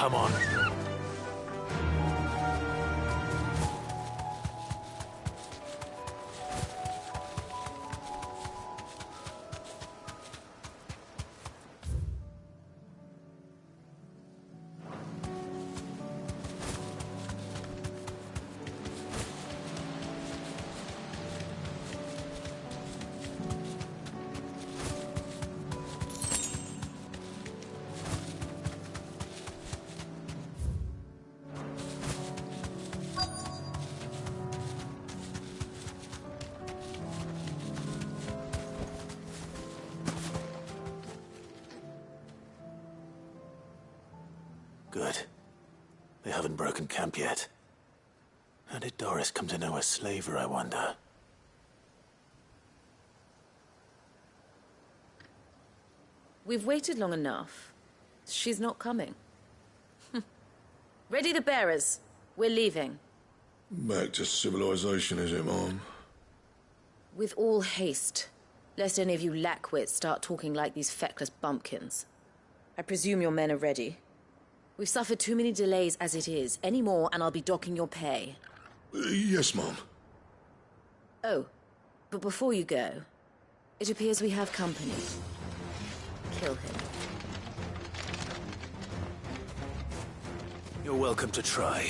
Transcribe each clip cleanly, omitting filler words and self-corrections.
Come on. Good. They haven't broken camp yet. How did Doris come to know a slaver, I wonder? We've waited long enough. She's not coming. Ready the bearers. We're leaving. Back to civilization, is it, Mom? With all haste, lest any of you lackwits start talking like these feckless bumpkins. I presume your men are ready. We've suffered too many delays as it is. Any more, and I'll be docking your pay. Yes, Mom. Oh, but before you go, it appears we have company. Kill him. You're welcome to try.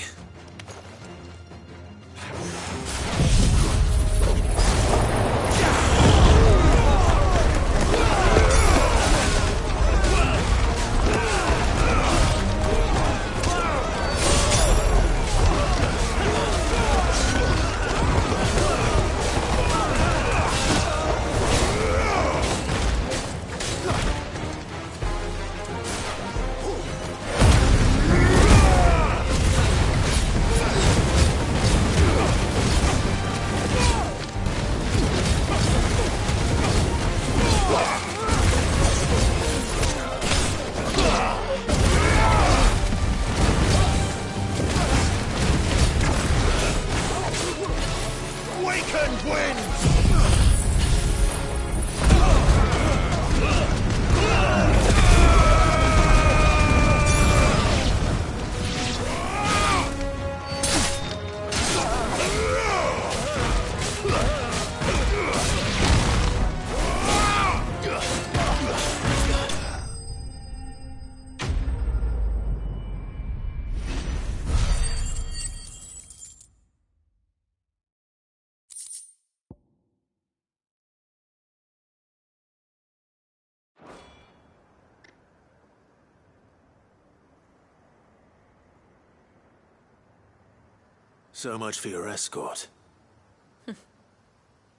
So much for your escort.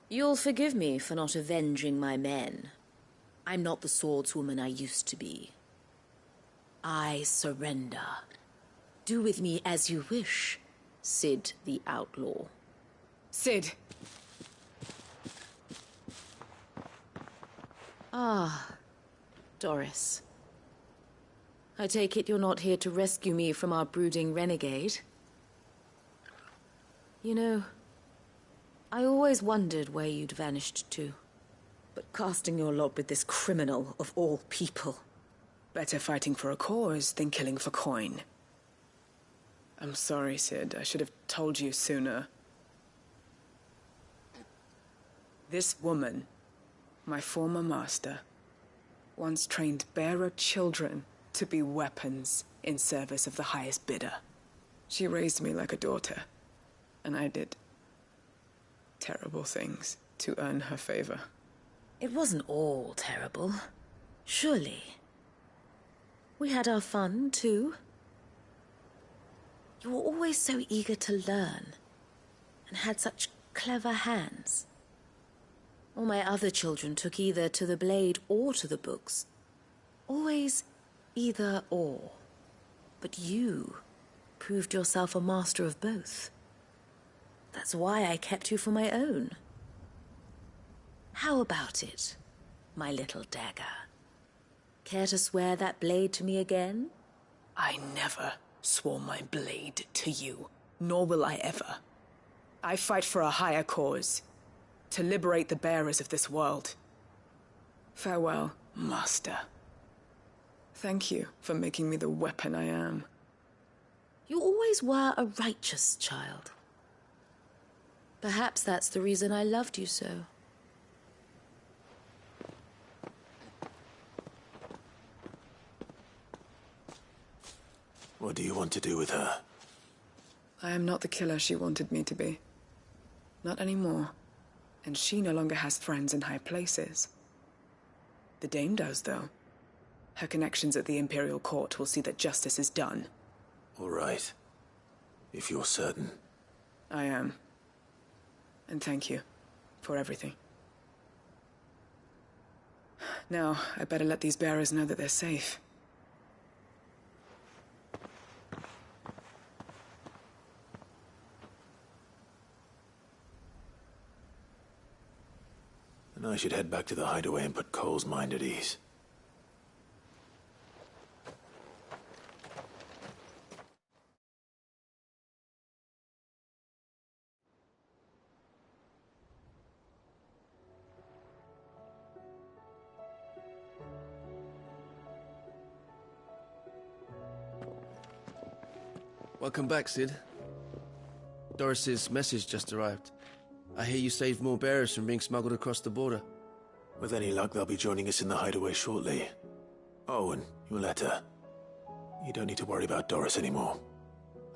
You'll forgive me for not avenging my men. I'm not the swordswoman I used to be. I surrender. Do with me as you wish, Sid the Outlaw. Sid. Ah, Doris. I take it you're not here to rescue me from our brooding renegade? You know, I always wondered where you'd vanished to. But casting your lot with this criminal of all people... Better fighting for a cause than killing for coin. I'm sorry, Sid. I should have told you sooner. This woman, my former master, once trained bearer children to be weapons in service of the highest bidder. She raised me like a daughter. And I did terrible things to earn her favor. It wasn't all terrible, surely. We had our fun, too. You were always so eager to learn, and had such clever hands. All my other children took either to the blade or to the books. Always either or. But you proved yourself a master of both. That's why I kept you for my own. How about it, my little dagger? Care to swear that blade to me again? I never swore my blade to you, nor will I ever. I fight for a higher cause, to liberate the bearers of this world. Farewell, Master. Thank you for making me the weapon I am. You always were a righteous child. Perhaps that's the reason I loved you so. What do you want to do with her? I am not the killer she wanted me to be. Not anymore. And she no longer has friends in high places. The Dame does, though. Her connections at the Imperial Court will see that justice is done. All right. If you're certain. I am. And thank you for everything. Now, I better let these bearers know that they're safe. And I should head back to the hideaway and put Cole's mind at ease. Welcome back, Sid. Doris's message just arrived. I hear you saved more bearers from being smuggled across the border. With any luck, they'll be joining us in the hideaway shortly. Oh, and your letter. You don't need to worry about Doris anymore.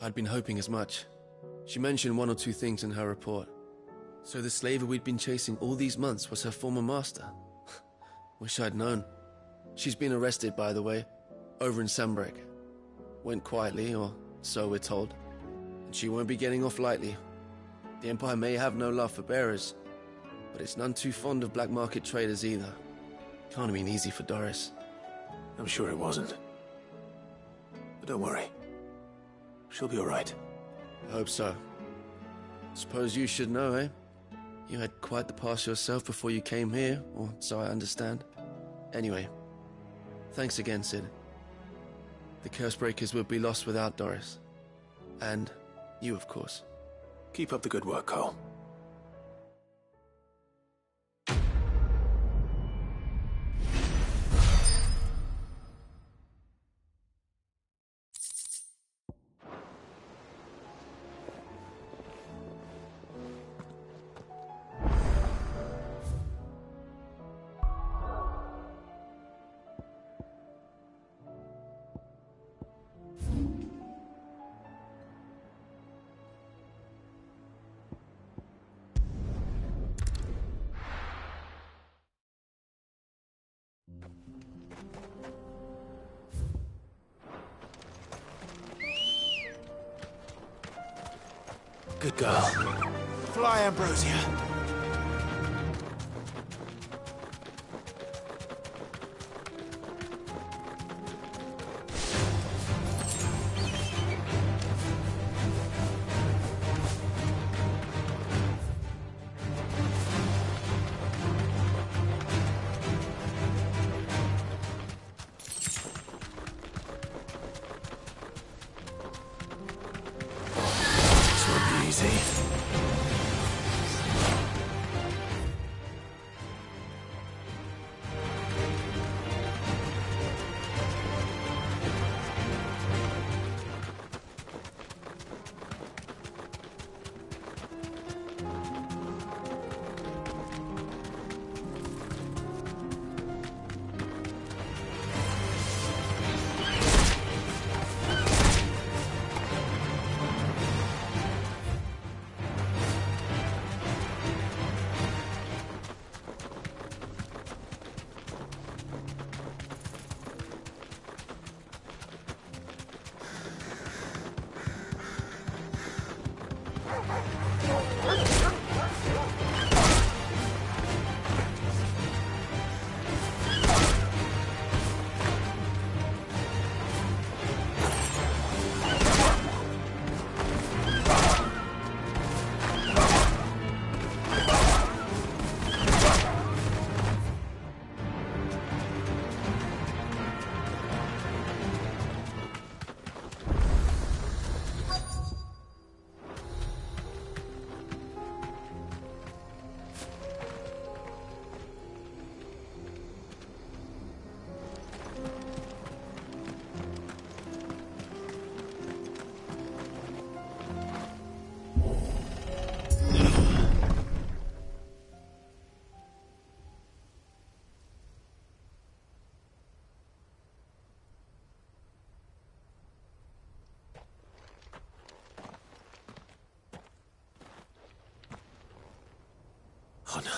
I'd been hoping as much. She mentioned one or two things in her report. So the slaver we'd been chasing all these months was her former master. Wish I'd known. She's been arrested, by the way, over in Sambrek. Went quietly, or so we're told. And she won't be getting off lightly. The Empire may have no love for bearers, but it's none too fond of black market traders either. Can't have been easy for Doris. I'm sure it wasn't. But don't worry. She'll be all right. I hope so. Suppose you should know, eh? You had quite the past yourself before you came here, or so I understand. Anyway, thanks again, Sid. The Cursebreakers would be lost without Doris. And you, of course. Keep up the good work, Cole. Good girl. Fly, Ambrosia. Easy. Oh no.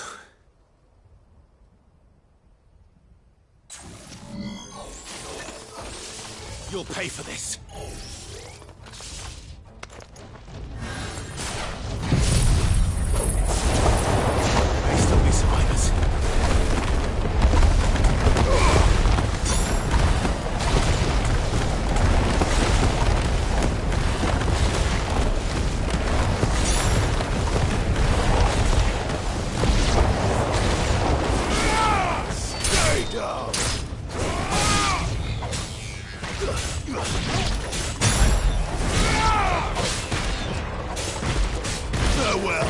You'll pay for this. May still be survivors. Stay down. Farewell.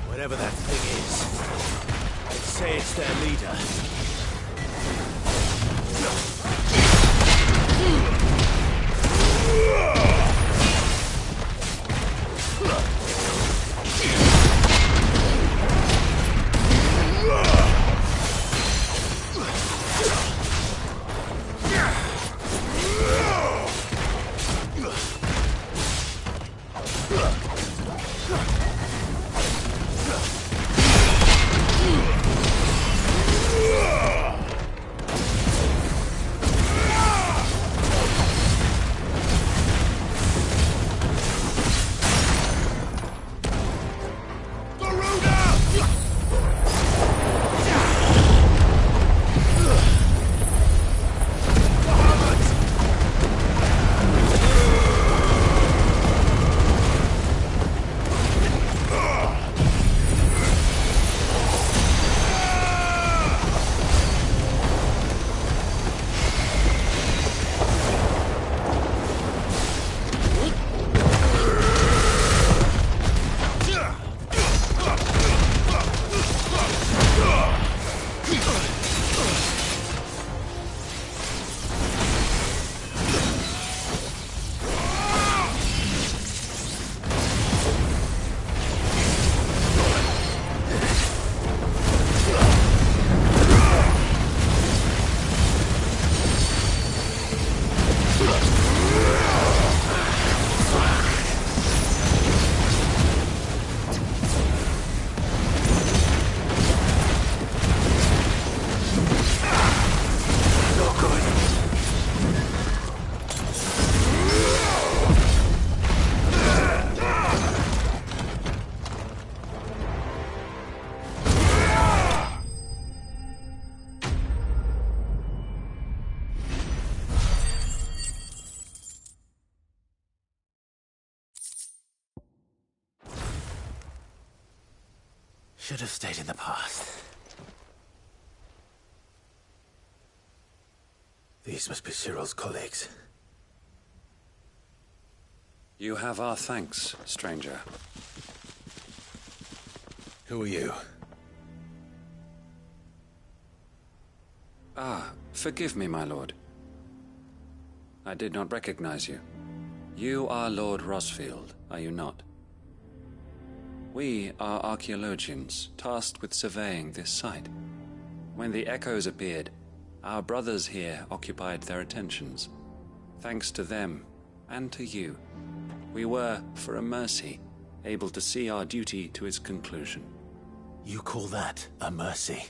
Whatever that thing is, I'd say it's their leader. Should have stayed in the past. These must be Cyril's colleagues. You have our thanks, stranger. Who are you? Ah, forgive me, my lord. I did not recognize you. You are Lord Rosfield, are you not? We are archaeologians, tasked with surveying this site. When the echoes appeared, our brothers here occupied their attentions. Thanks to them, and to you, we were, for a mercy, able to see our duty to its conclusion. You call that a mercy?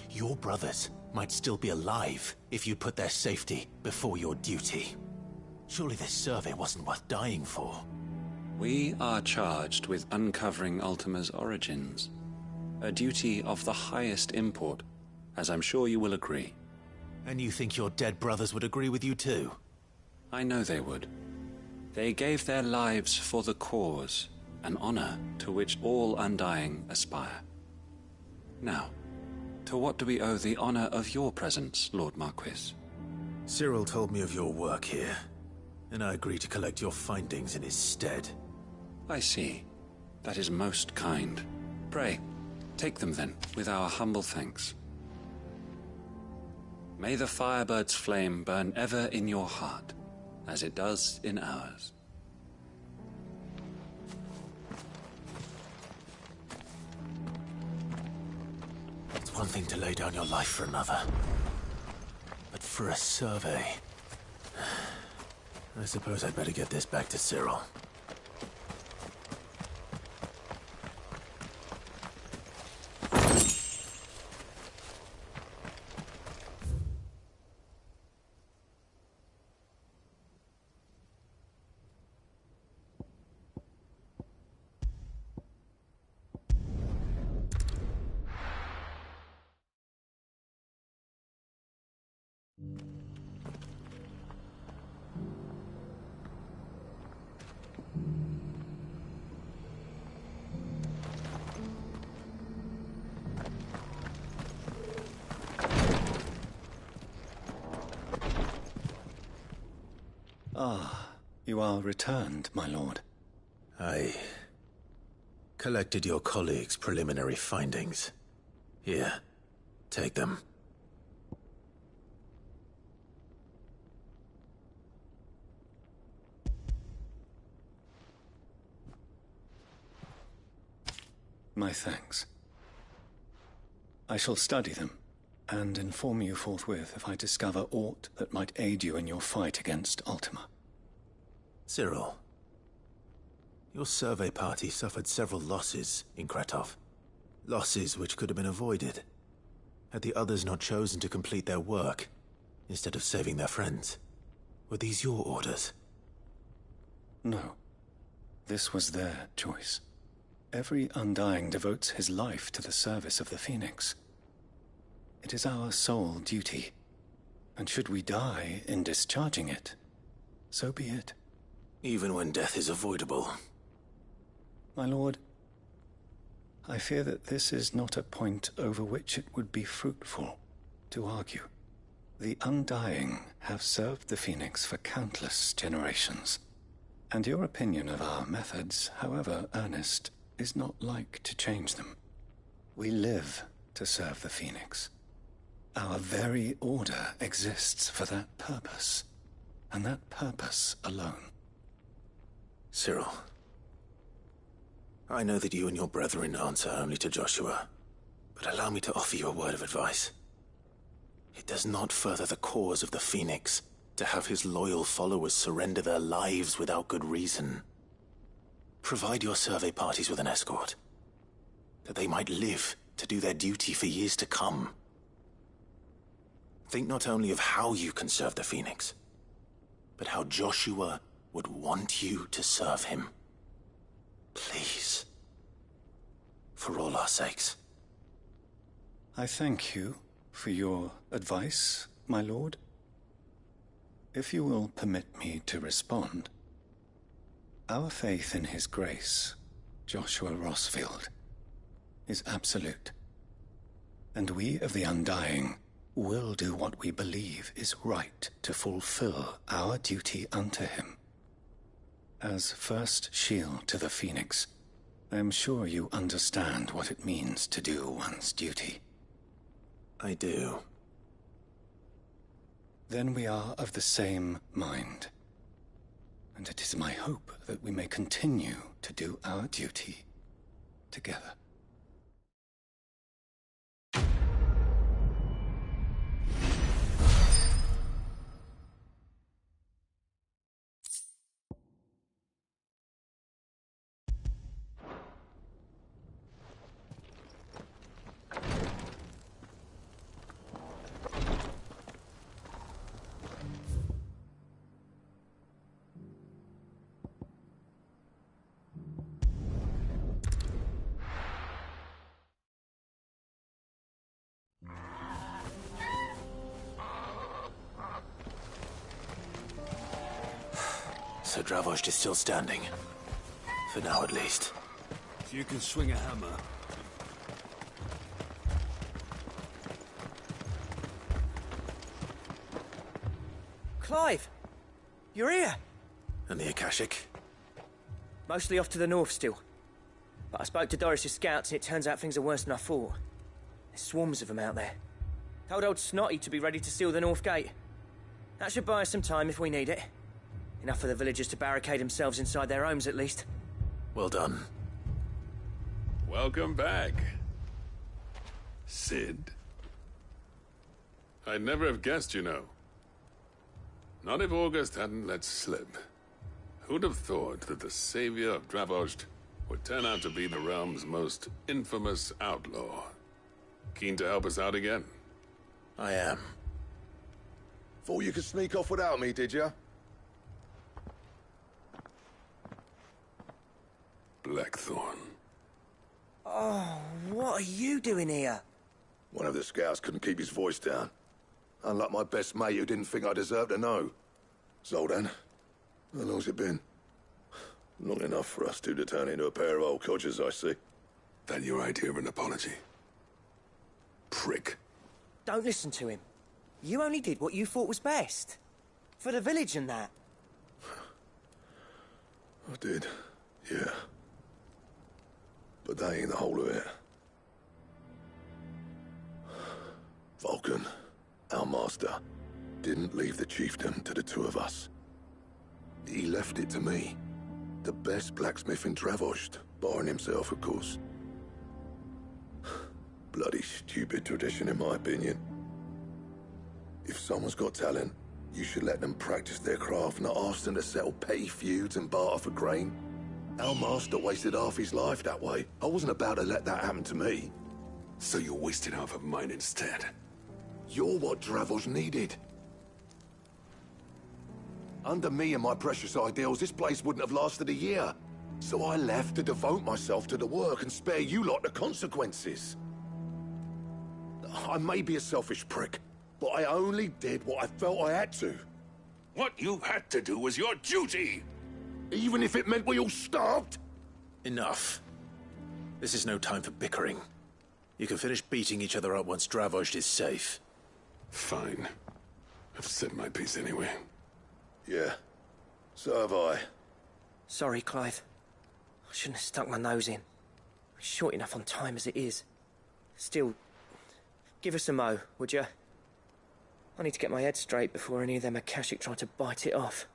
Your brothers might still be alive if you put their safety before your duty. Surely this survey wasn't worth dying for. We are charged with uncovering Ultima's origins. A duty of the highest import, as I'm sure you will agree. And you think your dead brothers would agree with you too? I know they would. They gave their lives for the cause, an honor to which all Undying aspire. Now, to what do we owe the honor of your presence, Lord Marquis? Cyril told me of your work here, and I agreed to collect your findings in his stead. I see. That is most kind. Pray, take them then, with our humble thanks. May the Firebird's flame burn ever in your heart, as it does in ours. It's one thing to lay down your life for another, but for a survey... I suppose I'd better get this back to Cyril. Ah, you are returned, my lord. I collected your colleagues' preliminary findings. Here, take them. My thanks. I shall study them, and inform you forthwith if I discover aught that might aid you in your fight against Ultima. Cyril, your survey party suffered several losses in Kratov. Losses which could have been avoided, had the others not chosen to complete their work, instead of saving their friends. Were these your orders? No. This was their choice. Every Undying devotes his life to the service of the Phoenix. It is our sole duty, and should we die in discharging it, so be it. Even when death is avoidable. My lord, I fear that this is not a point over which it would be fruitful to argue. The Undying have served the Phoenix for countless generations, and your opinion of our methods, however earnest, is not like to change them. We live to serve the Phoenix. Our very order exists for that purpose, and that purpose alone. Cyril, I know that you and your brethren answer only to Joshua, but allow me to offer you a word of advice. It does not further the cause of the Phoenix to have his loyal followers surrender their lives without good reason. Provide your survey parties with an escort, that they might live to do their duty for years to come. Think not only of how you can serve the Phoenix, but how Joshua would want you to serve him. Please. For all our sakes. I thank you for your advice, my lord. If you will permit me to respond, our faith in his grace, Joshua Rossfield, is absolute, and we of the Undying will do what we believe is right to fulfill our duty unto him. As first shield to the Phoenix, I am sure you understand what it means to do one's duty. I do. Then we are of the same mind, and it is my hope that we may continue to do our duty together. So Dravost is still standing. For now, at least. If you can swing a hammer. Clive! You're here! And the Akashic? Mostly off to the north still. But I spoke to Doris's scouts and it turns out things are worse than I thought. There's swarms of them out there. Told old Snotty to be ready to seal the north gate. That should buy us some time if we need it. Enough for the villagers to barricade themselves inside their homes at least. Well done. Welcome back, Sid. I'd never have guessed, you know. Not if August hadn't let slip. Who'd have thought that the savior of Dravost would turn out to be the realm's most infamous outlaw? Keen to help us out again? I am. Thought you could sneak off without me, did ya? Blackthorn. Oh, what are you doing here? One of the scouts couldn't keep his voice down. Unlike my best mate who didn't think I deserved to know. Zoldan, how long's it been? Long enough for us two to turn into a pair of old codgers, I see. That your idea of an apology? Prick. Don't listen to him. You only did what you thought was best. For the village and that. I did, yeah. But that ain't the whole of it. Vulcan, our master, didn't leave the chiefdom to the two of us. He left it to me. The best blacksmith in Dravost, barring himself, of course. Bloody stupid tradition, in my opinion. If someone's got talent, you should let them practice their craft, not ask them to settle petty feuds and barter for grain. Our master wasted half his life that way. I wasn't about to let that happen to me. So you wasted half of mine instead. You're what Dravost needed. Under me and my precious ideals, this place wouldn't have lasted a year. So I left to devote myself to the work and spare you lot the consequences. I may be a selfish prick, but I only did what I felt I had to. What you had to do was your duty! Even if it meant we all starved? Enough. This is no time for bickering. You can finish beating each other up once Dravost is safe. Fine. I've said my piece anyway. Yeah, so have I. Sorry, Clive. I shouldn't have stuck my nose in. We're short enough on time as it is. Still, give us a mo, would you? I need to get my head straight before any of them Akashic try to bite it off.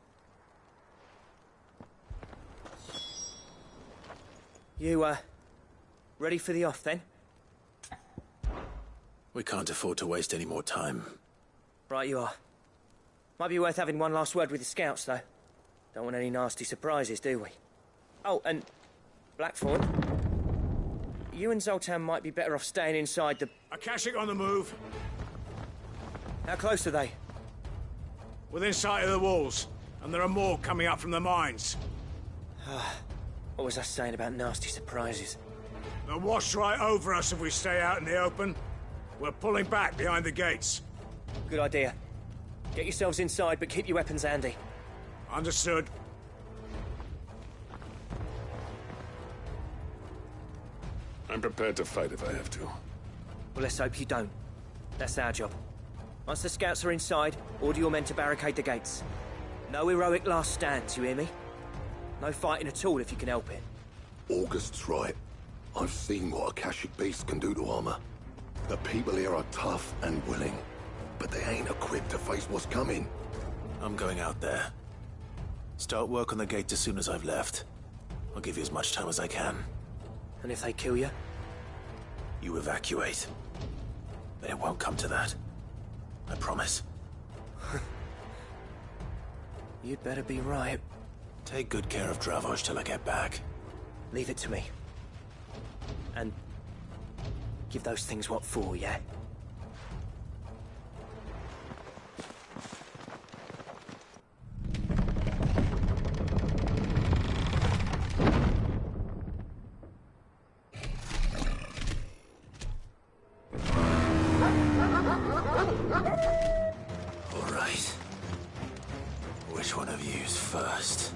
You, ready for the off, then? We can't afford to waste any more time. Right you are. Might be worth having one last word with the scouts, though. Don't want any nasty surprises, do we? Oh, and Blackthorn, you and Zoltan might be better off staying inside the... Akashic on the move. How close are they? Within sight of the walls. And there are more coming up from the mines. What was I saying about nasty surprises? They'll wash right over us if we stay out in the open. We're pulling back behind the gates. Good idea. Get yourselves inside, but keep your weapons handy. Understood. I'm prepared to fight if I have to. Well, let's hope you don't. That's our job. Once the scouts are inside, order your men to barricade the gates. No heroic last stands, you hear me? No fighting at all if you can help it. August's right. I've seen what Akashic beasts can do to armor. The people here are tough and willing, but they ain't equipped to face what's coming. I'm going out there. Start work on the gate as soon as I've left. I'll give you as much time as I can. And if they kill you? You evacuate. But it won't come to that. I promise. You'd better be right. Take good care of Dravost till I get back. Leave it to me. And give those things what for, yeah? All right. Which one of you's first?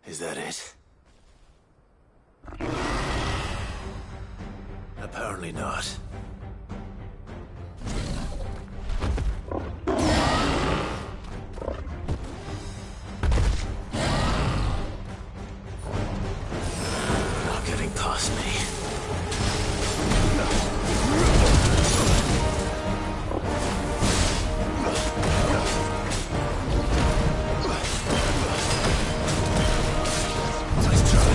Is that it? Apparently not. Not getting past me. Nice try.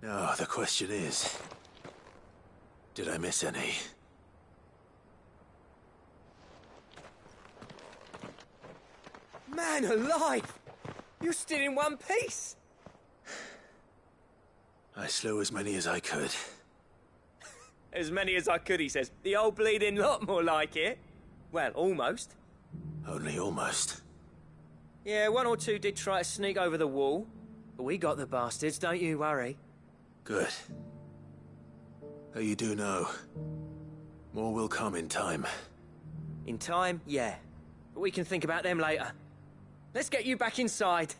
Now, the question is, did I miss any? Man alive! You're still in one piece! I slew as many as I could. As many as I could, he says. The old bleeding lot, more like it. Well, almost. Only almost. Yeah, one or two did try to sneak over the wall. But we got the bastards, don't you worry. Good. Though you do know, more will come in time. In time, yeah. But we can think about them later. Let's get you back inside.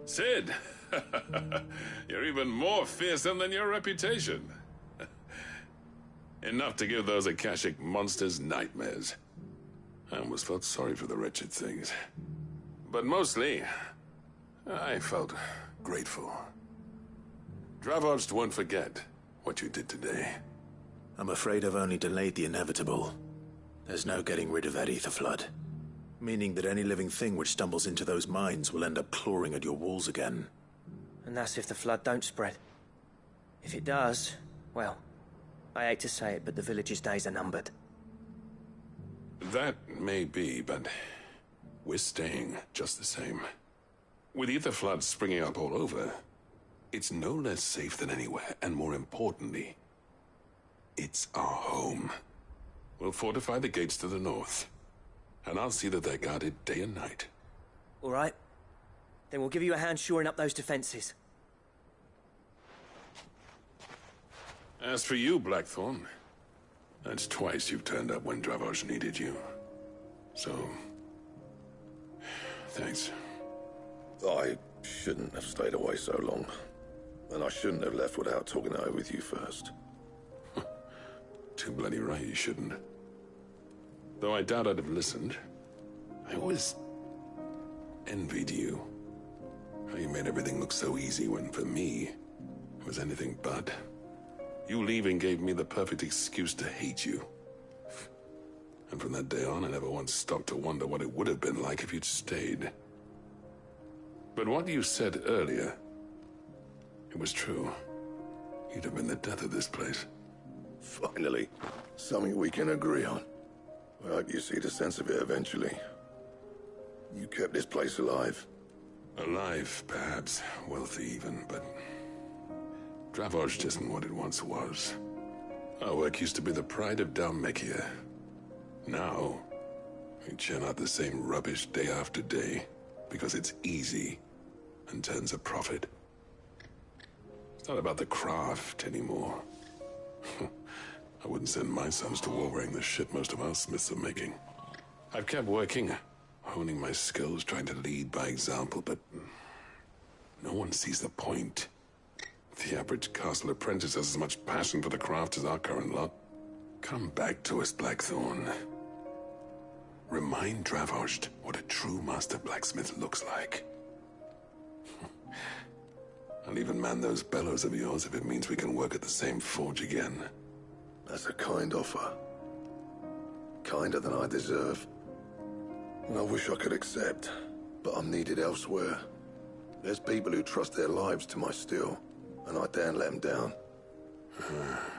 Sid, You're even more fearsome than your reputation. Enough to give those Akashic monsters nightmares. I almost felt sorry for the wretched things. But mostly, I felt grateful. Dravost won't forget what you did today. I'm afraid I've only delayed the inevitable. There's no getting rid of that ether flood. Meaning that any living thing which stumbles into those mines will end up clawing at your walls again. And that's if the flood don't spread. If it does, well, I hate to say it, but the village's days are numbered. That may be, but we're staying just the same. With ether floods springing up all over, it's no less safe than anywhere, and more importantly, it's our home. We'll fortify the gates to the north, and I'll see that they're guarded day and night. All right. Then we'll give you a hand shoring up those defenses. As for you, Blackthorn, that's twice you've turned up when Dravosh needed you. So, thanks. I shouldn't have stayed away so long. And I shouldn't have left without talking it over with you first. Too bloody right you shouldn't. Though I doubt I'd have listened. I always envied you. How you made everything look so easy when, for me, it was anything but. You leaving gave me the perfect excuse to hate you. And from that day on, I never once stopped to wonder what it would have been like if you'd stayed. But what you said earlier, it was true. You'd have been the death of this place. Finally, something we can agree on. I hope you see the sense of it eventually. You kept this place alive. Alive, perhaps. Wealthy even, but Dravosh isn't what it once was. Our work used to be the pride of Dalmekia. Now, we churn out the same rubbish day after day because it's easy and turns a profit. It's not about the craft anymore. I wouldn't send my sons to war wearing the shit most of our smiths are making. I've kept working, honing my skills, trying to lead by example, but no one sees the point. The average castle apprentice has as much passion for the craft as our current lot. Come back to us, Blackthorn. Remind Dravost what a true master blacksmith looks like. I'll even man those bellows of yours if it means we can work at the same forge again. That's a kind offer. Kinder than I deserve. And I wish I could accept, but I'm needed elsewhere. There's people who trust their lives to my steel, and I daren't let them down.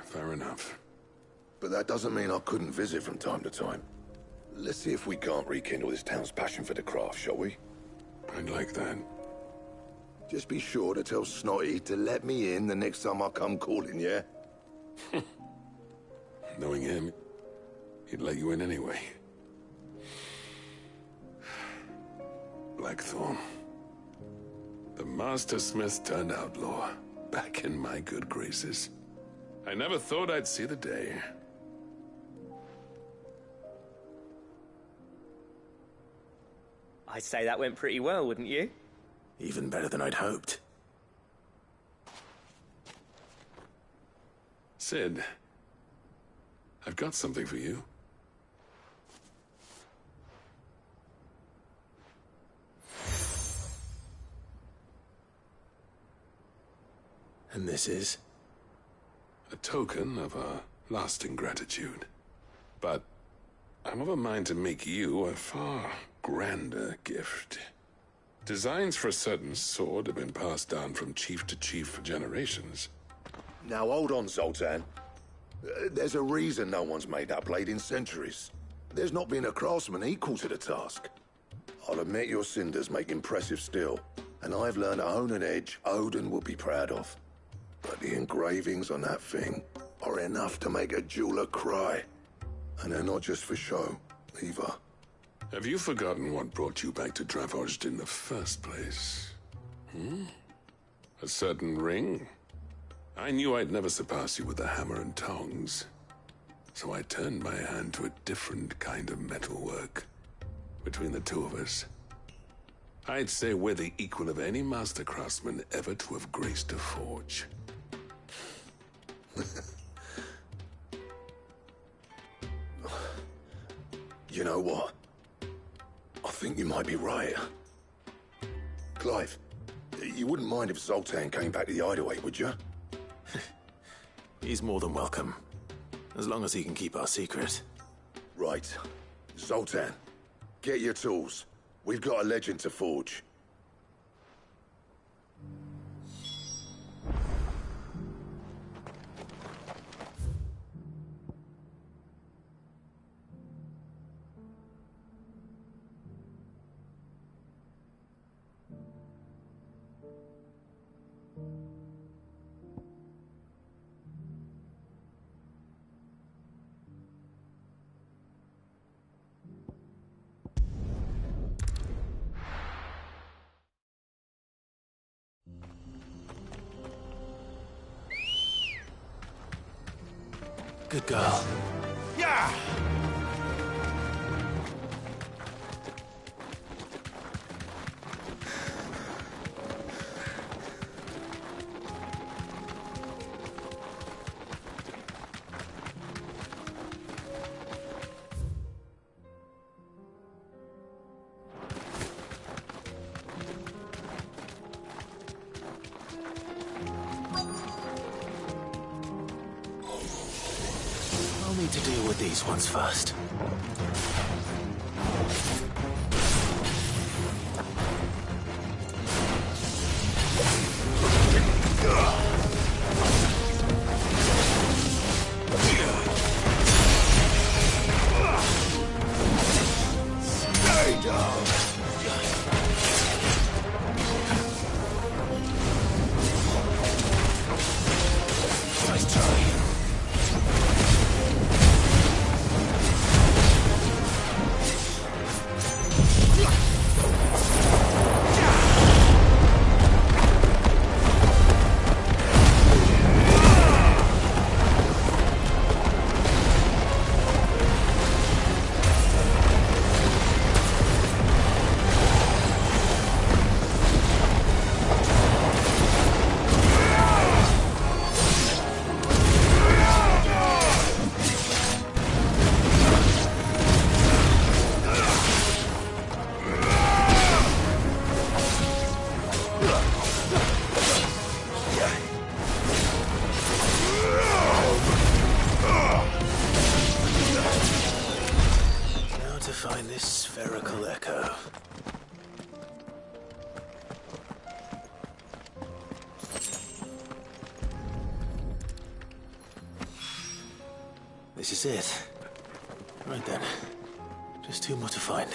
Fair enough. But that doesn't mean I couldn't visit from time to time. Let's see if we can't rekindle this town's passion for the craft, shall we? I'd like that. Just be sure to tell Snotty to let me in the next time I come calling, yeah? Knowing him, he'd let you in anyway. Blackthorn. The Master Smith turned outlaw, back in my good graces. I never thought I'd see the day. I'd say that went pretty well, wouldn't you? Even better than I'd hoped. Sid, I've got something for you. And this is? A token of our lasting gratitude. But I'm of a mind to make you a far grander gift. Designs for a certain sword have been passed down from chief to chief for generations. Now hold on, Zoltan. There's a reason no one's made that blade in centuries. There's not been a craftsman equal to the task. I'll admit your cinders make impressive steel, and I've learned to own an edge Odin will be proud of. But the engravings on that thing are enough to make a jeweler cry. And they're not just for show, either. Have you forgotten what brought you back to Dravost in the first place? A certain ring? I knew I'd never surpass you with the hammer and tongs. So I turned my hand to a different kind of metalwork. Between the two of us, I'd say we're the equal of any master craftsman ever to have graced a forge. You know what? I think you might be right. Clive, you wouldn't mind if Zoltan came back to the hideaway, would you? He's more than welcome. As long as he can keep our secret. Right. Zoltan, get your tools. We've got a legend to forge. Good girl. Yeah! I'll need to deal with these ones first. Stay down! Nice try. Now to find this spherical echo. This is it. Right then. Just two more to find.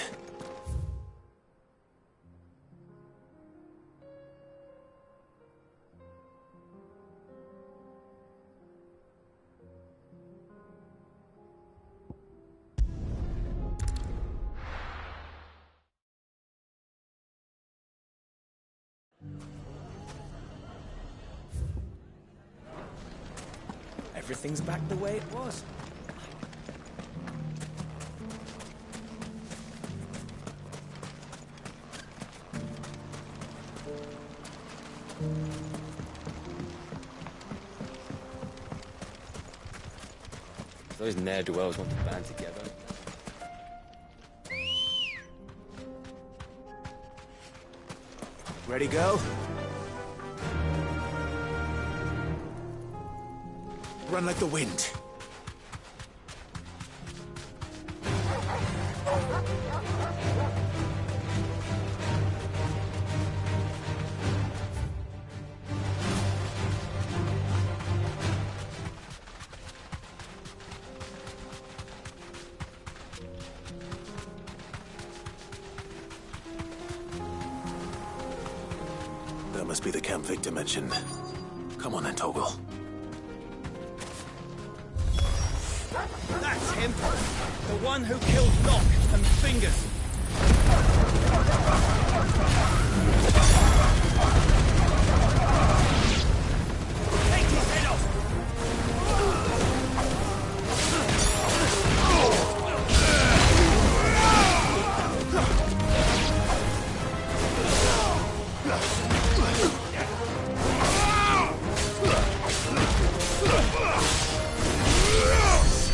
Everything's back the way it was. Those ne'er-do-wells want to band together. Ready, go? Run like the wind. That must be the Camp Victor mentioned. Come on then, Toggle. That's him! The one who killed Locke and Fingers! Take his head off!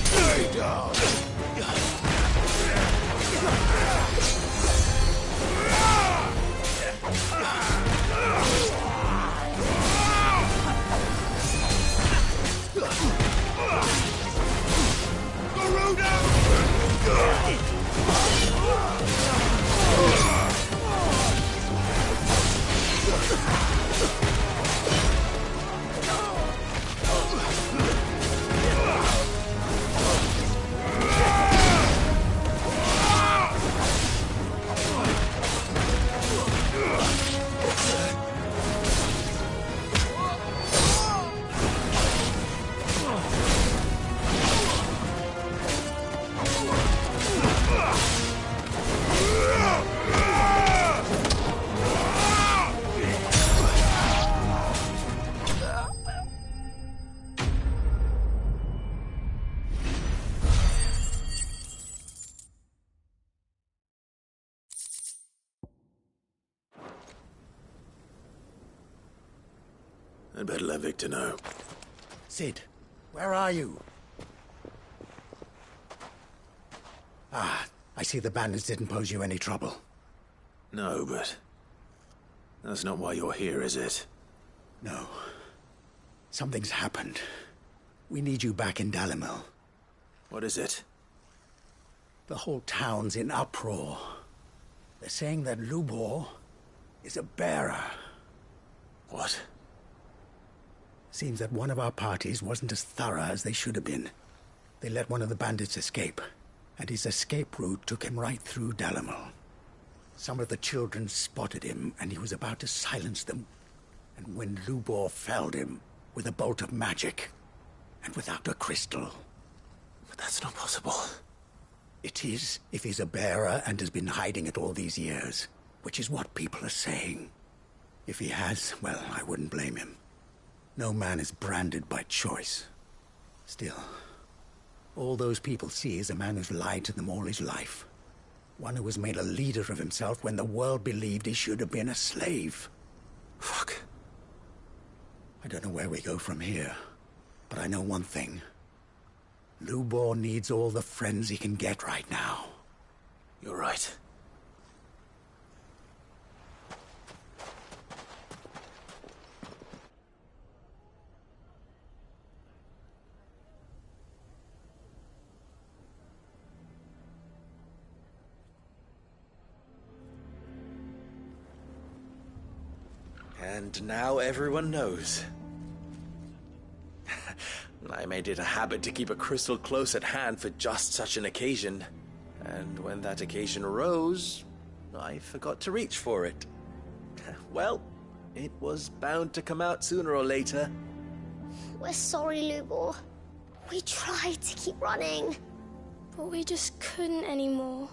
Stay down! I'd better let Victor know. Sid, where are you? Ah, I see the bandits didn't pose you any trouble. No, but... that's not why you're here, is it? No. Something's happened. We need you back in Dalimil. What is it? The whole town's in uproar. They're saying that Lubor is a bearer. What? Seems that one of our parties wasn't as thorough as they should have been. They let one of the bandits escape, and his escape route took him right through Dalimil. Some of the children spotted him, and he was about to silence them. And when Lubor felled him with a bolt of magic, and without a crystal. But that's not possible. It is, if he's a bearer and has been hiding it all these years, which is what people are saying. If he has, well, I wouldn't blame him. No man is branded by choice. Still, all those people see is a man who's lied to them all his life. One who was made a leader of himself when the world believed he should have been a slave. Fuck. I don't know where we go from here, but I know one thing. Lubor needs all the friends he can get right now. You're right. And now everyone knows. I made it a habit to keep a crystal close at hand for just such an occasion. And when that occasion arose, I forgot to reach for it. Well, it was bound to come out sooner or later. We're sorry, Lubor. We tried to keep running, but we just couldn't anymore.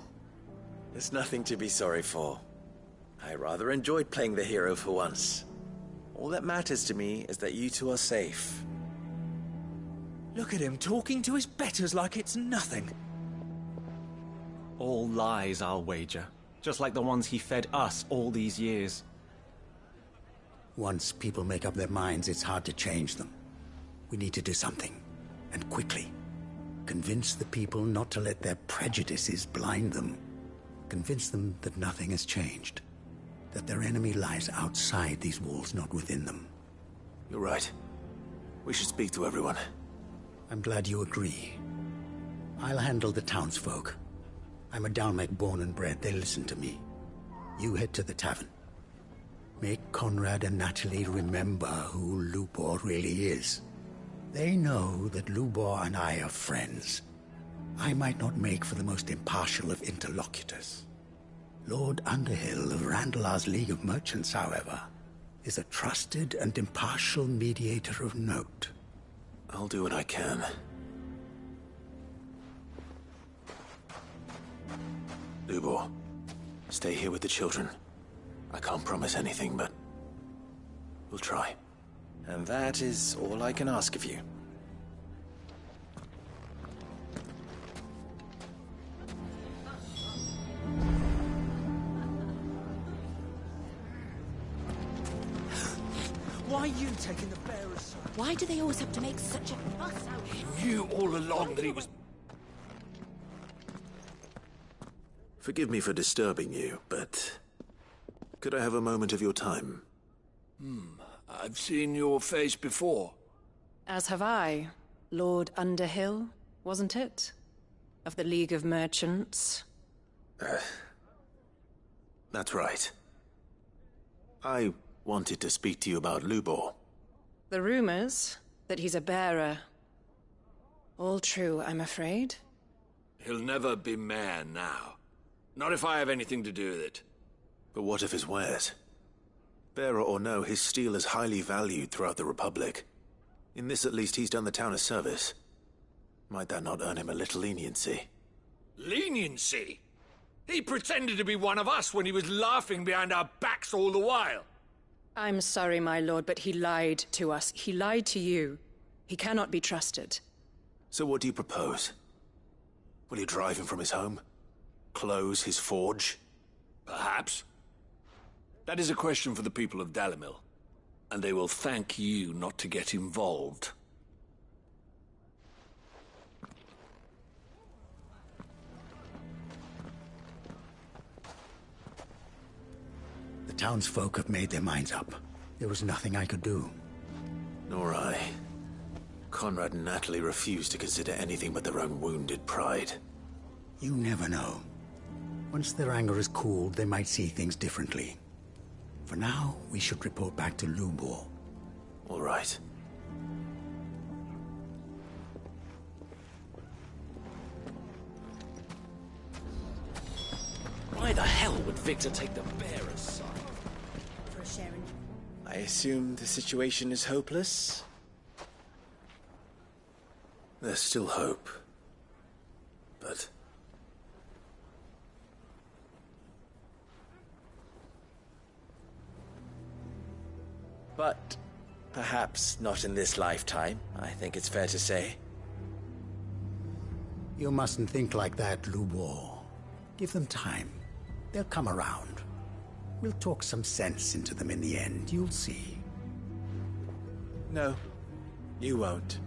There's nothing to be sorry for. I rather enjoyed playing the hero for once. All that matters to me is that you two are safe. Look at him talking to his betters like it's nothing. All lies, I'll wager. Just like the ones he fed us all these years. Once people make up their minds, it's hard to change them. We need to do something, and quickly. Convince the people not to let their prejudices blind them. Convince them that nothing has changed. That their enemy lies outside these walls, not within them. You're right. We should speak to everyone. I'm glad you agree. I'll handle the townsfolk. I'm a Dalmec born and bred. They listen to me. You head to the tavern. Make Conrad and Natalie remember who Lubor really is. They know that Lubor and I are friends. I might not make for the most impartial of interlocutors. Lord Underhill of Randalar's League of Merchants, however, is a trusted and impartial mediator of note. I'll do what I can. Lubor, stay here with the children. I can't promise anything, but we'll try. And that is all I can ask of you. Why are you taking the bearer's side? Why do they always have to make such a fuss out of it? Knew all along that he was... Forgive me for disturbing you, but... could I have a moment of your time? I've seen your face before. As have I. Lord Underhill, wasn't it? Of the League of Merchants. That's right. I wanted to speak to you about Lubor. The rumors that he's a bearer. All true, I'm afraid. He'll never be mayor now. Not if I have anything to do with it. But what of his wares? Bearer or no, his steel is highly valued throughout the Republic. In this at least he's done the town a service. Might that not earn him a little leniency? Leniency? He pretended to be one of us when he was laughing behind our backs all the while. I'm sorry, my lord, but he lied to us. He lied to you. He cannot be trusted. So what do you propose? Will you drive him from his home? Close his forge? Perhaps. That is a question for the people of Dalimil, and they will thank you not to get involved. The townsfolk have made their minds up. There was nothing I could do. Nor I. Conrad and Natalie refused to consider anything but their own wounded pride. You never know. Once their anger is cooled, they might see things differently. For now, we should report back to Lubor. All right. Why the hell would Victor take the bearer's side? For Sharon. I assume the situation is hopeless? There's still hope. But... But perhaps not in this lifetime, I think it's fair to say. You mustn't think like that, Lubor. Give them time. They'll come around. We'll talk some sense into them in the end, you'll see. No, you won't.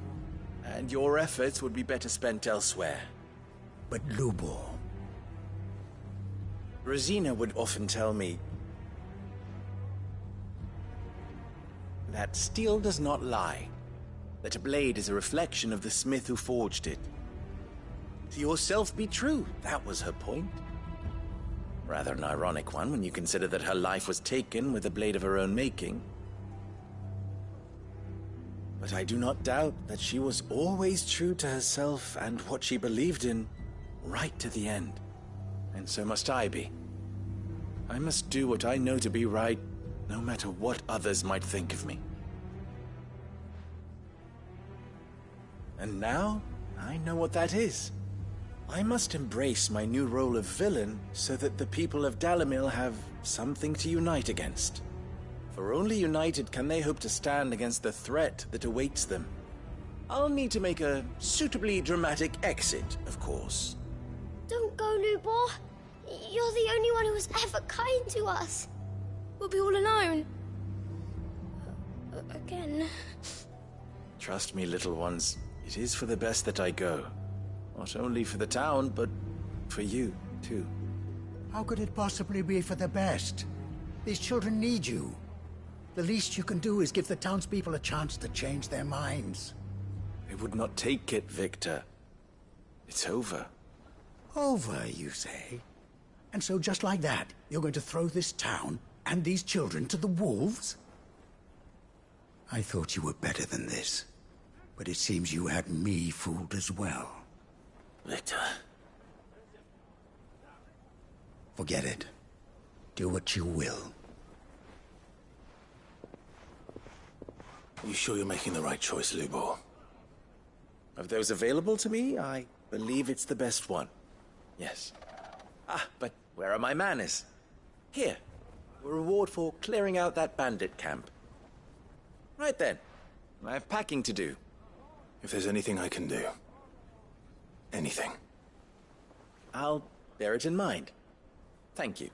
And your efforts would be better spent elsewhere. But Lubor... Rosina would often tell me that steel does not lie, that a blade is a reflection of the smith who forged it. To yourself be true, that was her point. Rather an ironic one when you consider that her life was taken with a blade of her own making. But I do not doubt that she was always true to herself and what she believed in, right to the end. And so must I be. I must do what I know to be right, no matter what others might think of me. And now, I know what that is. I must embrace my new role of villain so that the people of Dalimil have something to unite against. For only united can they hope to stand against the threat that awaits them. I'll need to make a suitably dramatic exit, of course. Don't go, Lubor. You're the only one who was ever kind to us. We'll be all alone. Again. Trust me, little ones. It is for the best that I go. Not only for the town, but for you, too. How could it possibly be for the best? These children need you. The least you can do is give the townspeople a chance to change their minds. I would not take it, Victor. It's over. Over, you say? And so just like that, you're going to throw this town and these children to the wolves? I thought you were better than this. But it seems you had me fooled as well. Victor... Forget it. Do what you will. You sure you're making the right choice, Lubor? Of those available to me, I believe it's the best one. Yes. Ah, but where are my manners? Here. A reward for clearing out that bandit camp. Right then. I have packing to do. If there's anything I can do. Anything. I'll bear it in mind. Thank you.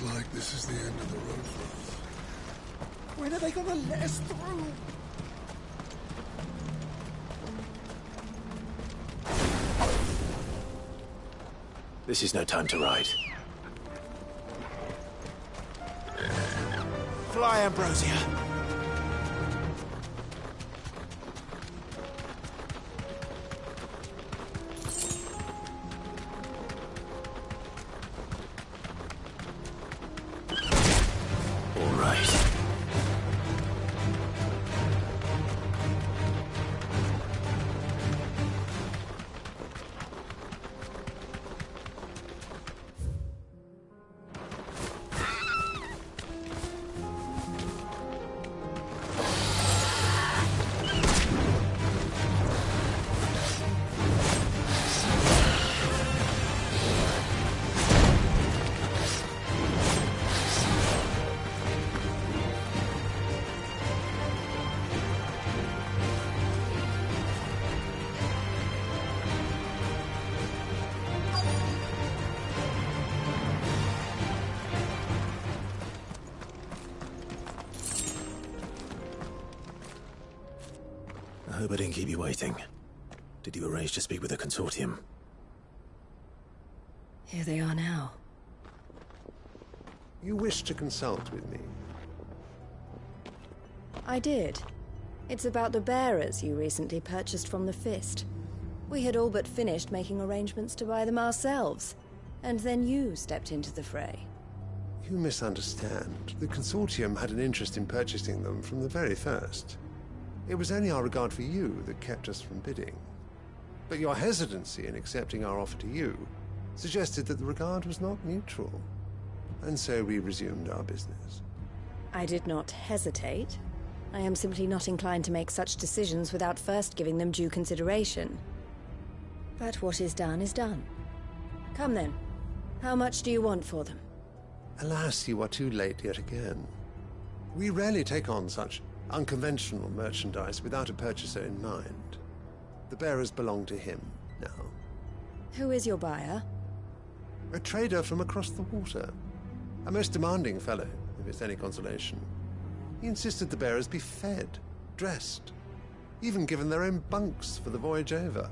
Looks like this is the end of the road for us. When are they gonna let us through? This is no time to ride. Fly, Ambrosia. All right. I hope I didn't keep you waiting. Did you arrange to speak with the consortium? Here they are now. You wish to consult with me? I did. It's about the bearers you recently purchased from the Fist. We had all but finished making arrangements to buy them ourselves, and then you stepped into the fray. You misunderstand. The consortium had an interest in purchasing them from the very first. It was only our regard for you that kept us from bidding. But your hesitancy in accepting our offer to you suggested that the regard was not mutual. And so we resumed our business. I did not hesitate. I am simply not inclined to make such decisions without first giving them due consideration. But what is done is done. Come then. How much do you want for them? Alas, you are too late yet again. We rarely take on such unconventional merchandise without a purchaser in mind. The bearers belong to him now. Who is your buyer? A trader from across the water. A most demanding fellow, if it's any consolation. He insisted the bearers be fed, dressed, even given their own bunks for the voyage over.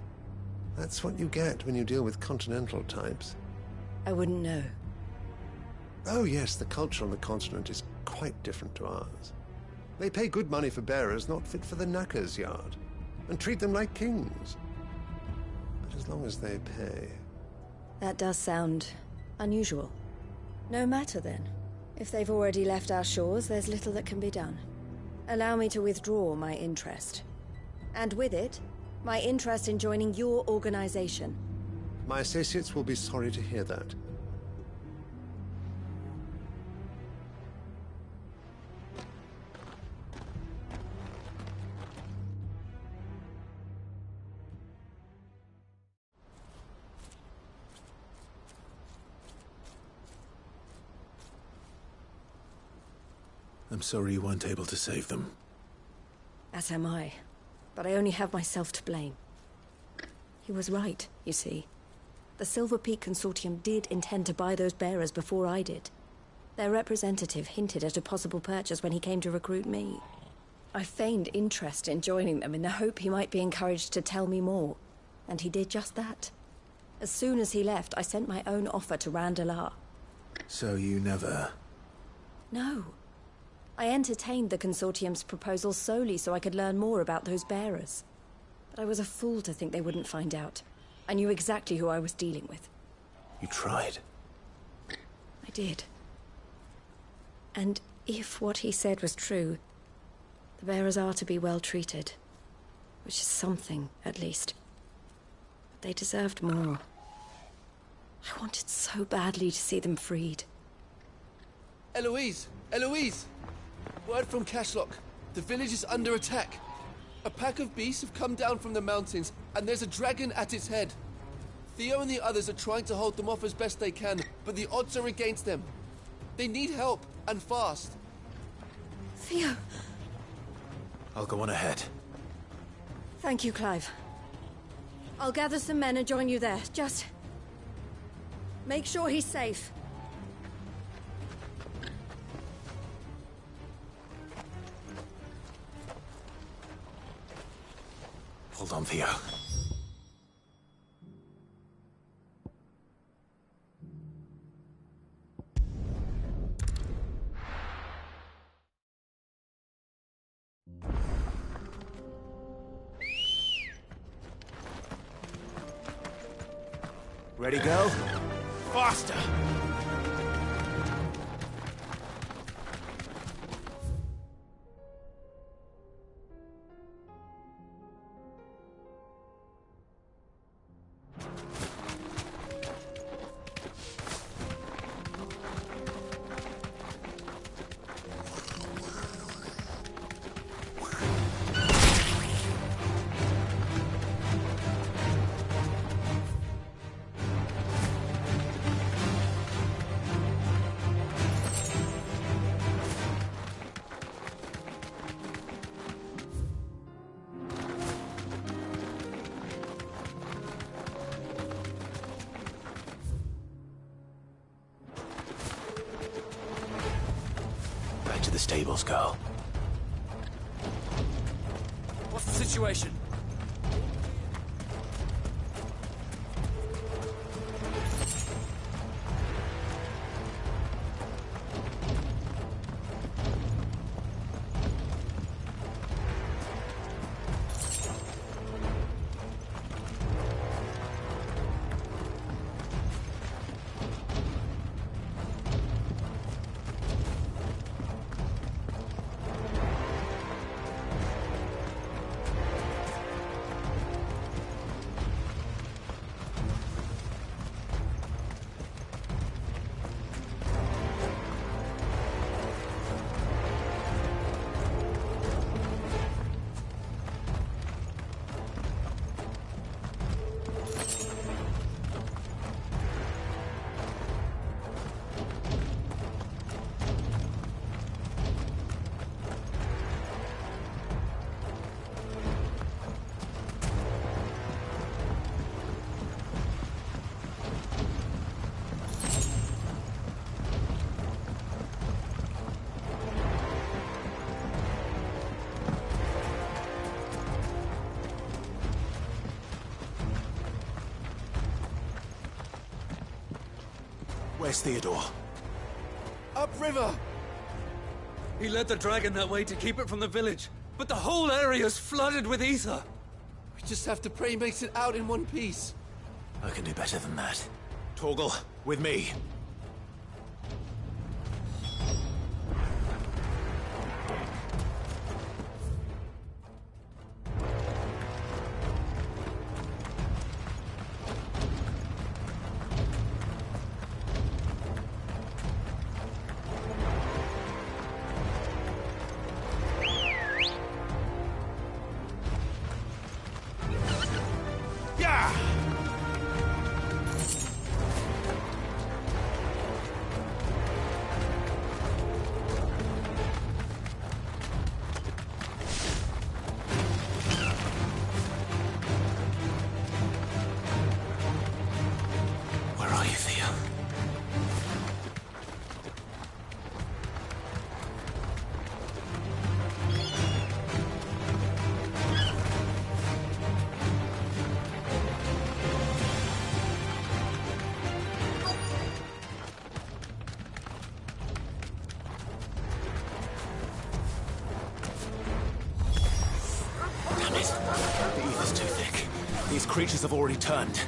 That's what you get when you deal with continental types. I wouldn't know. Oh yes, the culture on the continent is quite different to ours. They pay good money for bearers not fit for the knacker's yard, and treat them like kings. But as long as they pay... That does sound unusual. No matter then. If they've already left our shores, there's little that can be done. Allow me to withdraw my interest. And with it, my interest in joining your organization. My associates will be sorry to hear that. I'm sorry you weren't able to save them. As am I. But I only have myself to blame. He was right, you see. The Silver Peak Consortium did intend to buy those bearers before I did. Their representative hinted at a possible purchase when he came to recruit me. I feigned interest in joining them in the hope he might be encouraged to tell me more. And he did just that. As soon as he left, I sent my own offer to Randalar. So you never... No. I entertained the Consortium's proposal solely so I could learn more about those bearers. But I was a fool to think they wouldn't find out. I knew exactly who I was dealing with. You tried. I did. And if what he said was true, the bearers are to be well treated. Which is something, at least. But they deserved more. I wanted so badly to see them freed. Eloise! Eloise! Word from Cashlock. The village is under attack. A pack of beasts have come down from the mountains, and there's a dragon at its head. Theo and the others are trying to hold them off as best they can, but the odds are against them. They need help, and fast. Theo! I'll go on ahead. Thank you, Clive. I'll gather some men and join you there. Just... make sure he's safe. Hold on, Theo. Ready, girl? Faster! Back to the stables, girl. What's the situation? Where's Theodore? Upriver! He led the dragon that way to keep it from the village, but the whole area's flooded with ether. We just have to pray he makes it out in one piece. I can do better than that. Torgal, with me. Where are you, Theo? Damn it. The ether's too thick. These creatures have already turned.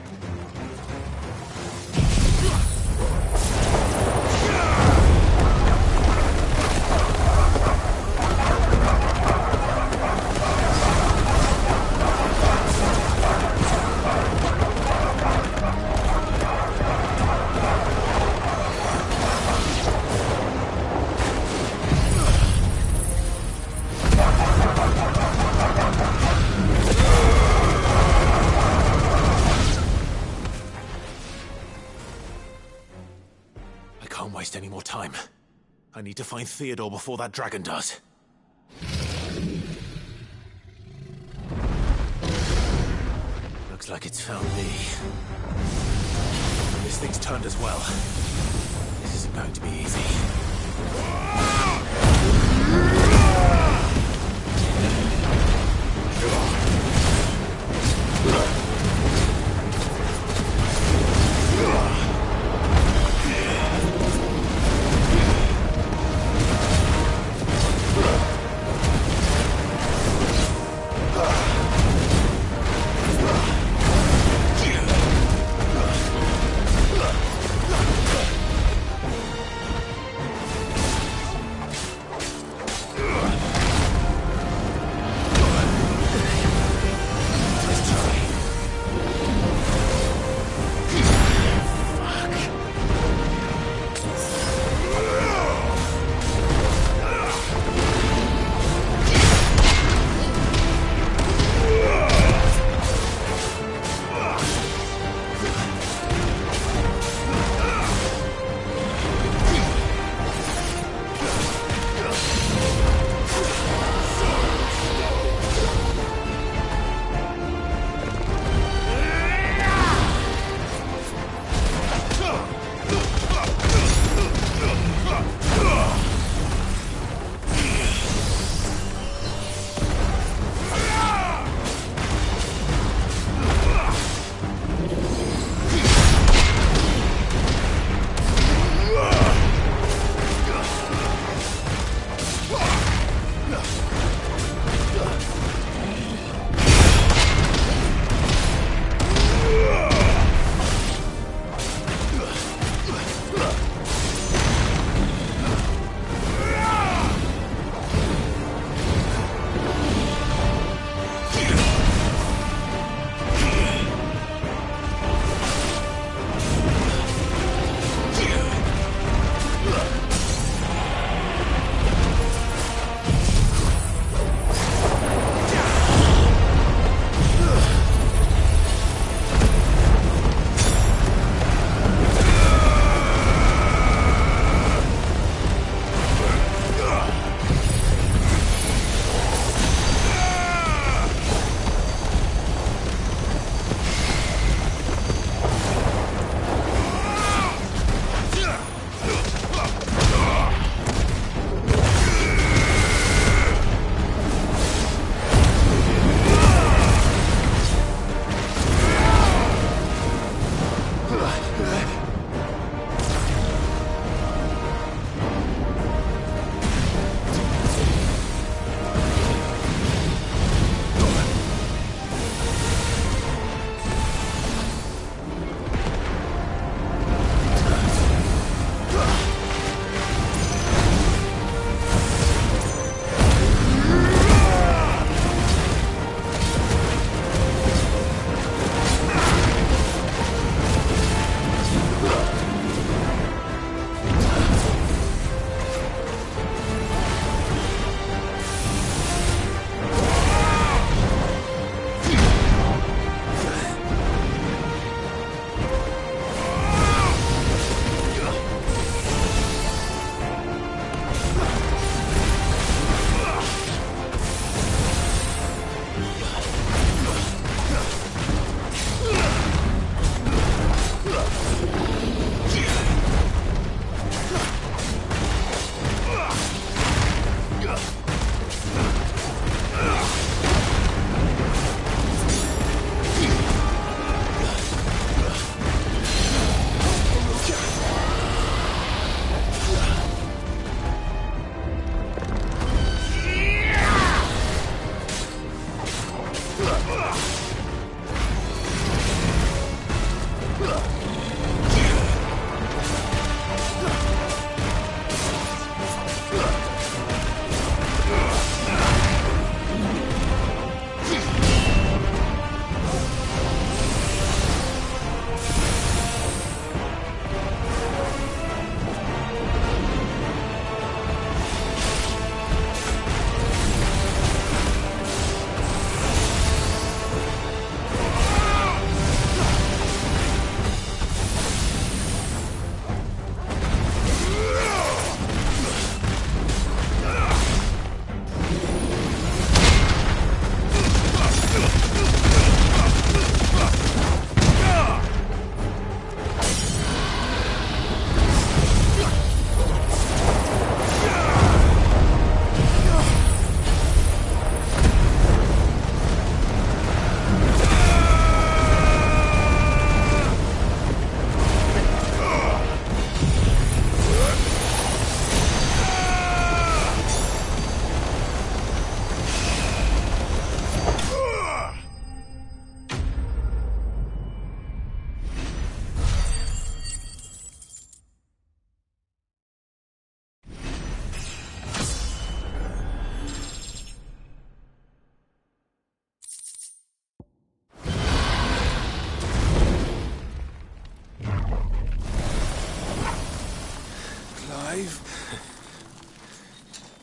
I can't waste any more time. I need to find Theodore before that dragon does. Looks like it's found me. This thing's turned as well. This isn't going to be easy.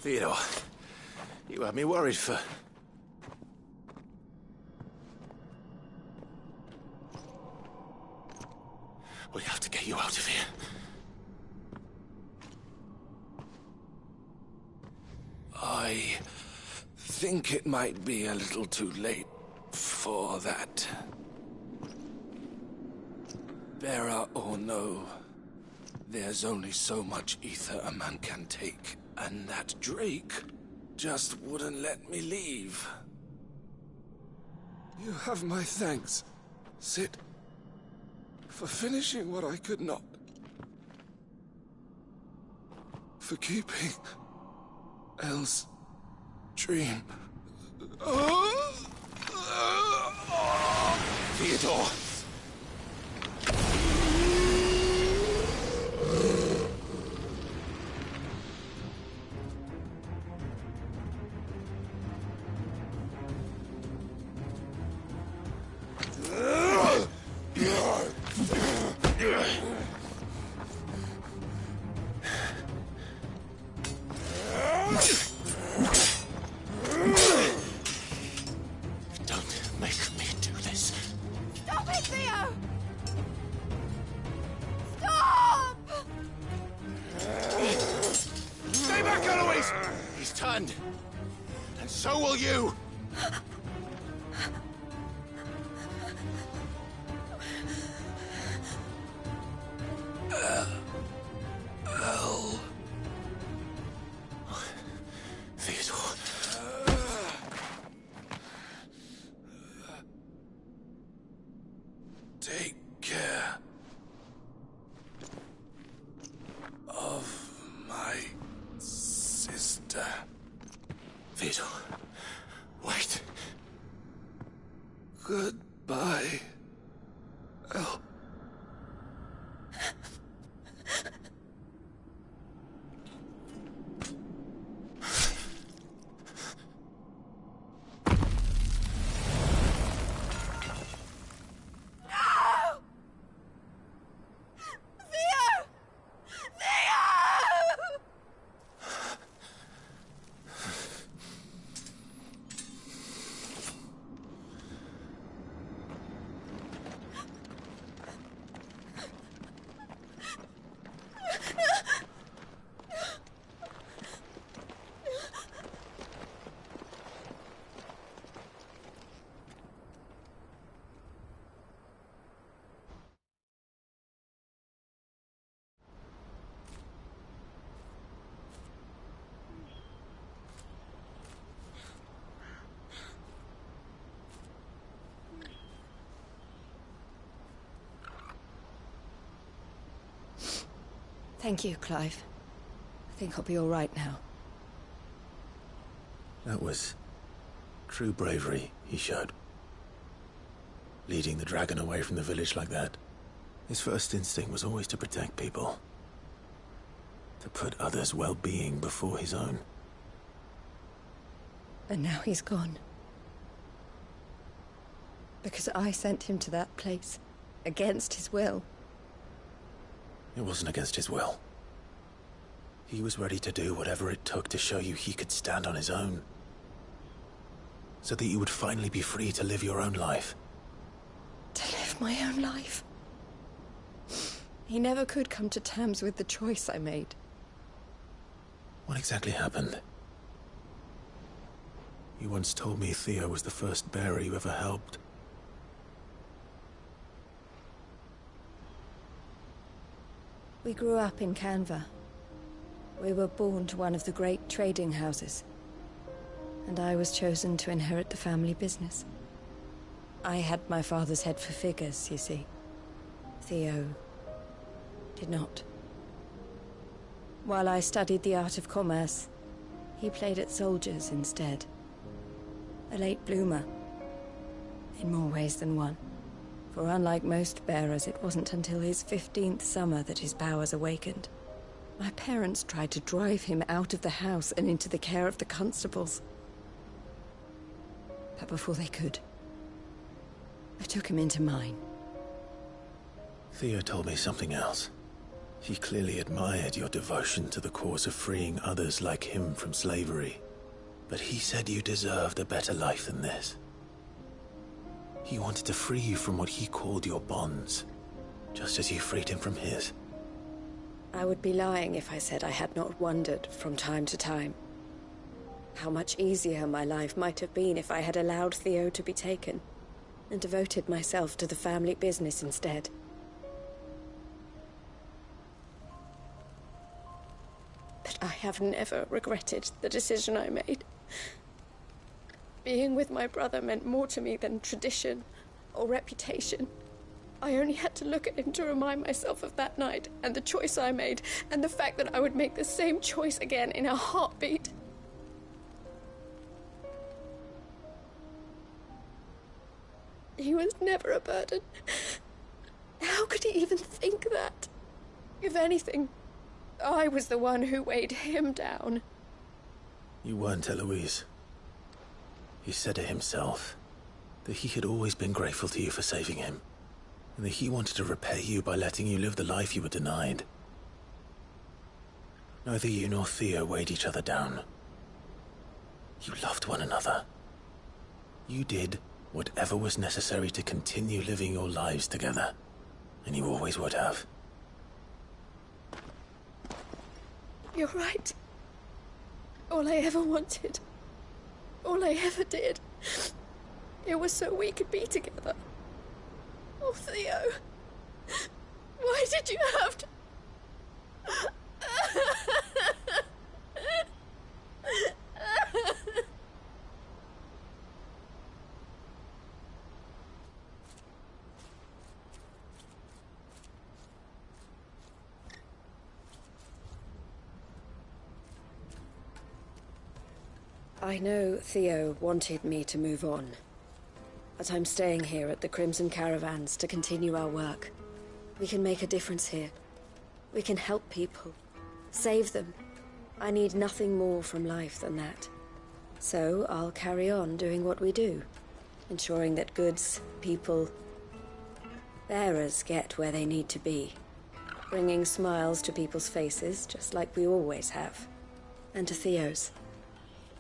Theodore, you had me worried for... We have to get you out of here. I think it might be a little too late for that. Bearer or no, there's only so much ether a man can take, and that Drake just wouldn't let me leave. You have my thanks, Sid, for finishing what I could not. For keeping Elle's dream. Theodore! Stop it, Theo! Stop! Stay back, Eloise! He's turned. And so will you! Elle. Theodore. Take care of my sister. Theodore, wait. Goodbye, Elle. Thank you, Clive. I think I'll be all right now. That was true bravery he showed. Leading the dragon away from the village like that. His first instinct was always to protect people. To put others' well-being before his own. And now he's gone. Because I sent him to that place, against his will. It wasn't against his will. He was ready to do whatever it took to show you he could stand on his own. So that you would finally be free to live your own life. To live my own life? He never could come to terms with the choice I made. What exactly happened? You once told me Theo was the first bearer you ever helped. We grew up in Canva. We were born to one of the great trading houses. And I was chosen to inherit the family business. I had my father's head for figures, you see. Theo did not. While I studied the art of commerce, he played at soldiers instead. A late bloomer, in more ways than one. For unlike most bearers, it wasn't until his 15th summer that his powers awakened. My parents tried to drive him out of the house and into the care of the constables. But before they could, I took him into mine. Theo told me something else. He clearly admired your devotion to the cause of freeing others like him from slavery. But he said you deserved a better life than this. He wanted to free you from what he called your bonds, just as you freed him from his. I would be lying if I said I had not wondered from time to time how much easier my life might have been if I had allowed Theo to be taken and devoted myself to the family business instead. But I have never regretted the decision I made. Being with my brother meant more to me than tradition or reputation. I only had to look at him to remind myself of that night and the choice I made and the fact that I would make the same choice again in a heartbeat. He was never a burden. How could he even think that? If anything, I was the one who weighed him down. You weren't, Eloise. He said it himself, that he had always been grateful to you for saving him, and that he wanted to repay you by letting you live the life you were denied. Neither you nor Theo weighed each other down. You loved one another. You did whatever was necessary to continue living your lives together, and you always would have. You're right. All I ever wanted, all I ever did, it was so we could be together. Oh, Theo, why did you have to... I know Theo wanted me to move on, but I'm staying here at the Crimson Caravans to continue our work. We can make a difference here. We can help people, save them. I need nothing more from life than that. So I'll carry on doing what we do, ensuring that goods, people, bearers get where they need to be, bringing smiles to people's faces just like we always have, and to Theo's.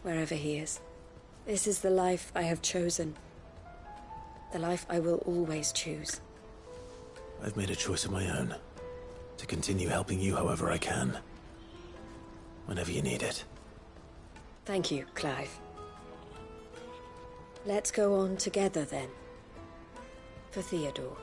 Wherever he is. This is the life I have chosen. The life I will always choose. I've made a choice of my own, to continue helping you however I can, whenever you need it. Thank you, Clive. Let's go on together then. For Theodore.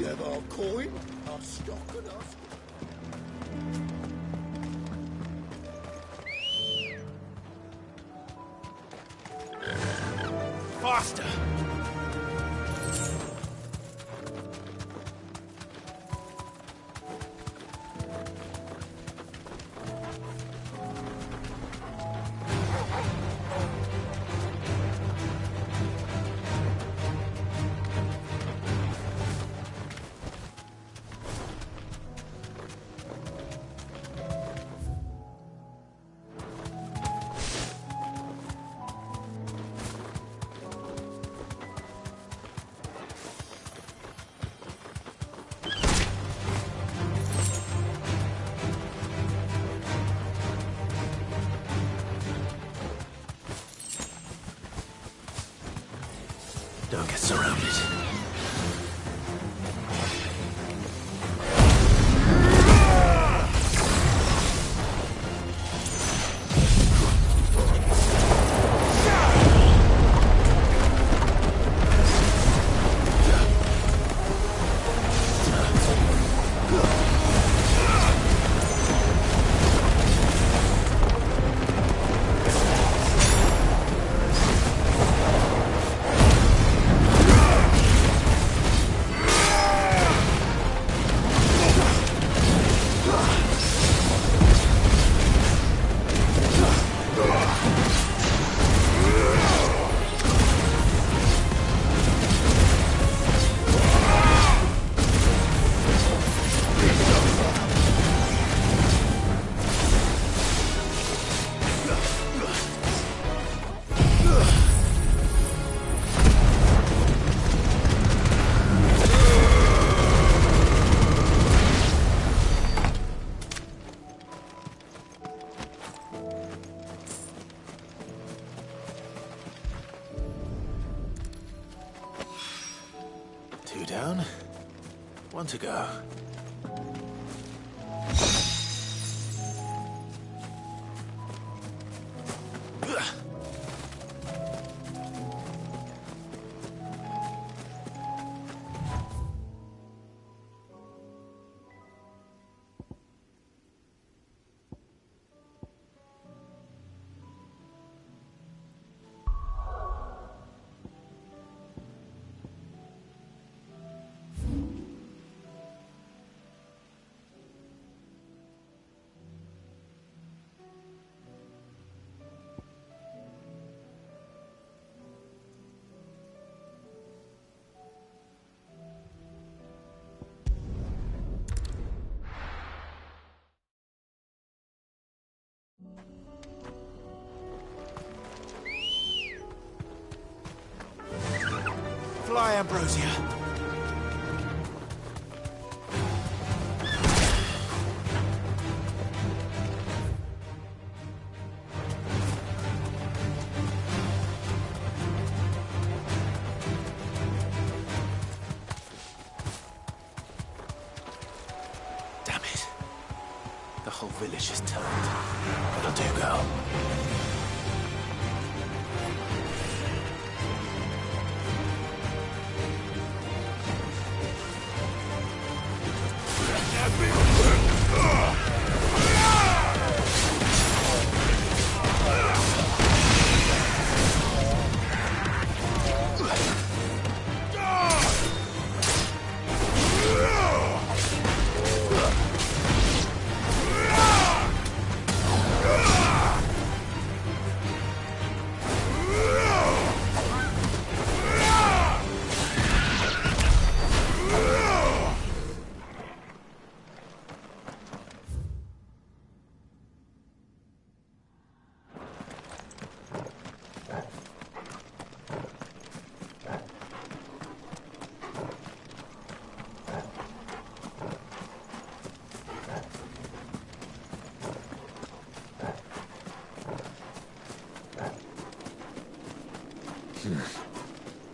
You have our coin, our stock, and our... Faster! Don't get surrounded. Two down, one to go. Fly, Ambrosia. Damn it. The whole village is turned. That'll do, girl.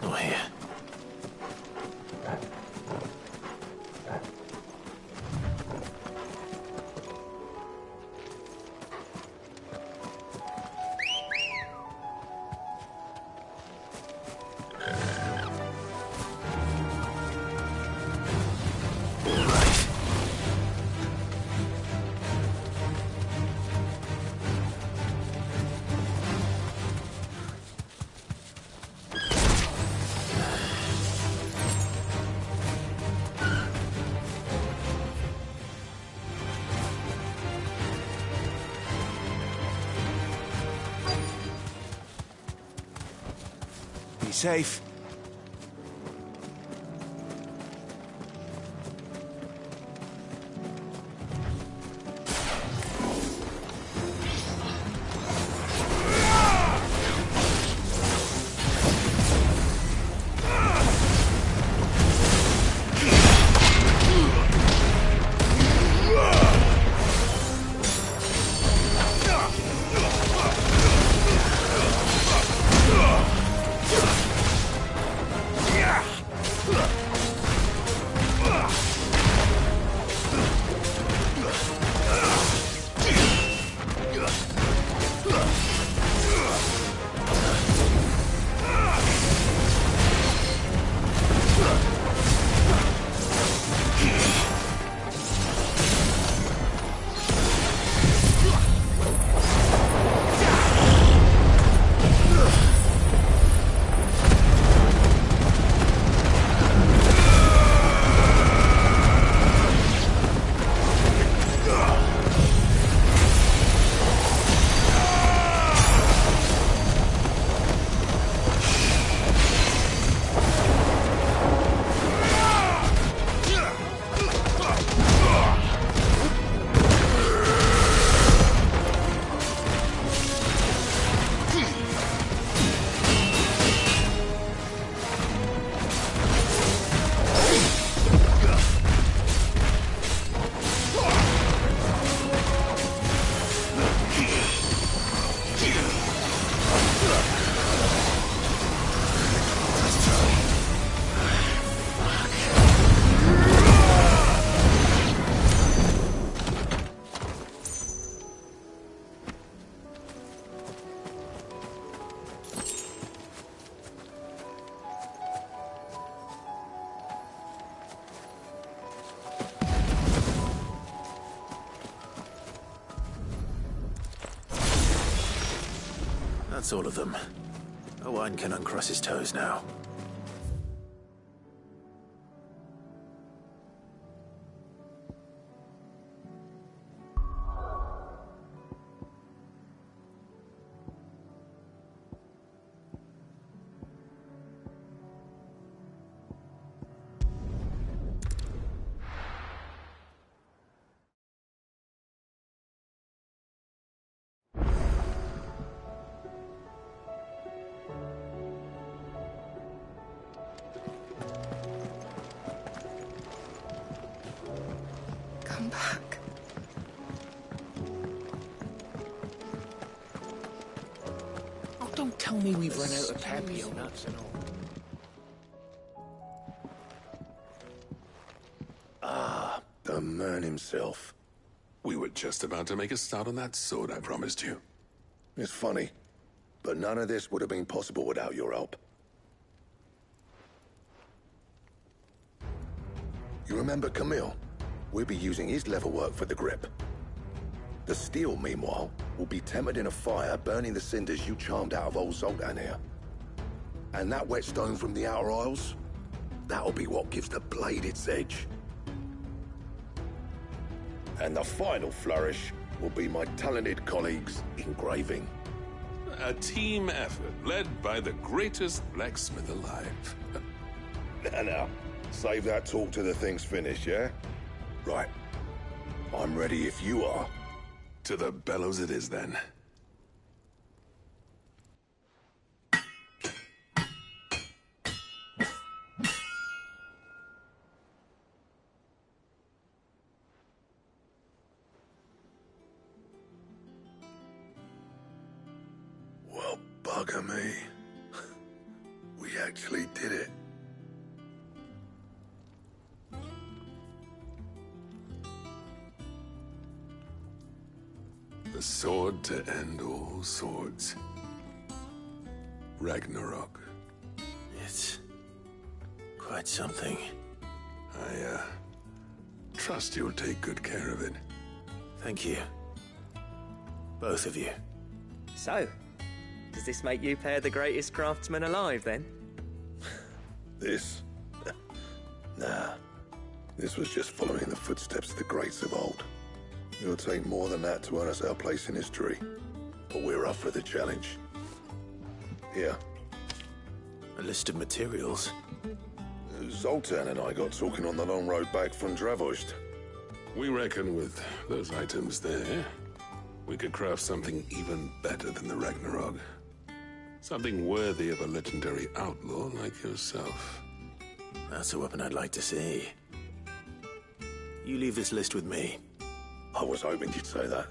Not here. Be safe. That's all of them. Owain can uncross his toes now. Come back. Oh, don't tell me we've run out of papio nuts and all. Ah, the man himself. We were just about to make a start on that sword I promised you. It's funny, but none of this would have been possible without your help. You remember Camille? We'll be using his level work for the grip. The steel, meanwhile, will be tempered in a fire, burning the cinders you charmed out of old Zoltan here. And that whetstone from the Outer Isles, that'll be what gives the blade its edge. And the final flourish will be my talented colleagues' engraving. A team effort led by the greatest blacksmith alive. Now, save that talk till the thing's finished, yeah? Right. I'm ready if you are. To the bellows it is, then. Well, bugger me. We actually did it. The sword to end all swords. Ragnarok. It's quite something. I, trust you'll take good care of it. Thank you. Both of you. So, does this make you pair the greatest craftsman alive, then? This? Nah. This was just following the footsteps of the greats of old. It'll take more than that to earn us our place in history. But we're up for the challenge. Here. A list of materials? Zoltan and I got talking on the long road back from Dravost. We reckon with those items there, we could craft something even better than the Ragnarok. Something worthy of a legendary outlaw like yourself. That's a weapon I'd like to see. You leave this list with me. I was hoping you'd say that.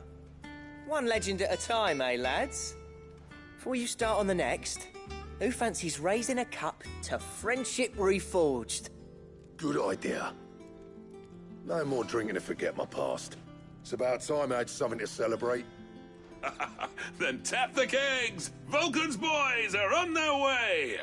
One legend at a time, eh, lads? Before you start on the next, who fancies raising a cup to friendship reforged? Good idea. No more drinking to forget my past. It's about time I had something to celebrate. Then tap the kegs! Vulcan's boys are on their way!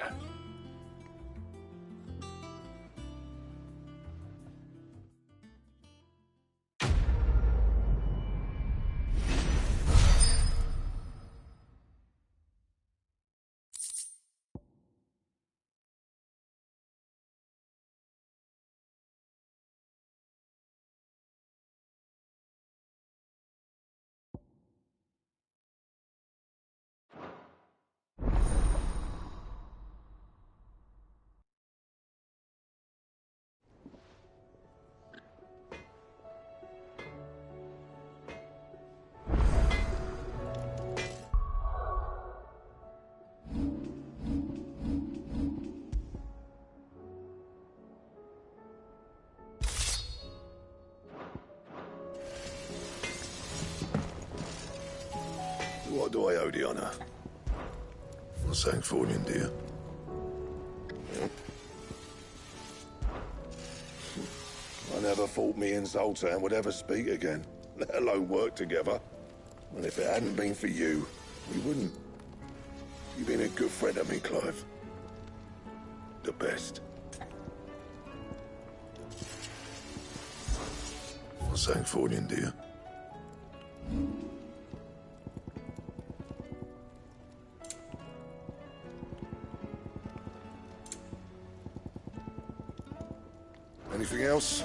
What do I owe the honor? For saying Fornian, dear. I never thought me and Zoltan would ever speak again, let alone work together. And if it hadn't been for you, we wouldn't. You've been a good friend of me, Clive. The best. For saying Fornian, dear. Anything else?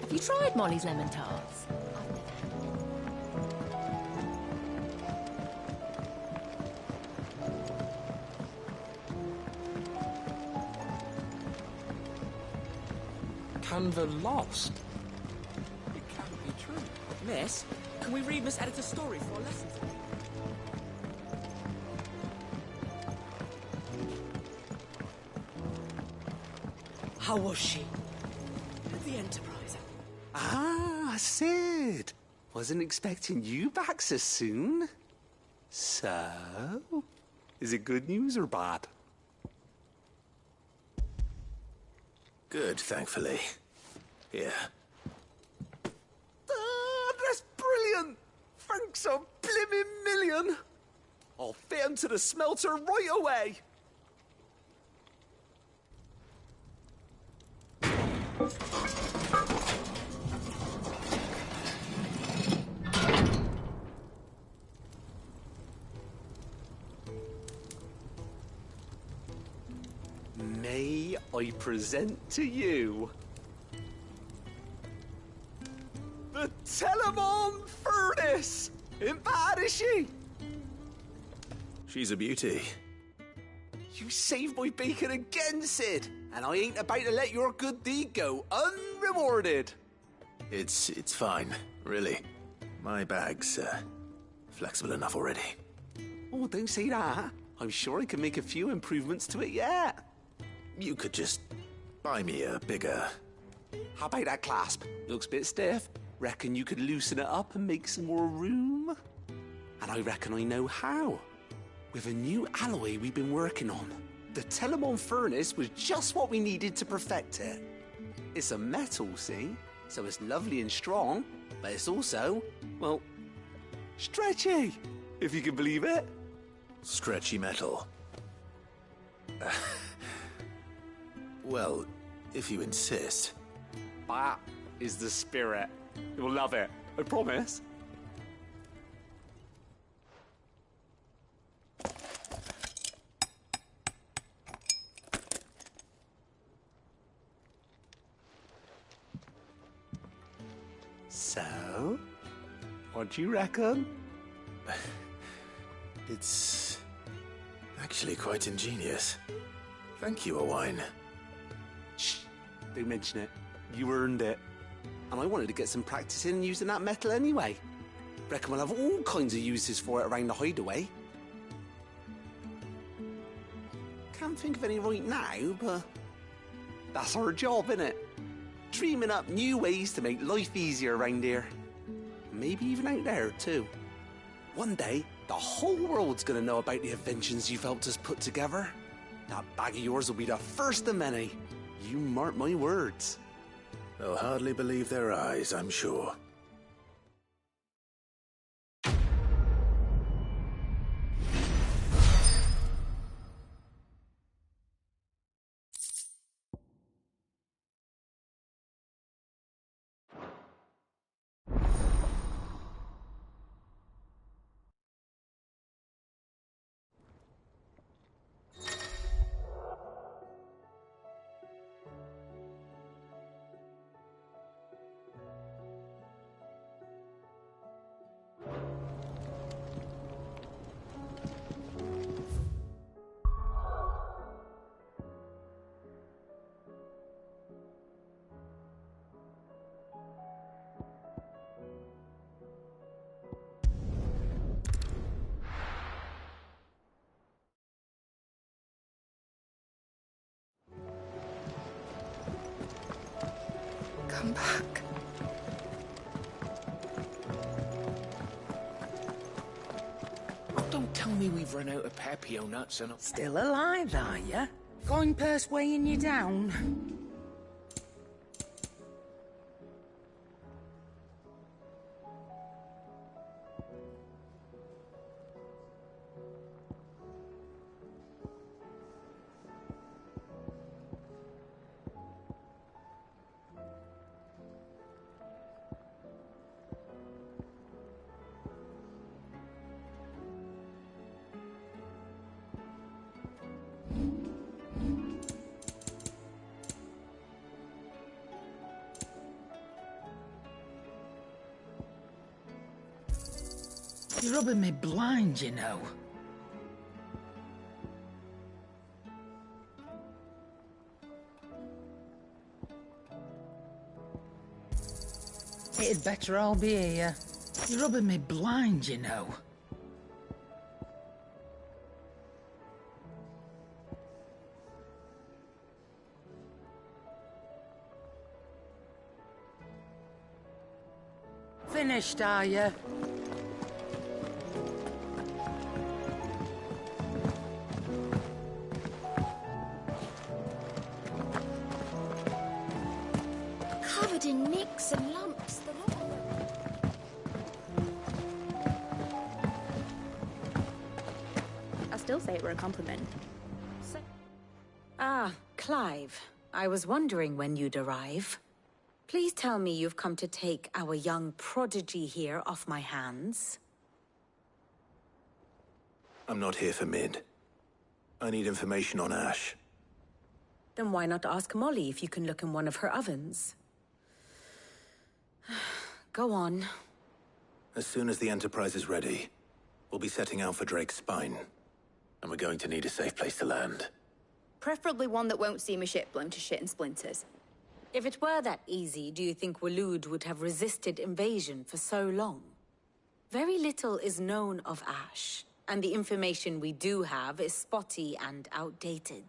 Have you tried Molly's lemon tarts? Canva lost? It can't be true. Miss, can we read Miss Editor's story for our lessons? How was she? The Enterprise. Ah, Sid. Wasn't expecting you back so soon. So, is it good news or bad? Good, thankfully. Here. Ah, that's brilliant! Thanks a blimmin' million! I'll fit 'em to the smelter right away! May I present to you the Telemon Furnace! Ain't bad, is she? She's a beauty. You saved my bacon again, Sid, and I ain't about to let your good deed go unrewarded. It's fine, really. My bag's flexible enough already. Oh, don't say that. I'm sure I can make a few improvements to it yet. You could just buy me a bigger... How about that clasp? Looks a bit stiff. Reckon you could loosen it up and make some more room? And I reckon I know how. With a new alloy we've been working on. The Telemon Furnace was just what we needed to perfect it. It's a metal, see? So it's lovely and strong, but it's also, well, stretchy, if you can believe it. Stretchy metal. Well, if you insist. That is the spirit. You'll love it. I promise. So, what do you reckon? It's actually quite ingenious. Thank you, Owain. Shh, don't mention it. You earned it. And I wanted to get some practice in using that metal anyway. Reckon we'll have all kinds of uses for it around the hideaway. Can't think of any right now, but that's our job, innit? Dreaming up new ways to make life easier around here. Maybe even out there, too. One day, the whole world's gonna know about the inventions you've helped us put together. That bag of yours will be the first of many. You mark my words. They'll hardly believe their eyes, I'm sure. Come back. Don't tell me we've run out of Papio nuts and... Still alive, are ya? Coin purse weighing you down? You're rubbing me blind, you know. It'd better all be here. You're rubbing me blind, you know. Finished, are you? Covered in nicks and lumps, the lot of them. I still say it were a compliment. Ah, Clive. I was wondering when you'd arrive. Please tell me you've come to take our young prodigy here off my hands. I'm not here for Mid. I need information on Ash. Then why not ask Molly if you can look in one of her ovens? Go on. As soon as the Enterprise is ready, we'll be setting out for Drake's Spine. And we're going to need a safe place to land. Preferably one that won't see my ship blown to shit and splinters. If it were that easy, do you think Waloed would have resisted invasion for so long? Very little is known of Ash, and the information we do have is spotty and outdated.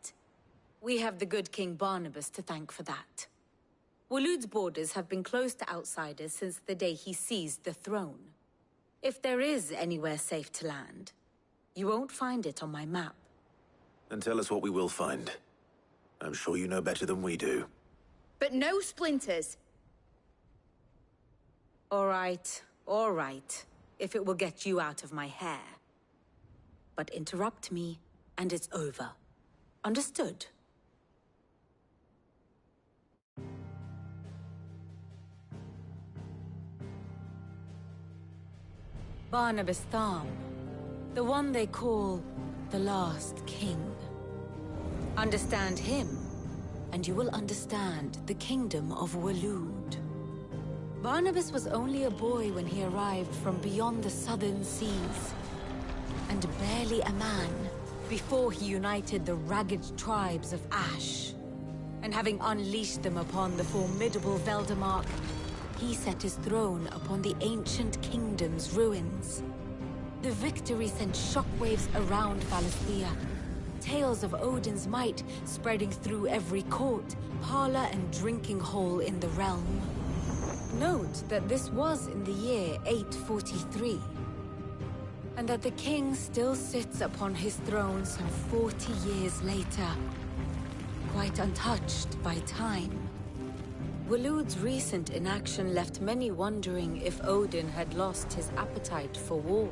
We have the good King Barnabas to thank for that. Waloed's borders have been closed to outsiders since the day he seized the throne. If there is anywhere safe to land, you won't find it on my map. Then tell us what we will find. I'm sure you know better than we do. But no splinters. All right, if it will get you out of my hair. But interrupt me, and it's over. Understood? Barnabas Tharm, the one they call the Last King. Understand him, and you will understand the kingdom of Waloed. Barnabas was only a boy when he arrived from beyond the southern seas, and barely a man before he united the ragged tribes of Ash. And having unleashed them upon the formidable Veldamark, he set his throne upon the ancient kingdom's ruins. The victory sent shockwaves around Valisthea, tales of Odin's might spreading through every court, parlor, and drinking hole in the realm. Note that this was in the year 843, and that the king still sits upon his throne some 40 years later, quite untouched by time. Waloed's recent inaction left many wondering if Odin had lost his appetite for war.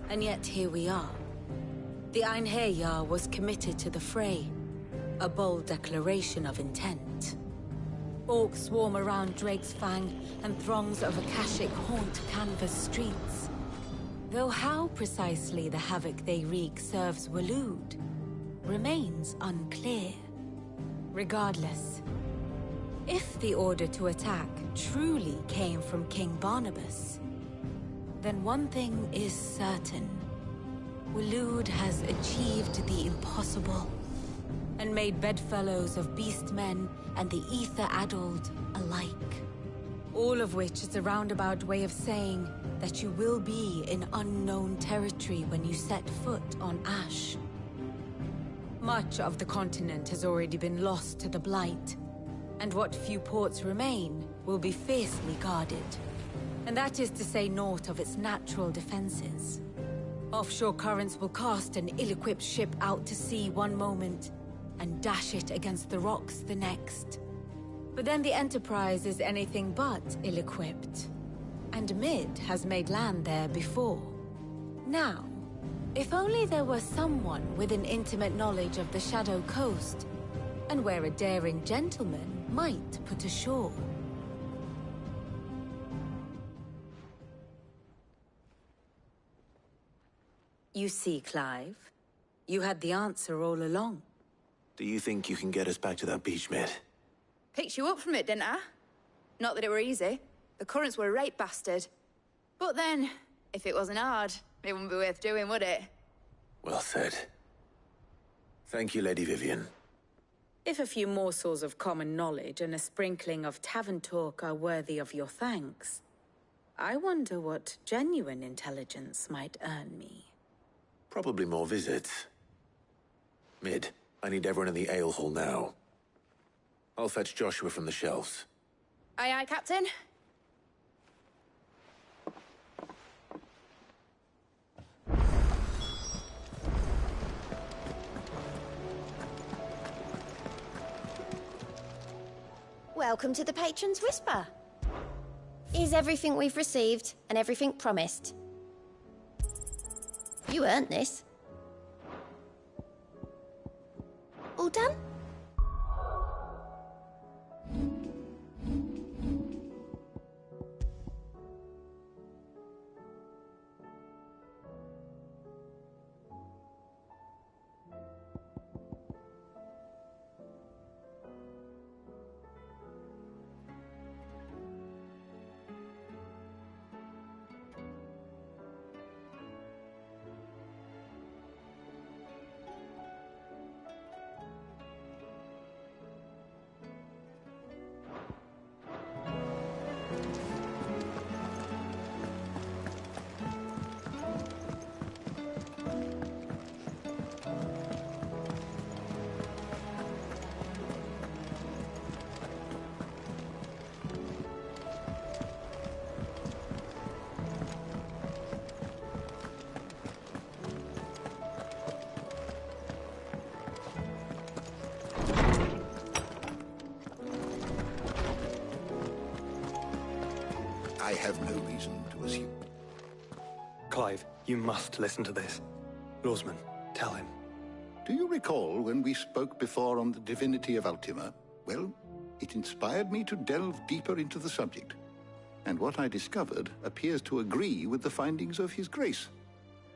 And yet here we are. The Einherjar was committed to the fray, a bold declaration of intent. Orcs swarm around Drake's Fang, and throngs of Akashic haunt Canvas streets. Though how precisely the havoc they wreak serves Waloed remains unclear. Regardless, if the order to attack truly came from King Barnabas, then one thing is certain. Waloed has achieved the impossible, and made bedfellows of beastmen and the ether-addled alike. All of which is a roundabout way of saying that you will be in unknown territory when you set foot on Ash. Much of the continent has already been lost to the Blight, and what few ports remain will be fiercely guarded. And that is to say naught of its natural defenses. Offshore currents will cast an ill-equipped ship out to sea one moment, and dash it against the rocks the next. But then the Enterprise is anything but ill-equipped, and Mid has made land there before. Now, if only there were someone with an intimate knowledge of the Shadow Coast, and where a daring gentleman might put ashore. You see, Clive, you had the answer all along. Do you think you can get us back to that beach, Mid? Picked you up from it, didn't I? Not that it were easy. The currents were a right bastard. But then, if it wasn't hard, it wouldn't be worth doing, would it? Well said. Thank you, Lady Vivian. If a few morsels of common knowledge and a sprinkling of tavern talk are worthy of your thanks, I wonder what genuine intelligence might earn me. Probably more visits. Mid, I need everyone in the ale hall now. I'll fetch Joshua from the shelves. Aye, aye, Captain. Welcome to the Patron's Whisper. Is everything we've received and everything promised? You earned this. All done? I have no reason to assume. Clive, you must listen to this. Rosman, tell him. Do you recall when we spoke before on the divinity of Ultima? Well, it inspired me to delve deeper into the subject. and what I discovered appears to agree with the findings of His Grace.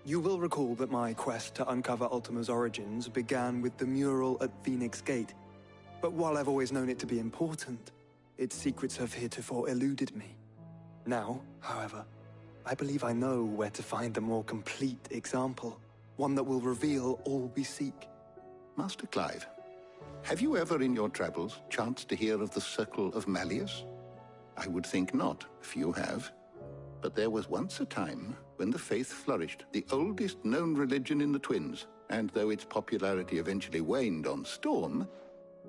You will recall that my quest to uncover Ultima's origins began with the mural at Phoenix Gate. But while I've always known it to be important, its secrets have heretofore eluded me. Now, however, I believe I know where to find the more complete example, one that will reveal all we seek. Master Clive, have you ever in your travels chanced to hear of the Circle of Malleus? I would think not, if you have. But there was once a time when the faith flourished, the oldest known religion in the Twins, and though its popularity eventually waned on Storm,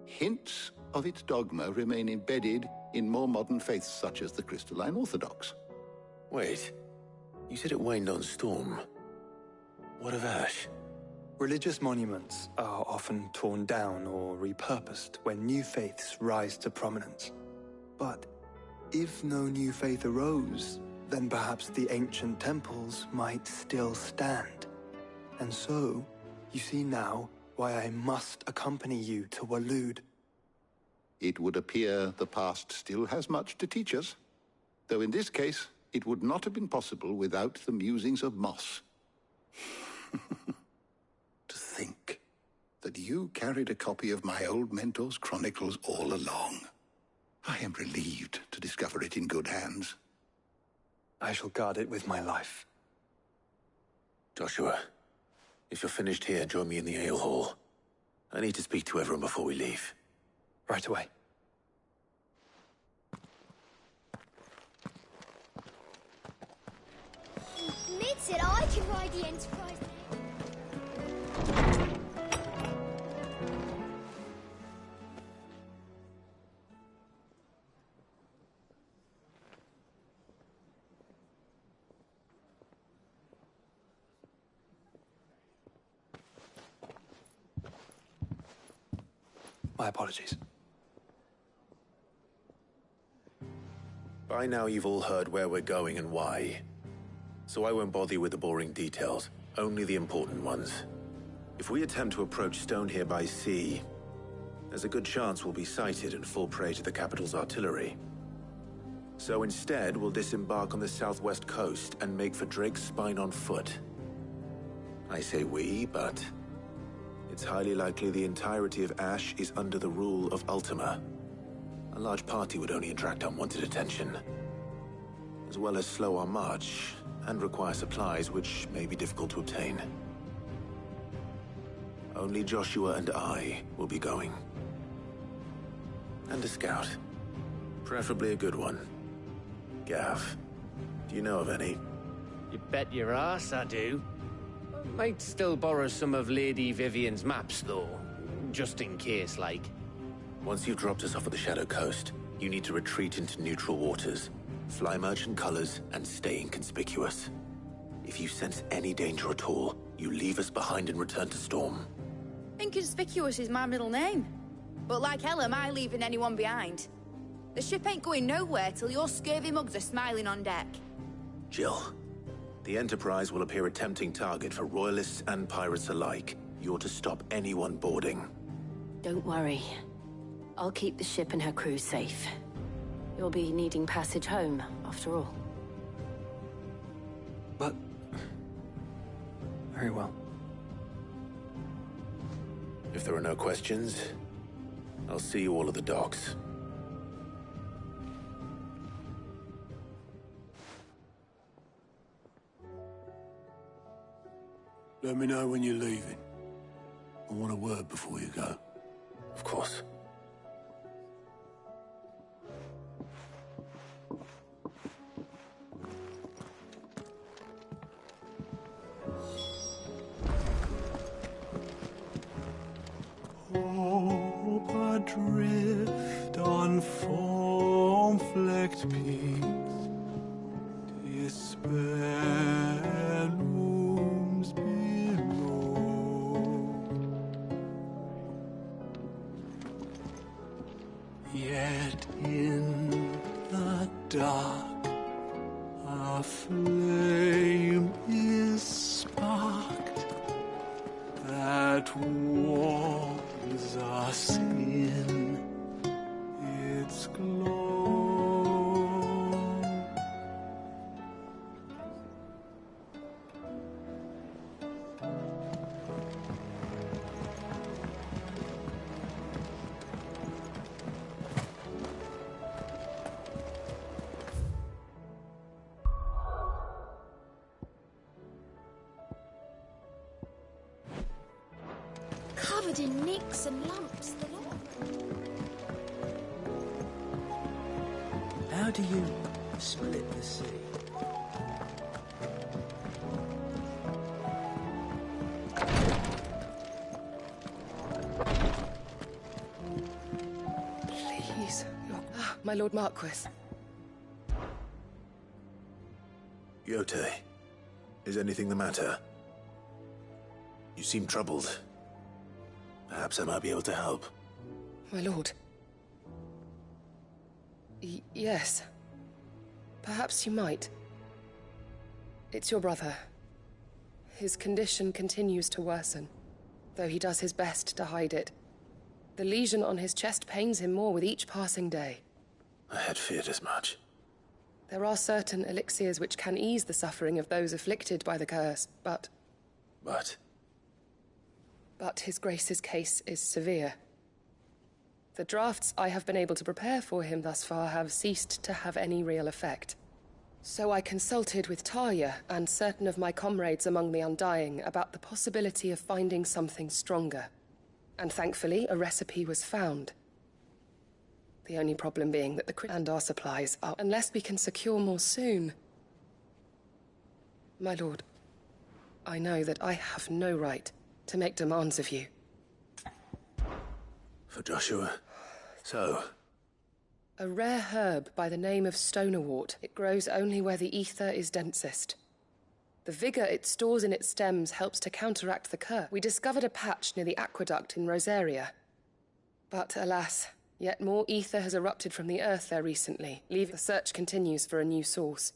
hints of its dogma remain embedded in more modern faiths such as the Crystalline Orthodox. Wait, you said it waned on Storm. What of Ash? Religious monuments are often torn down or repurposed when new faiths rise to prominence. But if no new faith arose, then perhaps the ancient temples might still stand. And so, you see now why I must accompany you to Waloed. It would appear the past still has much to teach us, though in this case, it would not have been possible without the musings of Moss. To think that you carried a copy of my old mentor's chronicles all along. I am relieved to discover it in good hands. I shall guard it with my life. Joshua, if you're finished here, join me in the ale hall. I need to speak to everyone before we leave. Right away. Mid said I could ride the Enterprise. My apologies. By now you've all heard where we're going and why. So I won't bother you with the boring details, only the important ones. If we attempt to approach Stone here by sea, there's a good chance we'll be sighted and fall prey to the capital's artillery. So instead, we'll disembark on the southwest coast and make for Drake's Spine on foot. I say we, but it's highly likely the entirety of Ash is under the rule of Ultima. A large party would only attract unwanted attention, as well as slow our march and require supplies which may be difficult to obtain. Only Joshua and I will be going. And a scout. Preferably a good one. Gav, do you know of any? You bet your ass I do. Might still borrow some of Lady Vivian's maps, though. Just in case, like. Once you've dropped us off at the Shadow Coast, you need to retreat into neutral waters, fly merchant colors, and stay inconspicuous. If you sense any danger at all, you leave us behind and return to Storm. Inconspicuous is my middle name. But like hell am I leaving anyone behind. The ship ain't going nowhere till your scurvy mugs are smiling on deck. Jill, the Enterprise will appear a tempting target for royalists and pirates alike. You're to stop anyone boarding. Don't worry. I'll keep the ship and her crew safe. You'll be needing passage home, after all. But... very well. If there are no questions, I'll see you all at the docks. Let me know when you're leaving. I want a word before you go. Of course. Hope adrift on foam-flecked peaks, despair looms below. Yet in the dark, a flame is sparked that warms us in its glow. in nicks and lumps, the lot. How do you split the sea? Please, my Lord Marquis. Yote, is anything the matter? You seem troubled. Perhaps I might be able to help. My lord. Yes. Perhaps you might. It's your brother. His condition continues to worsen, though he does his best to hide it. The lesion on his chest pains him more with each passing day. I had feared as much. There are certain elixirs which can ease the suffering of those afflicted by the curse, but... But his Grace's case is severe. The drafts I have been able to prepare for him thus far have ceased to have any real effect. So I consulted with Talia and certain of my comrades among the Undying about the possibility of finding something stronger. And thankfully, a recipe was found. The only problem being that and our supplies are... Unless we can secure more soon... My lord, I know that I have no right to make demands of you. For Joshua. So? A rare herb by the name of stonerwort. It grows only where the ether is densest. The vigor it stores in its stems helps to counteract the curse. We discovered a patch near the aqueduct in Rosaria. But alas, yet more ether has erupted from the earth there recently. The search continues for a new source.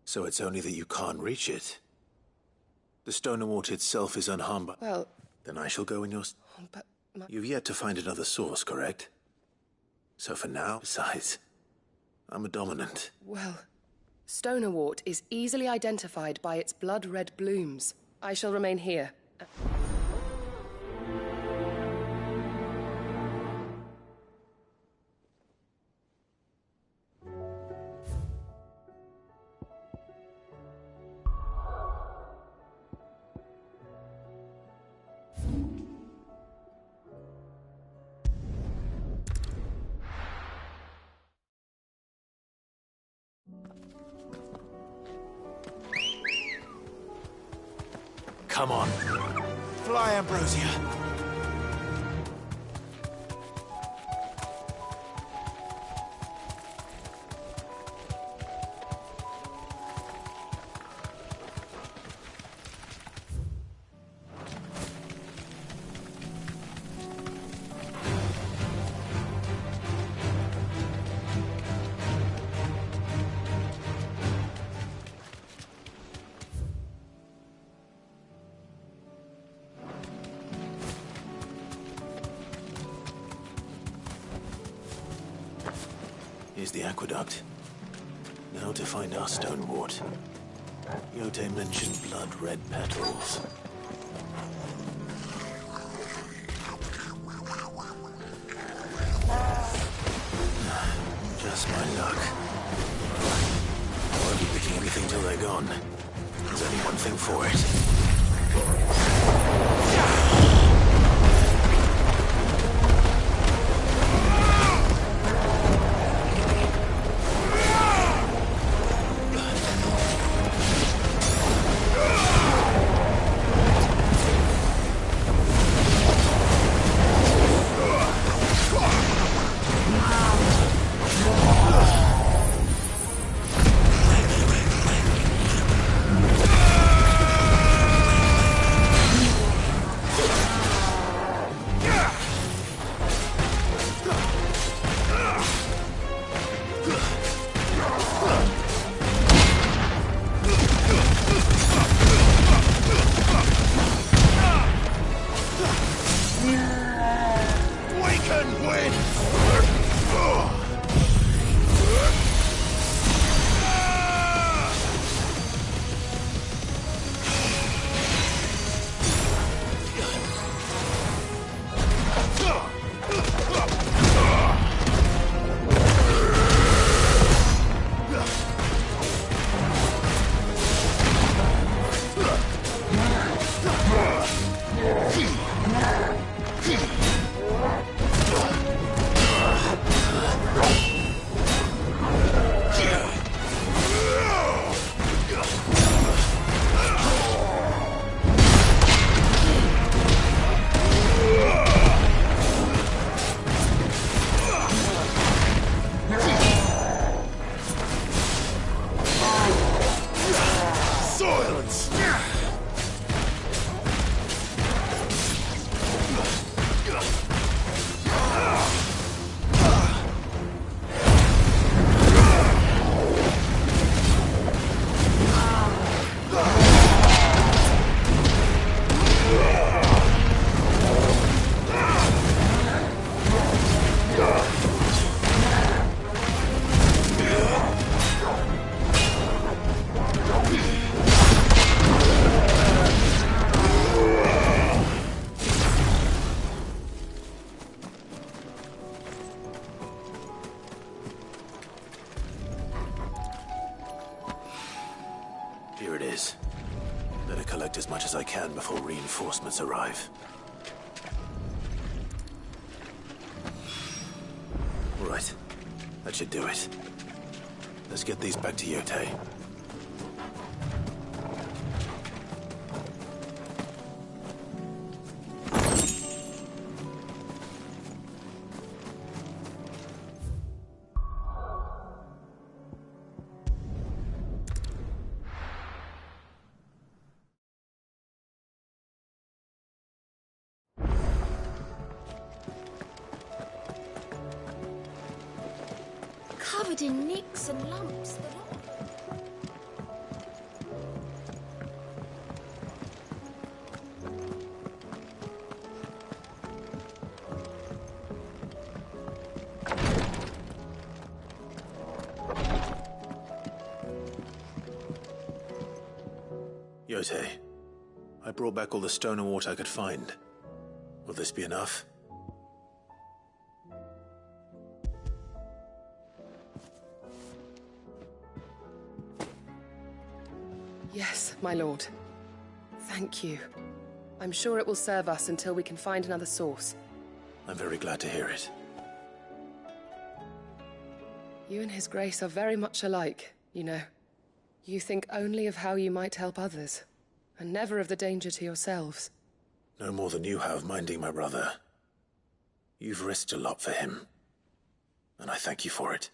So it's only that you can't reach it? The stonerwort itself is unharmed by... Well... Then I shall go in your... But... You've yet to find another source, correct? So for now, besides, I'm a dominant. Well, stonerwort is easily identified by its blood-red blooms. I shall remain here. Come on. Fly, Ambrosia. Here's the aqueduct. Now to find our stonewort. Yote mentioned blood-red petals. Just my luck. I won't be picking anything till they're gone. There's only one thing for it. collect as much as I can before reinforcements arrive. Right. That should do it. Let's get these back to Yotei. Covered in nicks and lumps. The lot. Yotei, I brought back all the stone and water I could find. Will this be enough? Yes, my lord. Thank you. I'm sure it will serve us until we can find another source. I'm very glad to hear it. You and His Grace are very much alike, you know. You think only of how you might help others, and never of the danger to yourselves. No more than you have minding my brother. You've risked a lot for him, and I thank you for it.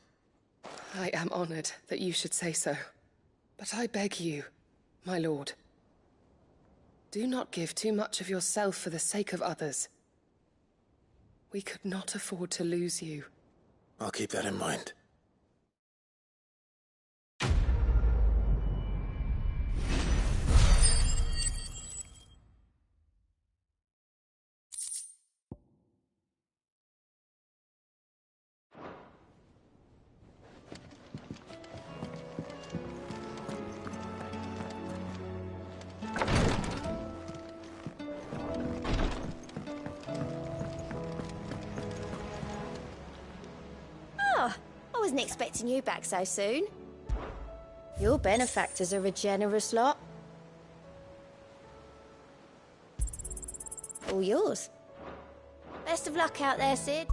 I am honored that you should say so. But I beg you, my lord, do not give too much of yourself for the sake of others. We could not afford to lose you. I'll keep that in mind. I wasn't expecting you back so soon. Your benefactors are a generous lot. All yours. Best of luck out there, Sid.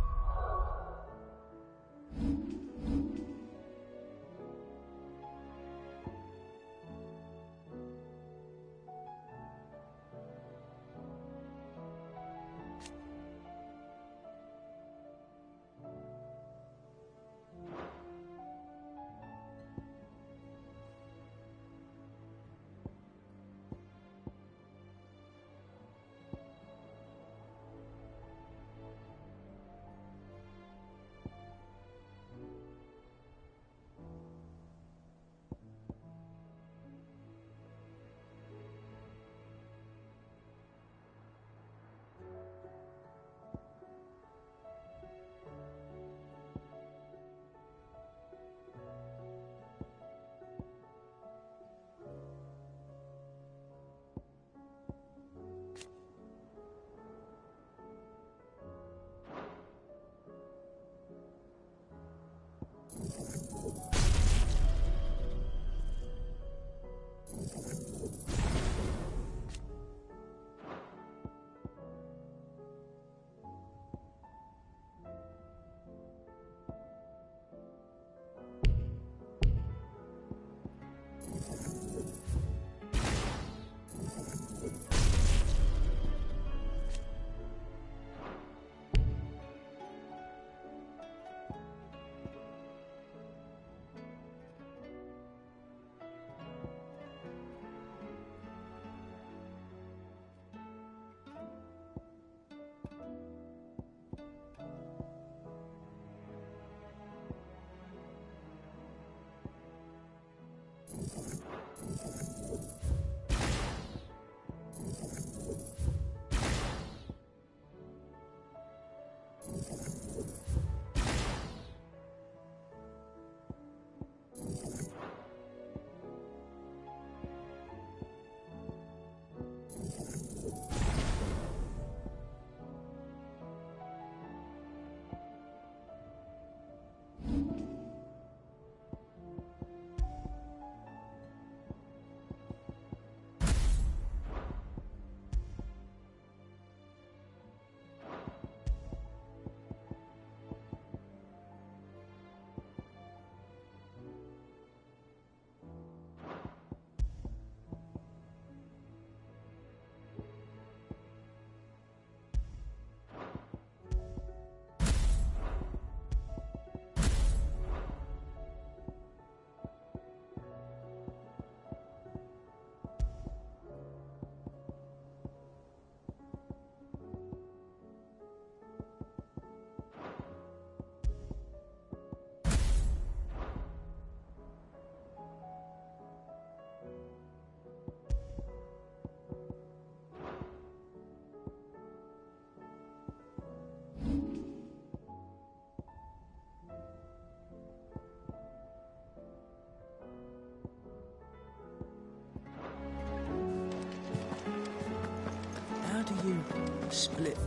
Split.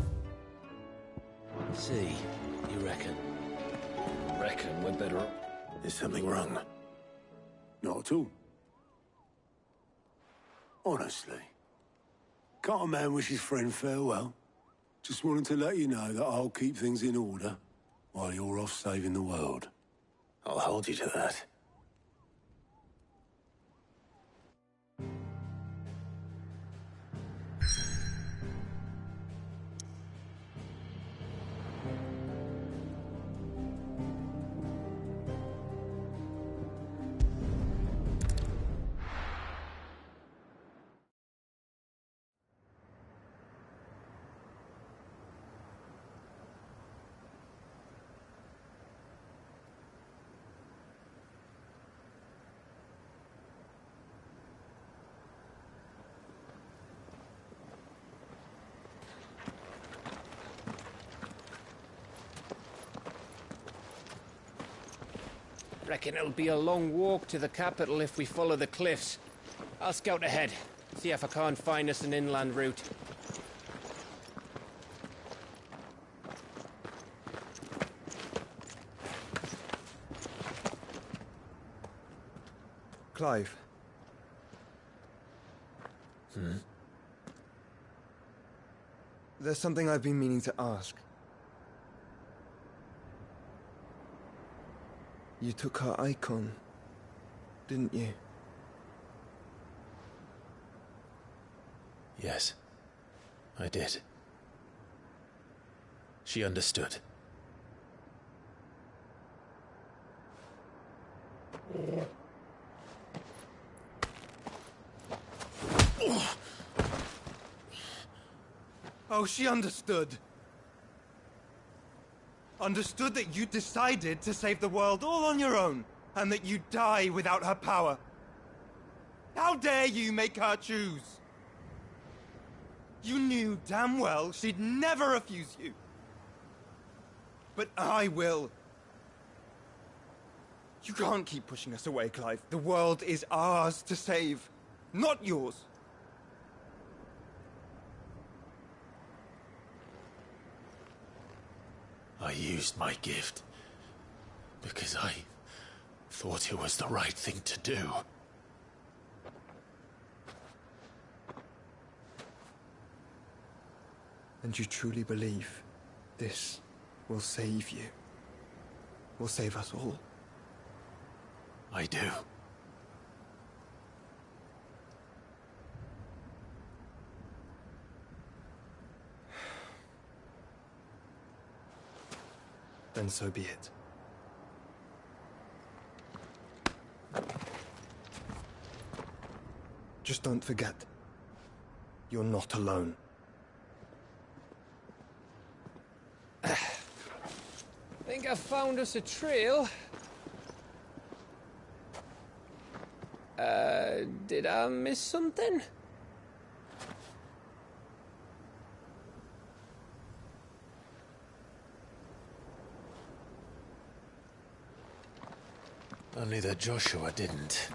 See, you reckon? Reckon we're better off. Is something wrong? Not at all. Honestly. Can't a man wish his friend farewell? Just wanted to let you know that I'll keep things in order while you're off saving the world. I'll hold you to that. Reckon it'll be a long walk to the capital if we follow the cliffs. I'll scout ahead, see if I can't find us an inland route. Clive. There's something I've been meaning to ask. You took her icon, didn't you? Yes, I did. She understood. Oh, she understood. Understood that you decided to save the world all on your own, and that you'd die without her power. How dare you make her choose? You knew damn well she'd never refuse you. But I will. You can't keep pushing us away, Clive. The world is ours to save, not yours. I used my gift because I thought it was the right thing to do. And you truly believe this will save you? Will save us all? I do. Then so be it. Just don't forget, you're not alone. Think I found us a trail. Did I miss something? Only that Joshua didn't.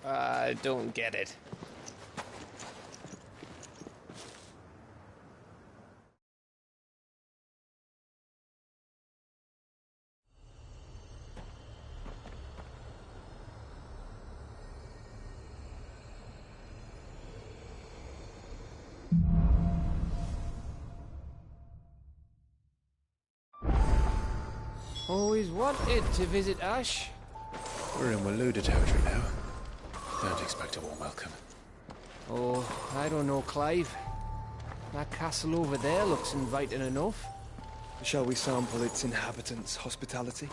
I don't get it. Always wanted to visit Ash. We're in Waluda territory now. Don't expect a warm welcome. Oh, I don't know, Clive. That castle over there looks inviting enough. Shall we sample its inhabitants' hospitality?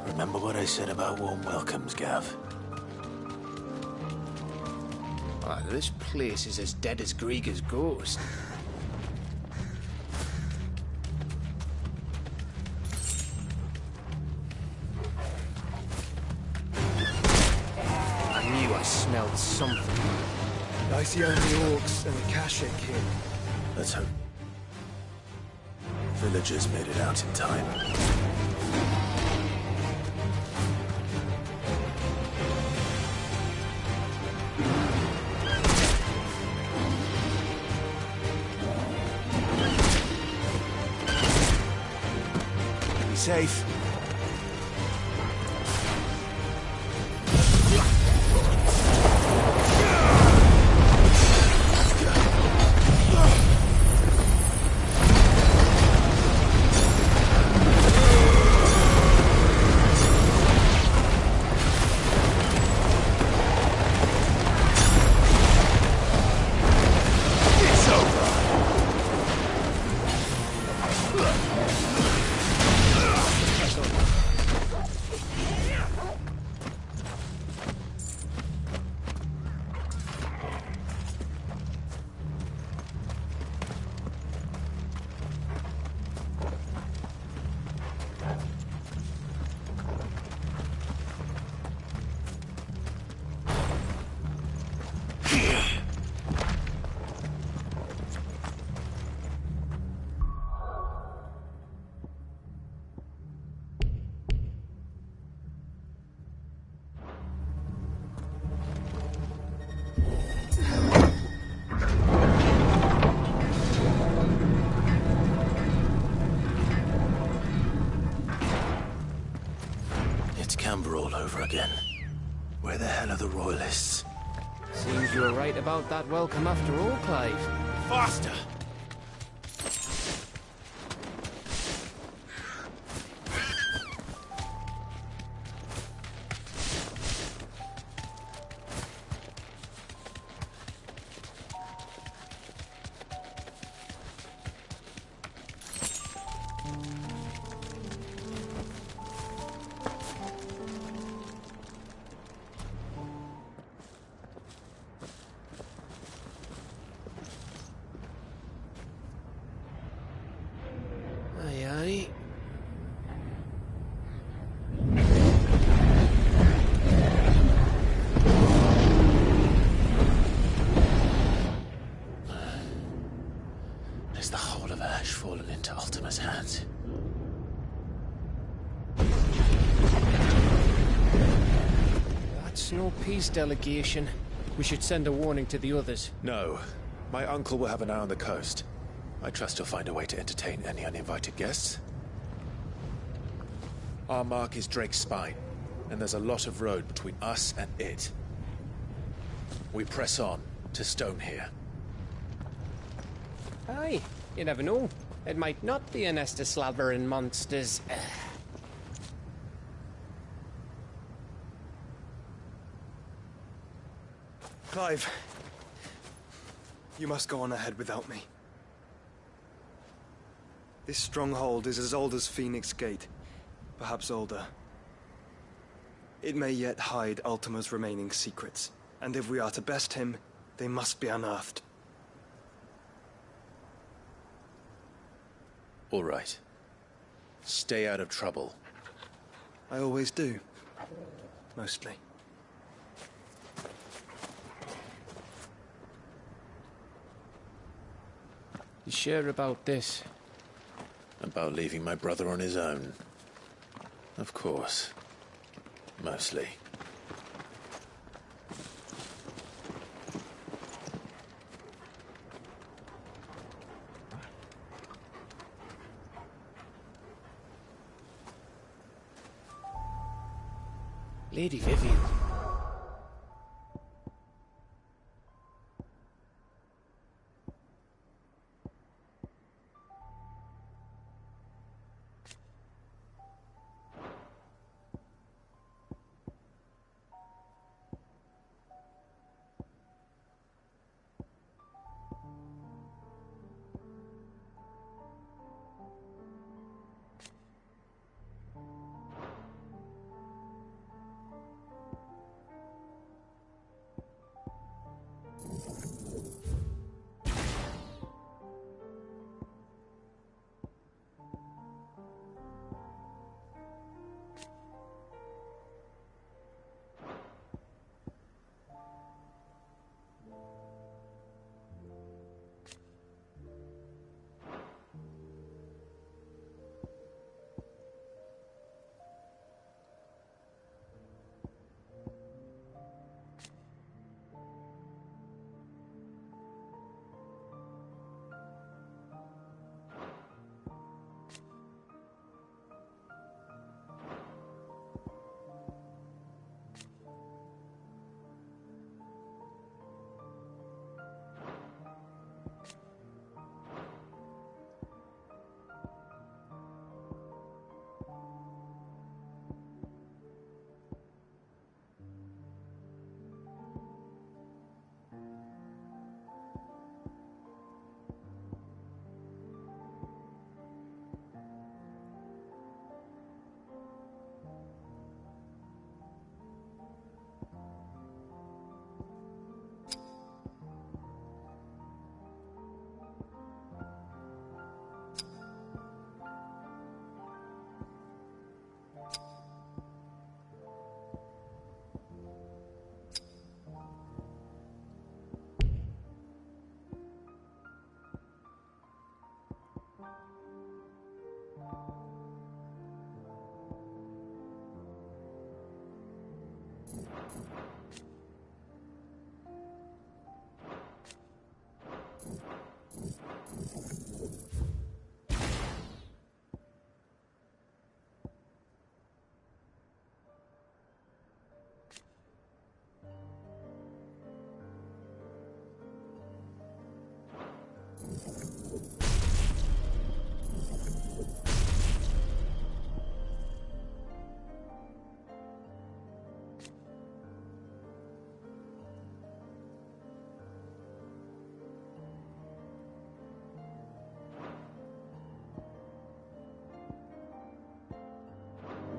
Remember what I said about warm welcomes, Gav? Ah, this place is as dead as Grieger's ghost. I knew I smelled something. I see only orcs and a Kashik here. Let's hope villagers made it out in time. Be safe. All over again. Where the hell are the royalists? Seems you were right about that welcome after all, Clive. Faster! No peace delegation. We should send a warning to the others. No. My uncle will have an eye on the coast. I trust he'll find a way to entertain any uninvited guests. Our mark is Drake's Spine, and there's a lot of road between us and it. We press on to Stone here. Aye, you never know. It might not be a nest of slavering monsters. Clive, you must go on ahead without me. This stronghold is as old as Phoenix Gate, perhaps older. It may yet hide Ultima's remaining secrets, and if we are to best him, they must be unearthed. All right. Stay out of trouble. I always do. Mostly. You sure about this? About leaving my brother on his own. Of course. Mostly. Lady Vivian.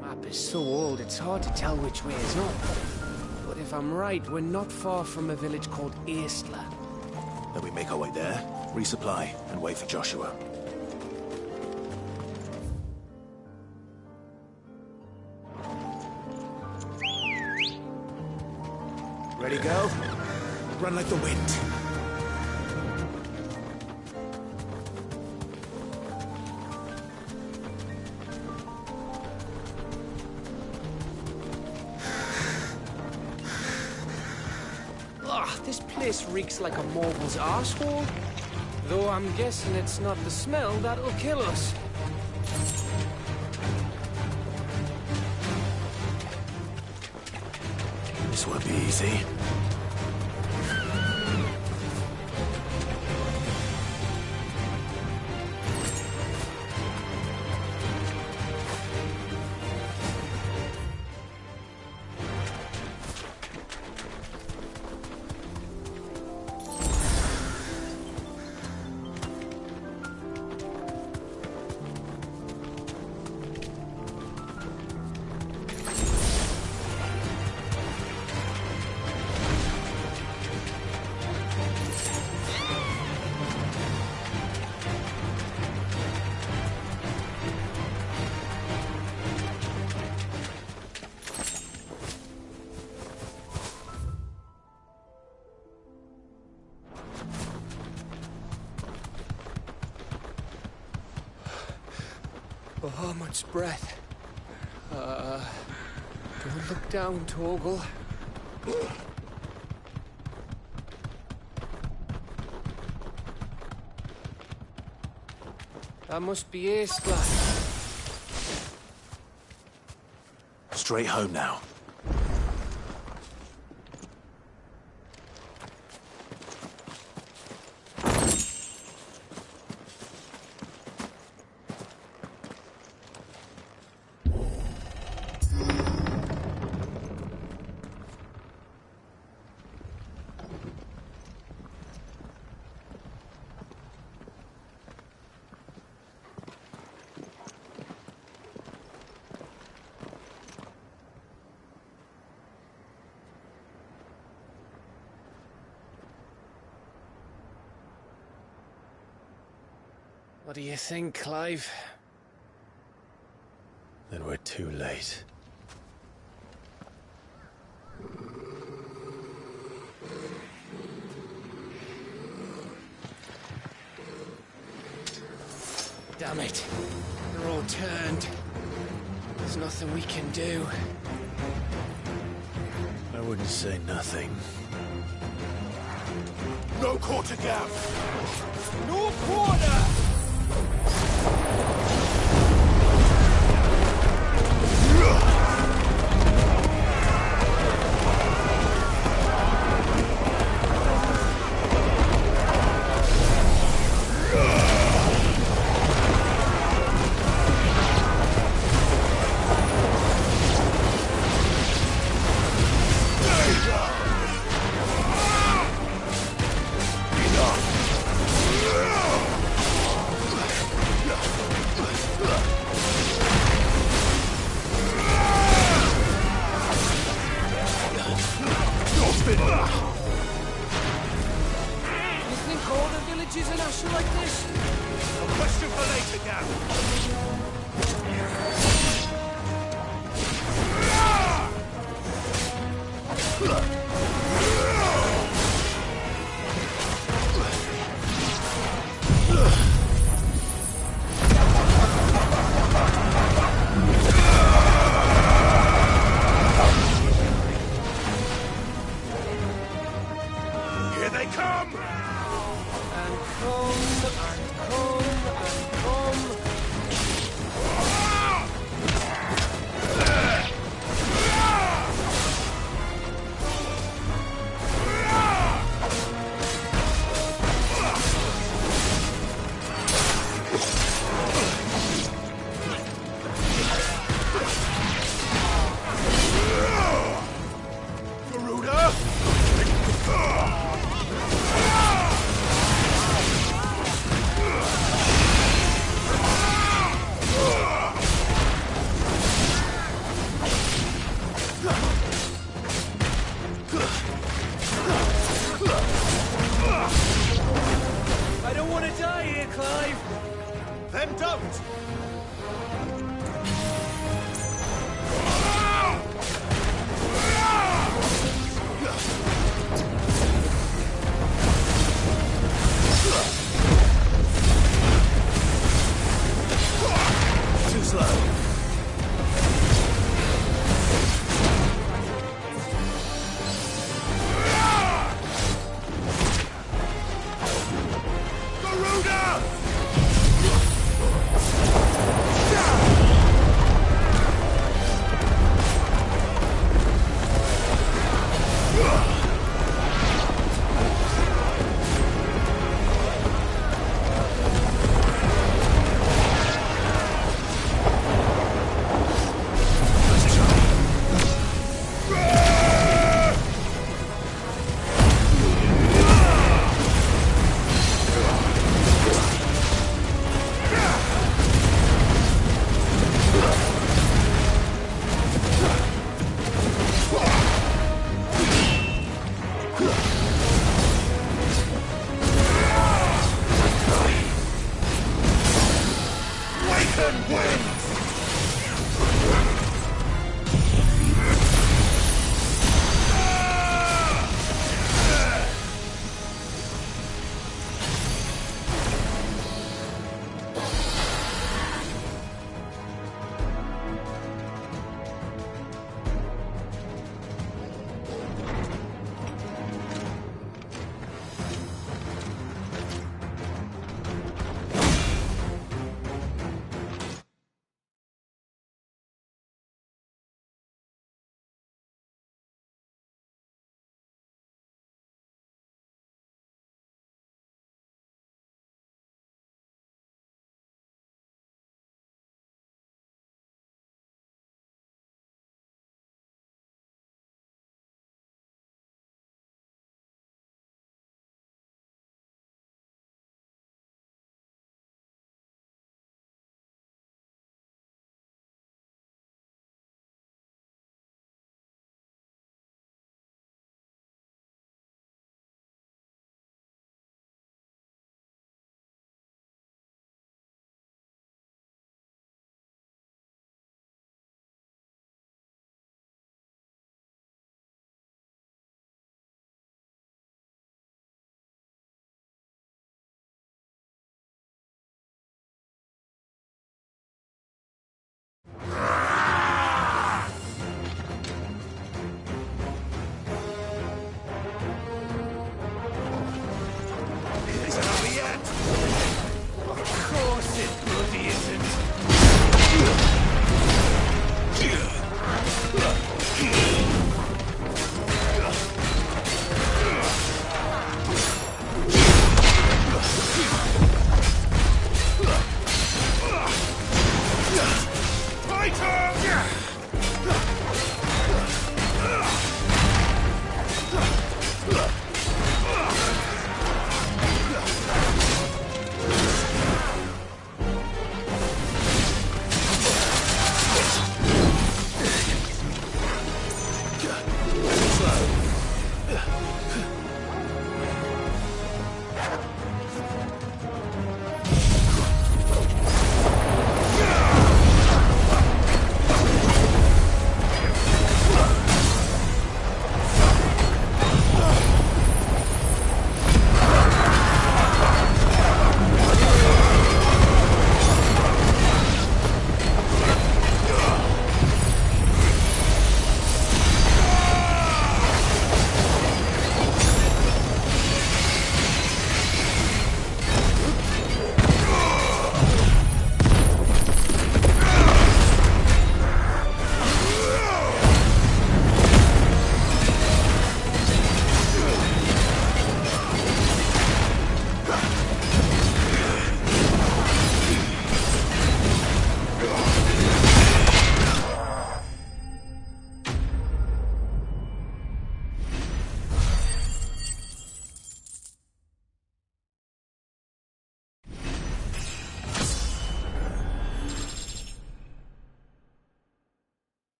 Map is so old, it's hard to tell which way is up. But if I'm right, we're not far from a village called Aistla. Then we make our way there, resupply, and wait for Joshua. Ready, go? Run like the wind. Ugh, this place reeks like a mogul's arsehole. Though I'm guessing it's not the smell that'll kill us. This won't be easy. Oh, much breath. Don't look down, Torgal. That must be Aesglass. Straight home now. What do you think, Clive? Then we're too late. Damn it. They're all turned. There's nothing we can do. I wouldn't say nothing. No quarter gap! No quarter!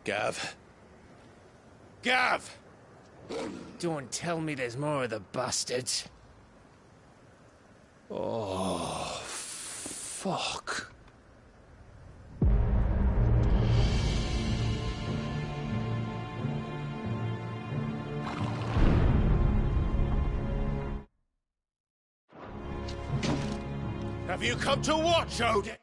Gav? Gav! Don't tell me there's more of the bastards. Oh, fuck. Have you come to watch, Odin?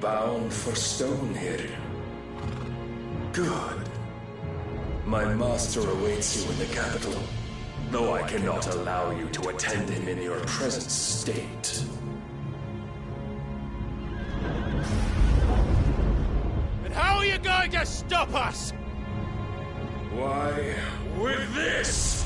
Bound for stone here. Good. My master awaits you in the capital, though I cannot allow you to attend him in your present state. And how are you going to stop us? Why, with this!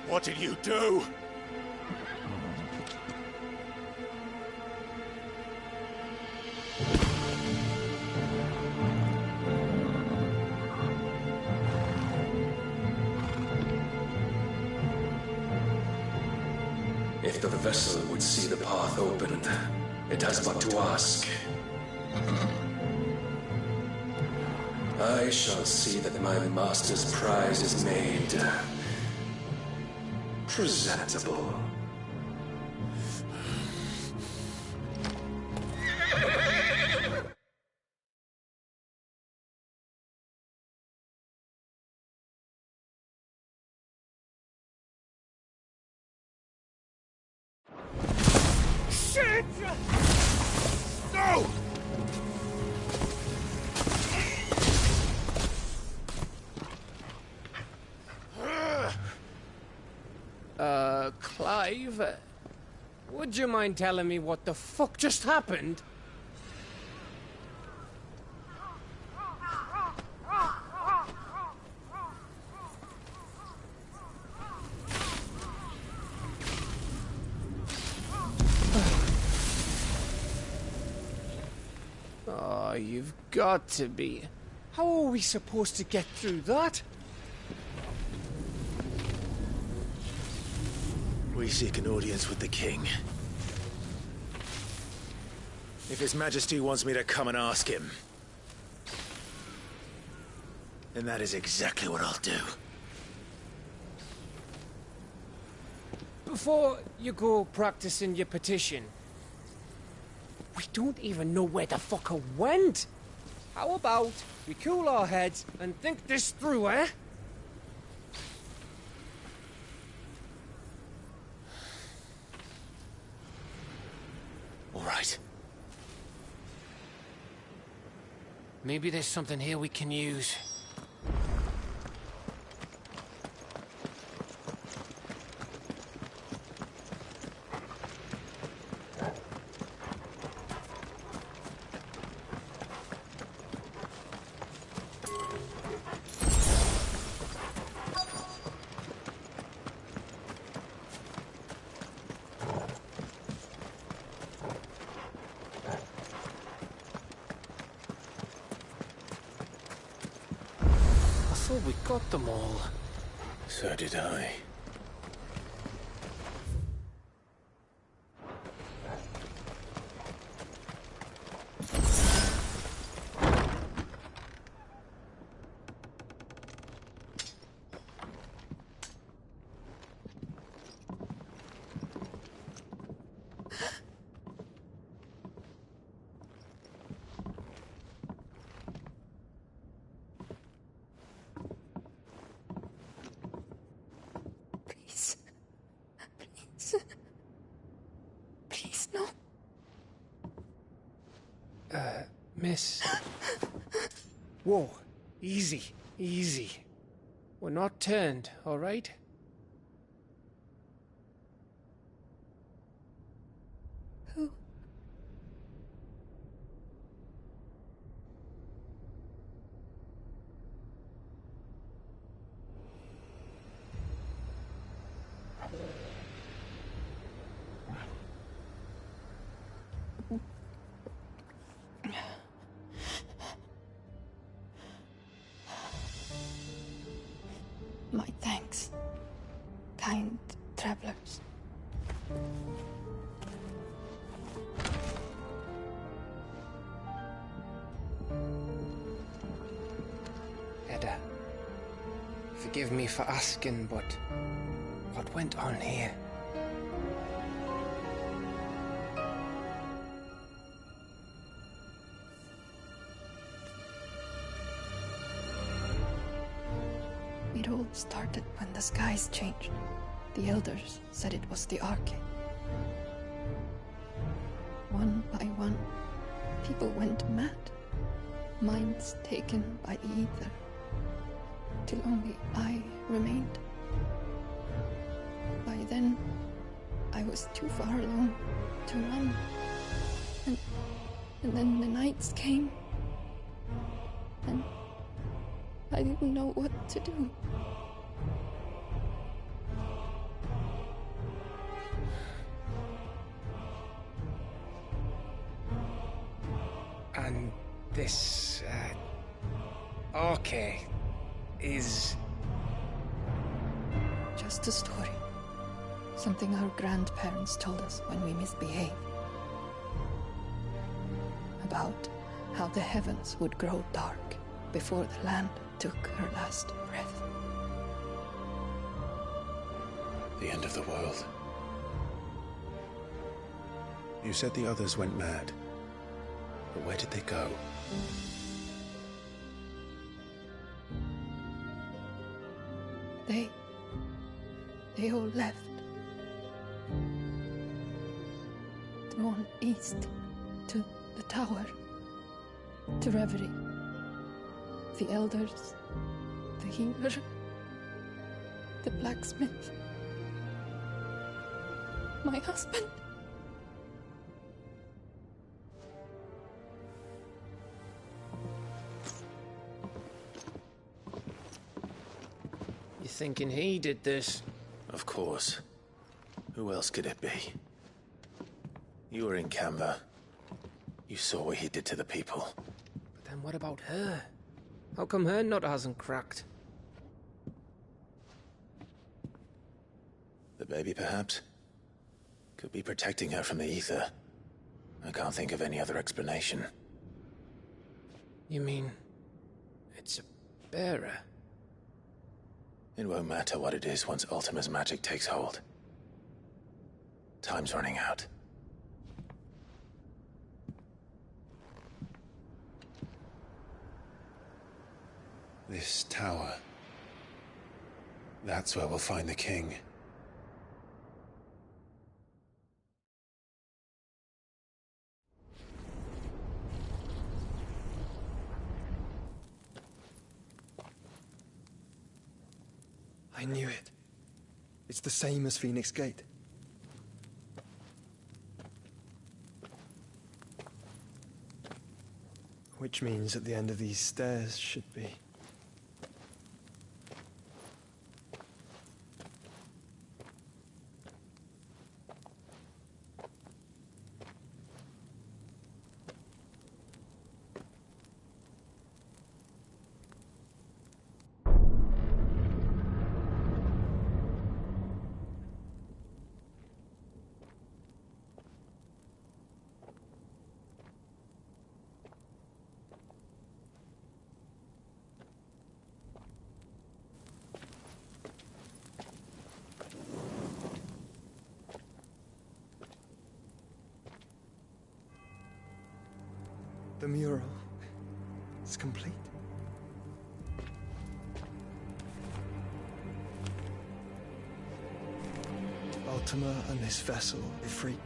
What did you do? If the vessel would see the path opened, it has but to ask. I shall see that my master's prize is made presentable. Shit! No! Clive, would you mind telling me what the fuck just happened? Oh, you've got to be. How are we supposed to get through that? We seek an audience with the king. If His Majesty wants me to come and ask him, then that is exactly what I'll do. Before you go practicing your petition, we don't even know where the fucker went. How about we cool our heads and think this through, eh? All right. Maybe there's something here we can use. We got them all. So did I. Please, no. Miss. Whoa. Easy. Easy. We're not turned, all right? Who? My thanks, kind travelers. Edda, forgive me for asking, but what went on here? It all started when the skies changed. The elders said it was the Arche. One by one, people went mad. Minds taken by ether. Till only I remained. By then, I was too far along to run. And then the nights came. And I didn't know what to do. And this, Arche is... Just a story. Something our grandparents told us when we misbehaved. About how the heavens would grow dark before the land took her last breath. The end of the world. You said the others went mad. But where did they go? They all left. Drawn east to the tower, to Reverie. The elders, the healer, the blacksmith, my husband. You thinking he did this? Of course. Who else could it be? You were in Canva. You saw what he did to the people. But then what about her? How come her nut hasn't cracked? The baby, perhaps? Could be protecting her from the ether. I can't think of any other explanation. You mean... it's a bearer? It won't matter what it is once Ultima's magic takes hold. Time's running out. This tower. That's where we'll find the king. I knew it. It's the same as Phoenix Gate. Which means at the end of these stairs should be... The mural is complete. Ultima and this vessel, Ffxvi.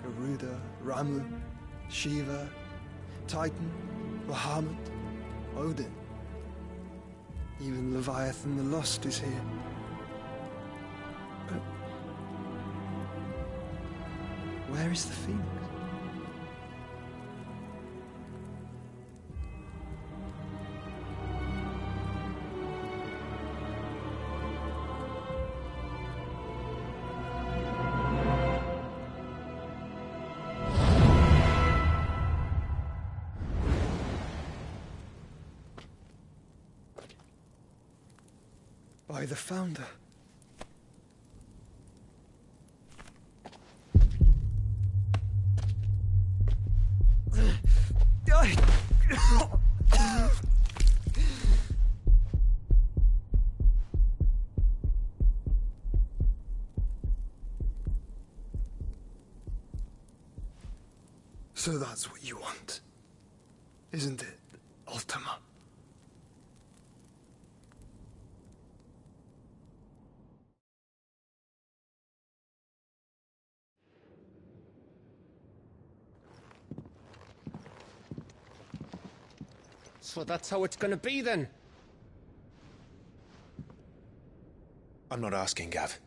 Garuda, Ramu, Shiva, Titan, Bahamut, Odin. Even Leviathan the Lost is here. But where is the Phoenix? By the Founder. So that's what you want, isn't it, Ultima? So that's how it's gonna be then? I'm not asking, Gav.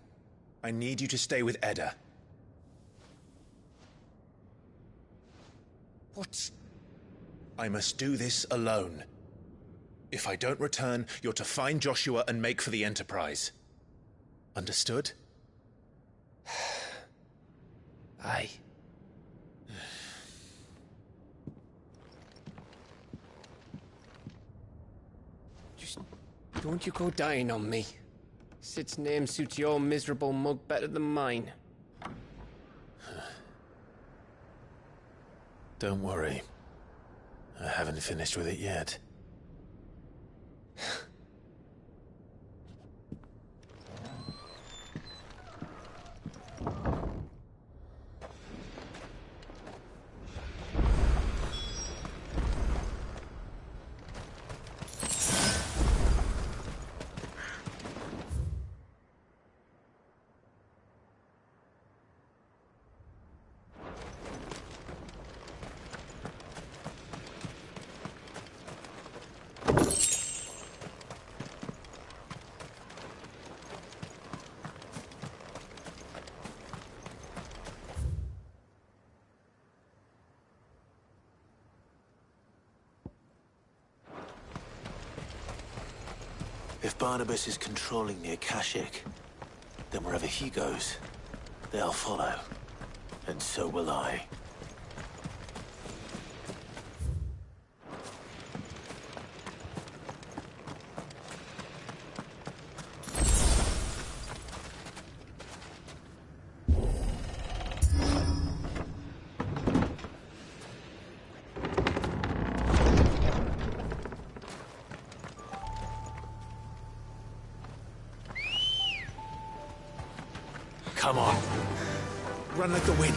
I need you to stay with Edda. What? I must do this alone. If I don't return, you're to find Joshua and make for the Enterprise. Understood? Aye. Just don't you go dying on me. Sid's name suits your miserable mug better than mine. Don't worry. I haven't finished with it yet. If Barnabas is controlling the Akashic, then wherever he goes, they'll follow. And so will I. Come on. Run like the wind.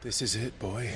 This is it, boy.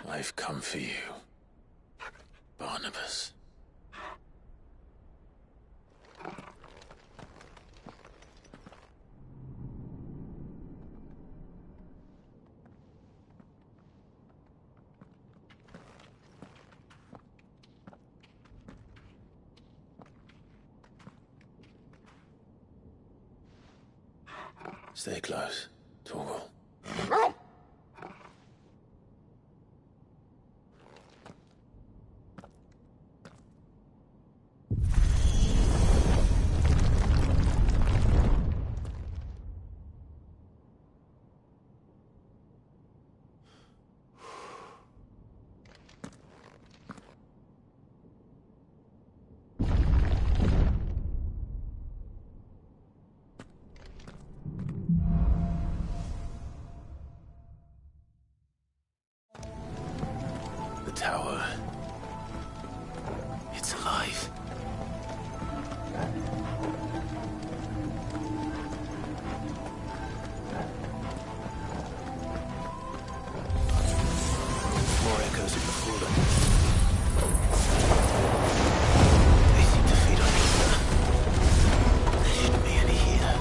I've come for you, Barnabas. Stay close, Torgal. The tower. It's alive. More echoes of the fallen. They seem to feed on each other. There shouldn't be any here.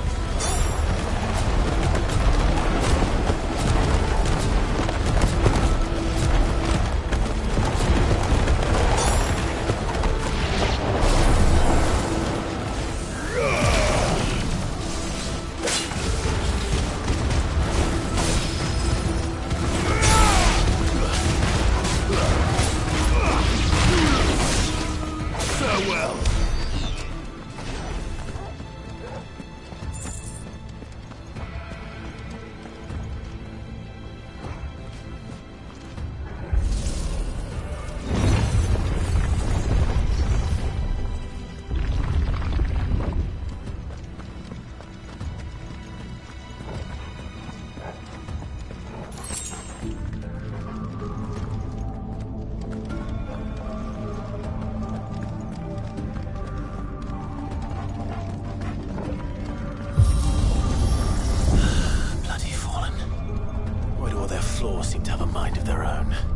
down.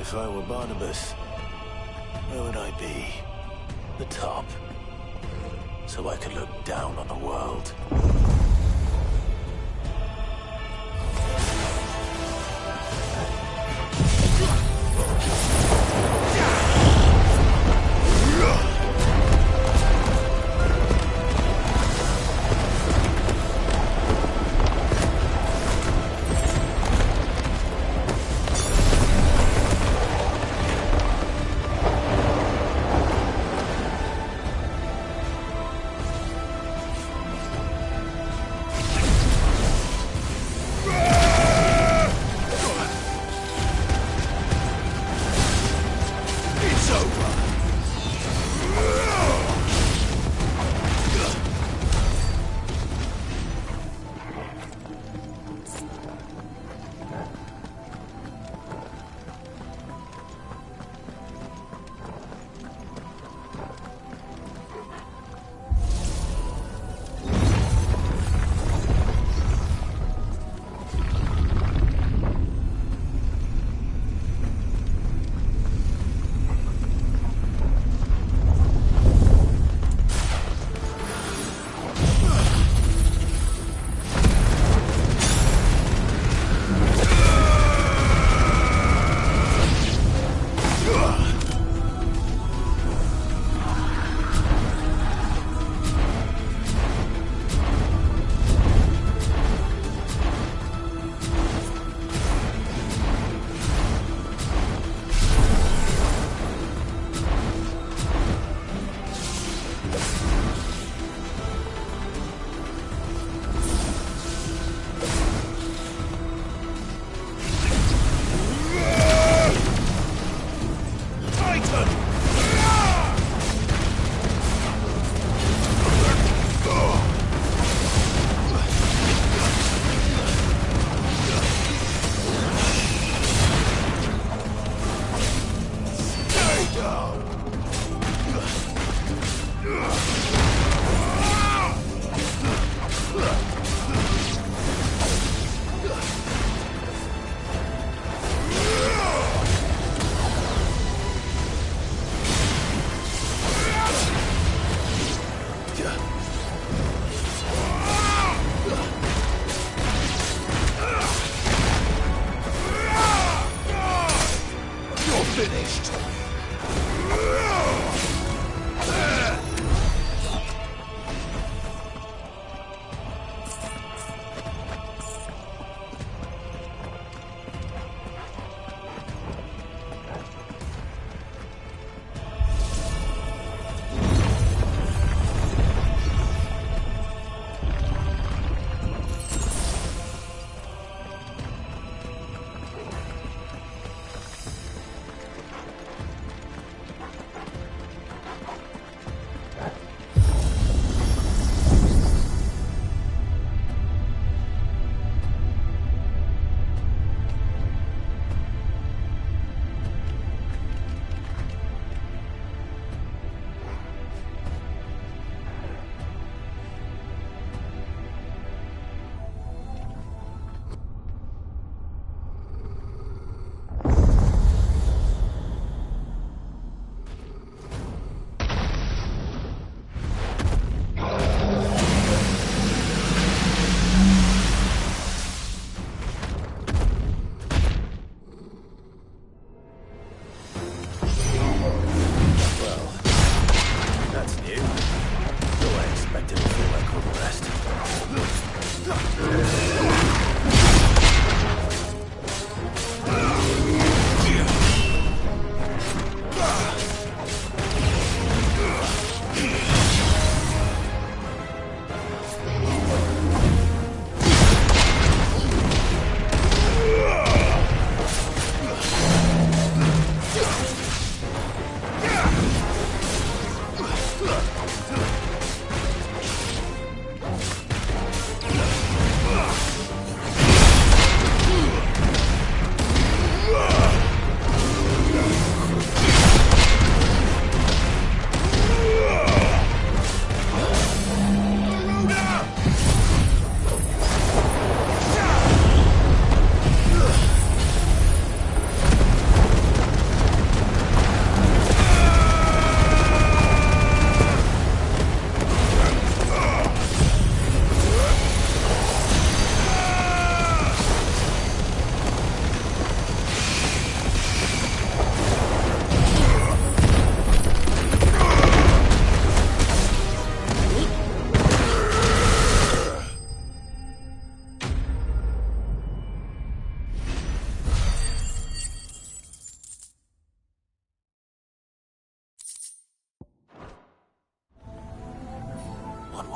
If I were Barnabas, where would I be? The top. So I could look down on the world.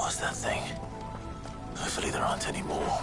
was that thing? Hopefully there aren't any more.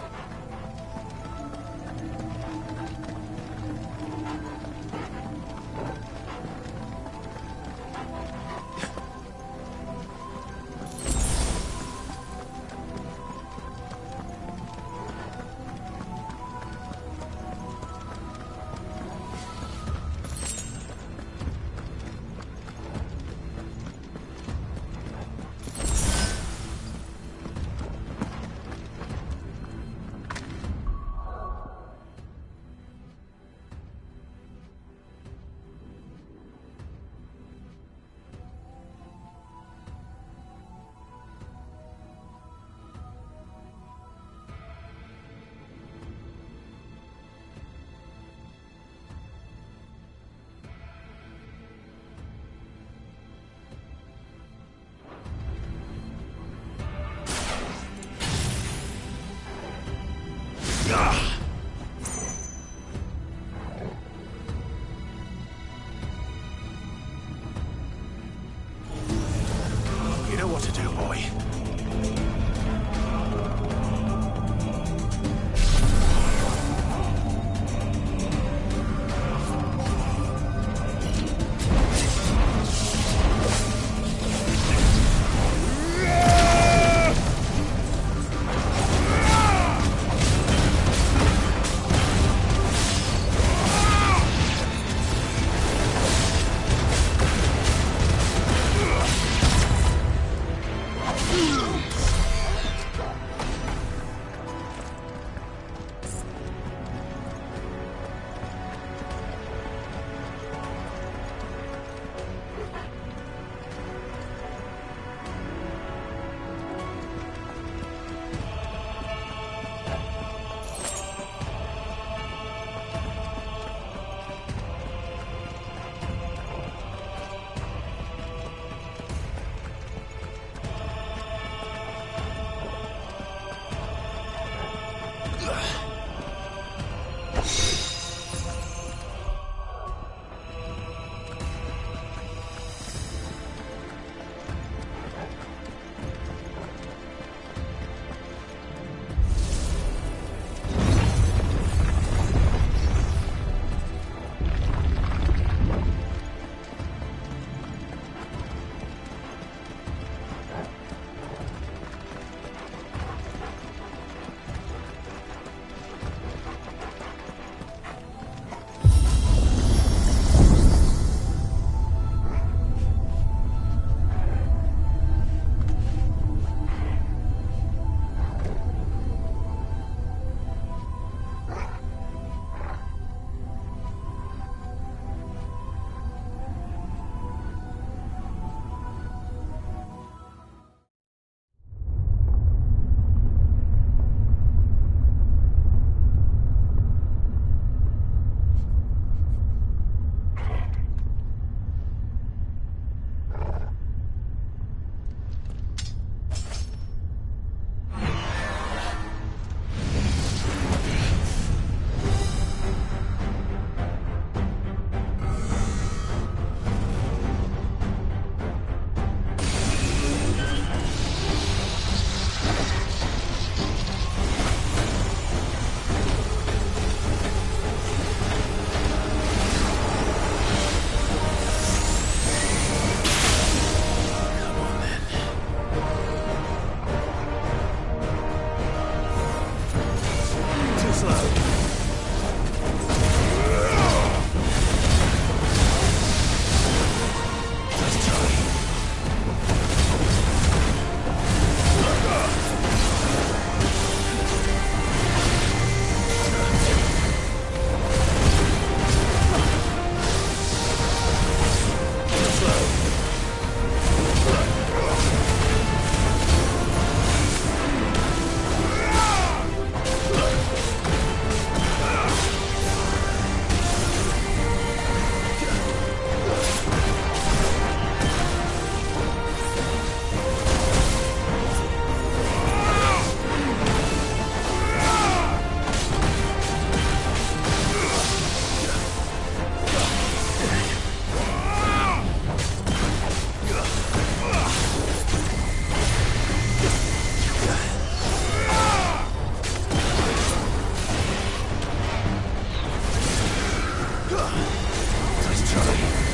Nice try.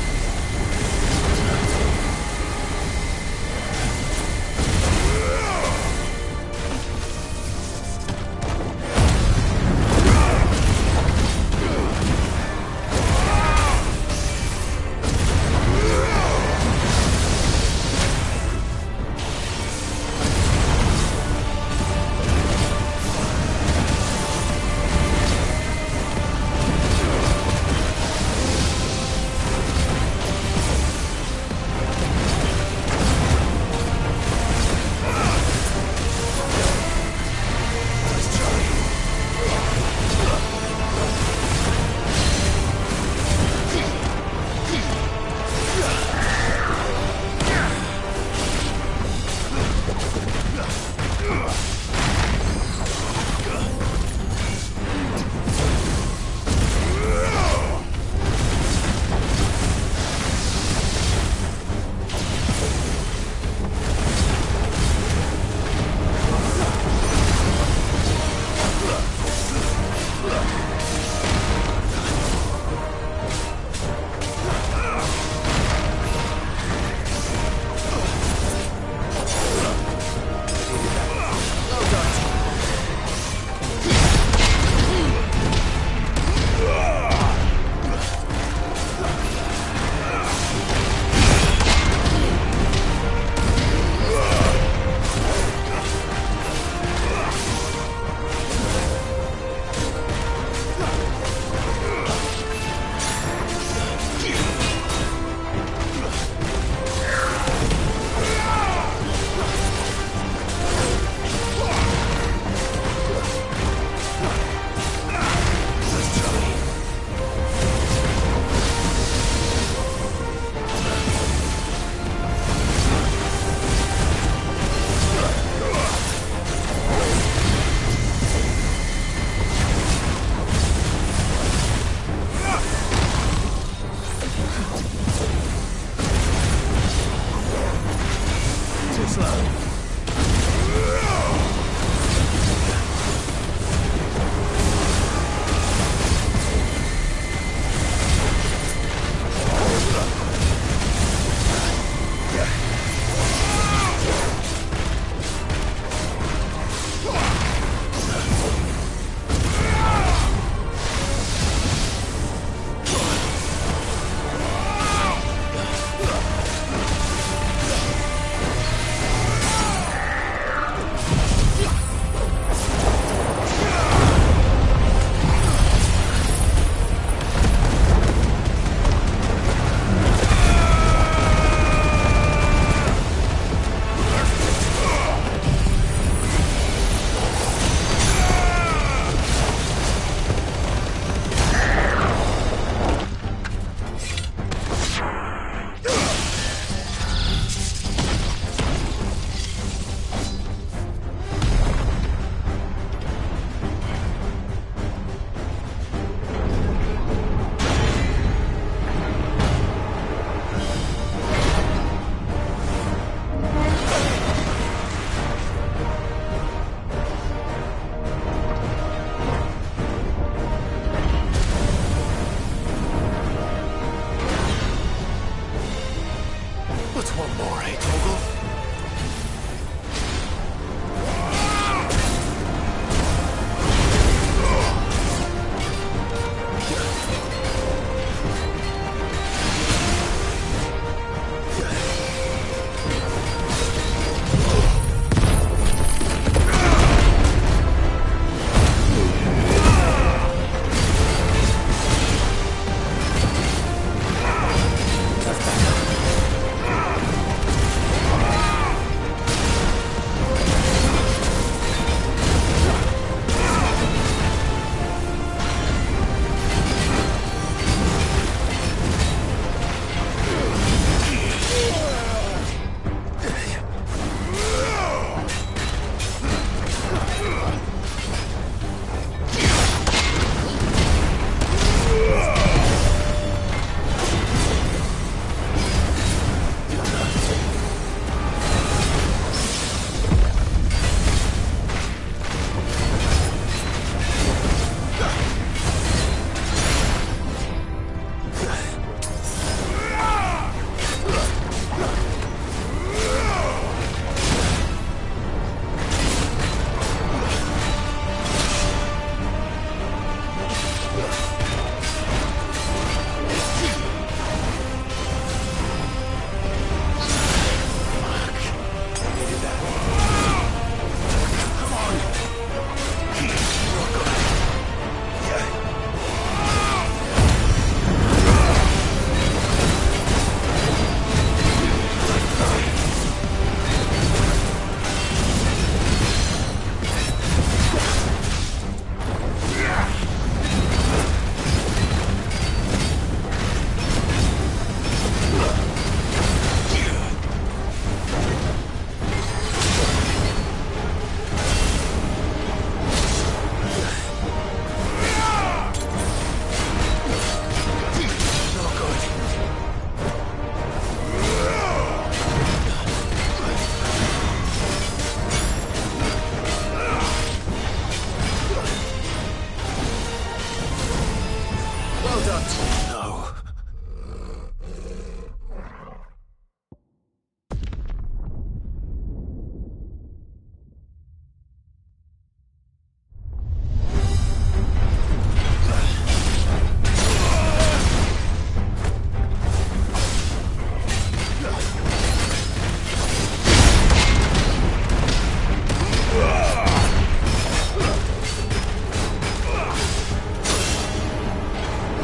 can't. No.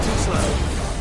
Too slow.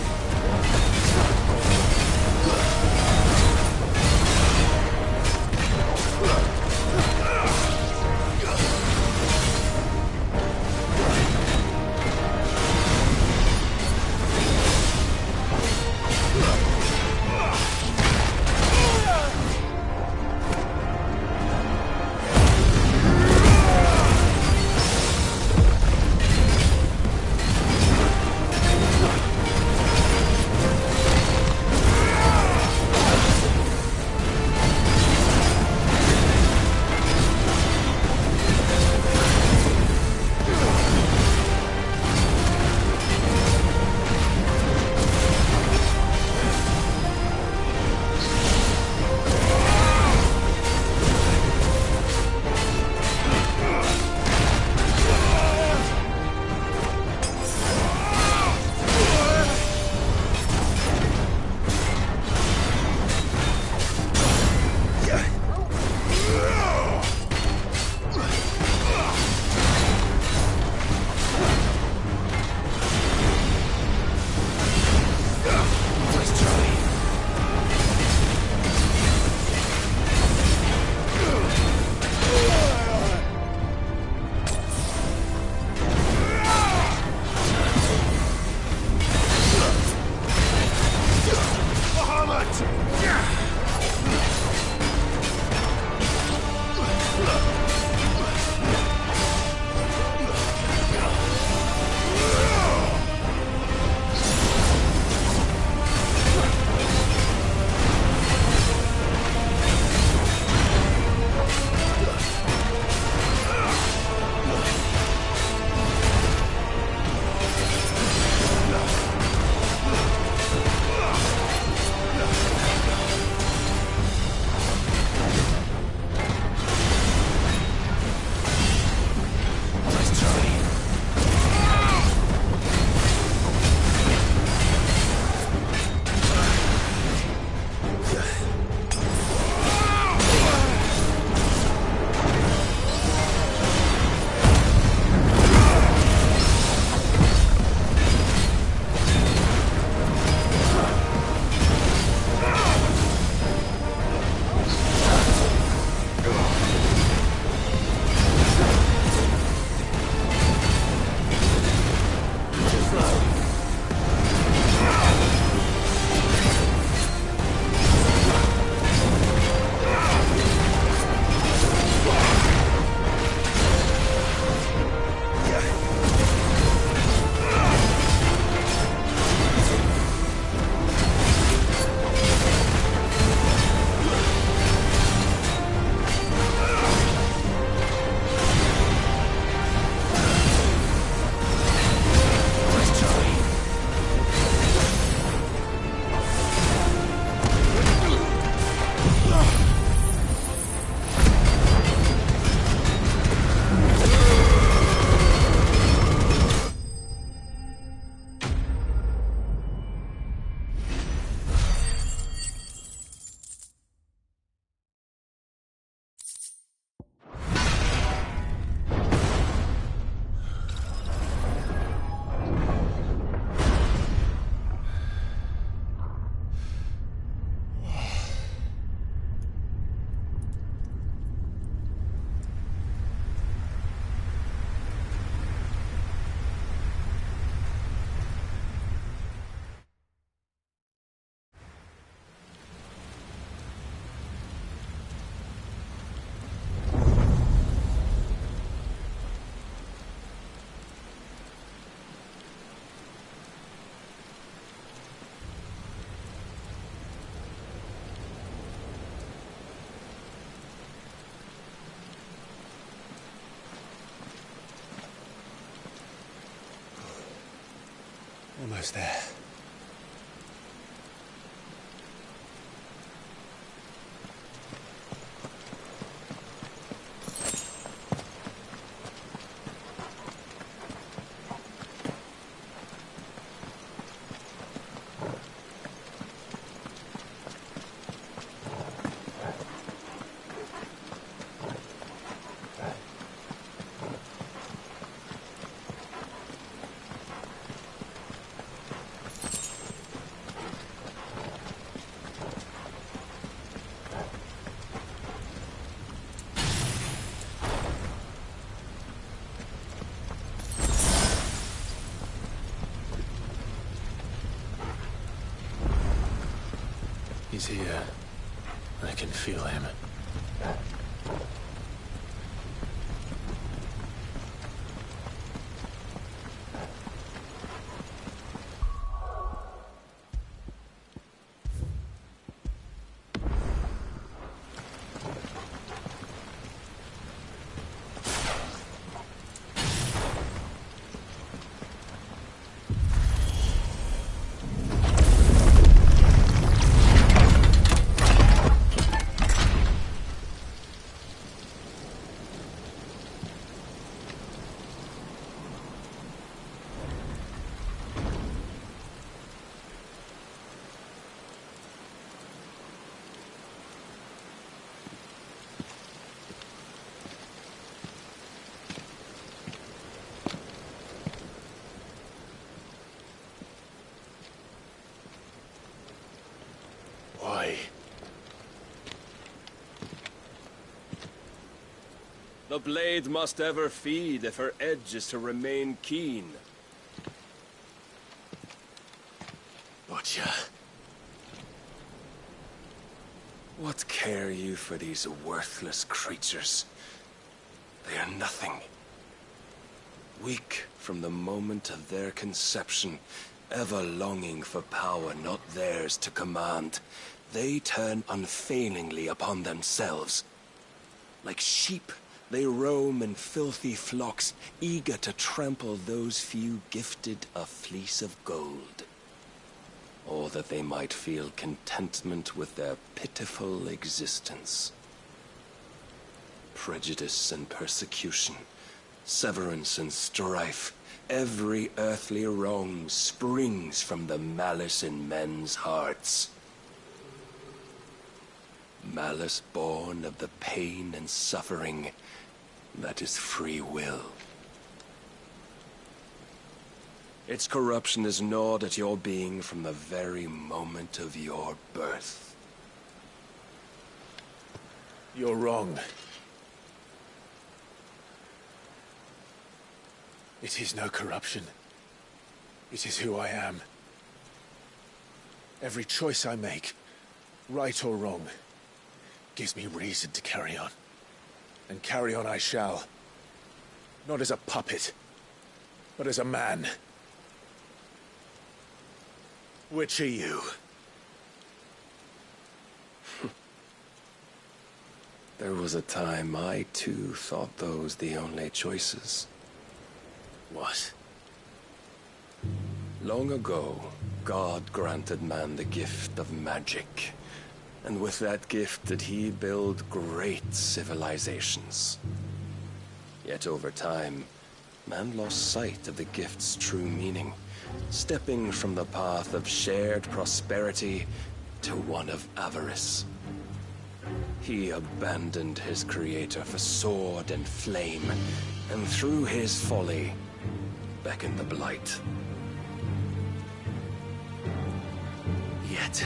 almost there. He's here. I can feel him. The blade must ever feed if her edge is to remain keen. Butcher. What care you for these worthless creatures? They are nothing. Weak from the moment of their conception, ever longing for power not theirs to command, they turn unfailingly upon themselves. Like sheep, they roam in filthy flocks, eager to trample those few gifted a fleece of gold. Or that they might feel contentment with their pitiful existence. Prejudice and persecution, severance and strife, every earthly wrong springs from the malice in men's hearts. Malice born of the pain and suffering that is free will. Its corruption is gnawed at your being from the very moment of your birth. You're wrong. It is no corruption. It is who I am. Every choice I make, right or wrong, gives me reason to carry on. And carry on I shall. Not as a puppet, but as a man. Which are you? There was a time I too thought those the only choices. What? Long ago, God granted man the gift of magic. And with that gift did he build great civilizations. Yet over time, man lost sight of the gift's true meaning, stepping from the path of shared prosperity to one of avarice. He abandoned his creator for sword and flame, and through his folly, beckoned the blight. Yet,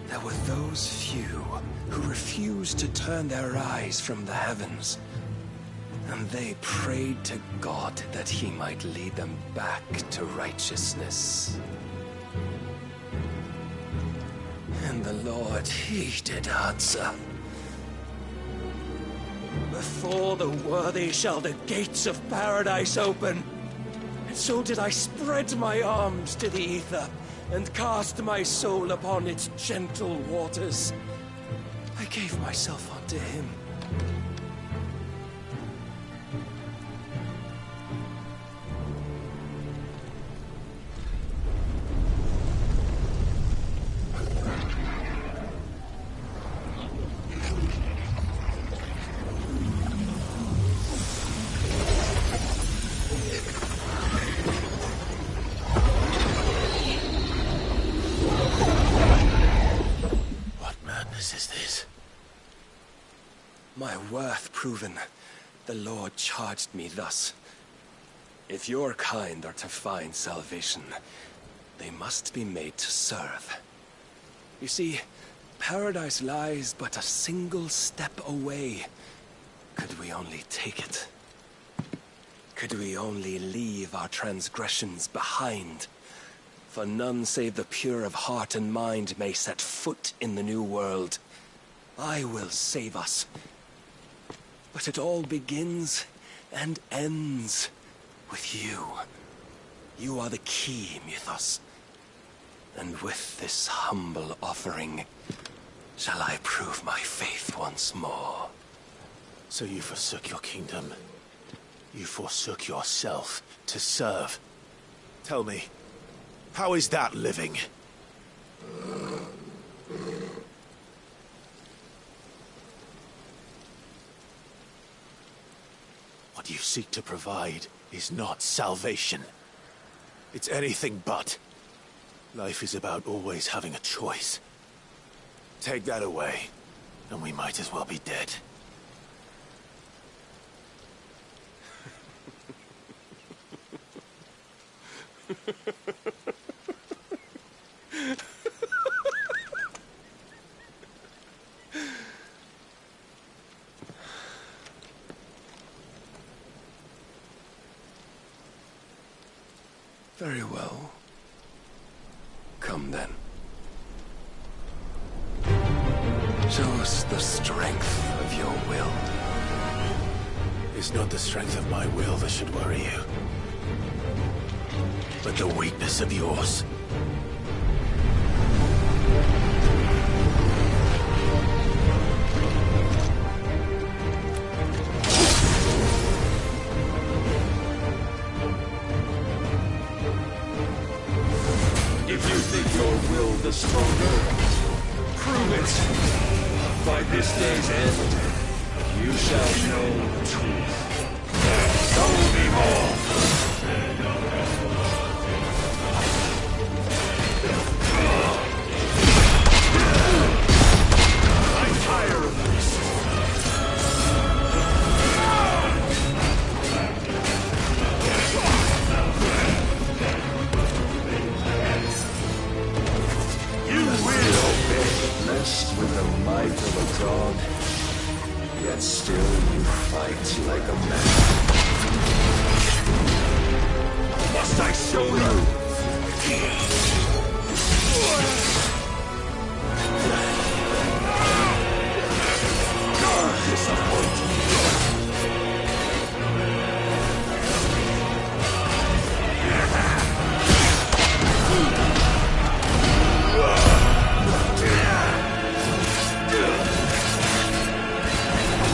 there were those few who refused to turn their eyes from the heavens, and they prayed to God that he might lead them back to righteousness. And the Lord, he did answer. Before the worthy shall the gates of paradise open. And so did I spread my arms to the ether, and cast my soul upon its gentle waters. I gave myself unto him. My worth proven, the Lord charged me thus. If your kind are to find salvation, they must be made to serve. You see, paradise lies but a single step away. Could we only take it? Could we only leave our transgressions behind? For none save the pure of heart and mind may set foot in the new world. I will save us. But it all begins and ends with you. You are the key, Mythos. And with this humble offering, shall I prove my faith once more. So you forsook your kingdom. You forsook yourself to serve. Tell me, how is that living? What you seek to provide is not salvation. It's anything but. Life is about always having a choice. Take that away, and we might as well be dead. Very well. Come then. Show us the strength of your will. It's not the strength of my will that should worry you, but the weakness of yours. If you think your will the stronger, prove it. By this day's end, you shall know the truth. Show me more! I'm tired of this. You will be blessed with the might of a god, yet still you fight like a man. Must I show you? Disappoint me.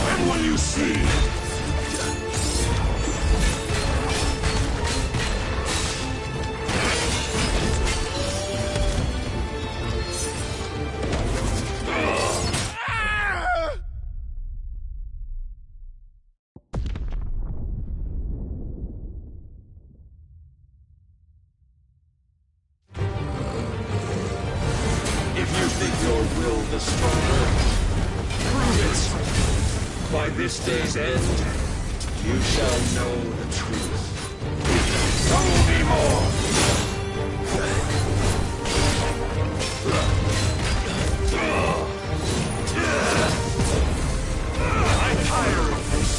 When will you see? If you think your will the stronger, prove it. By this day's end, you shall know the truth. Show me more! I'm tired of this.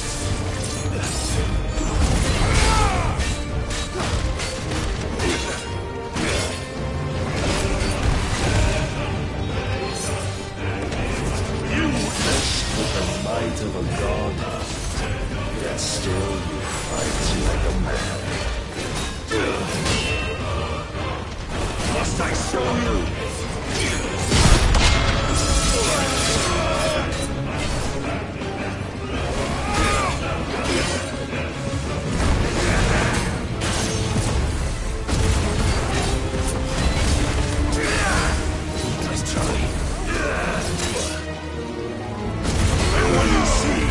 You mess with the might of a god, yet still you fight like a man. Must I show you? Nice try. And when you see,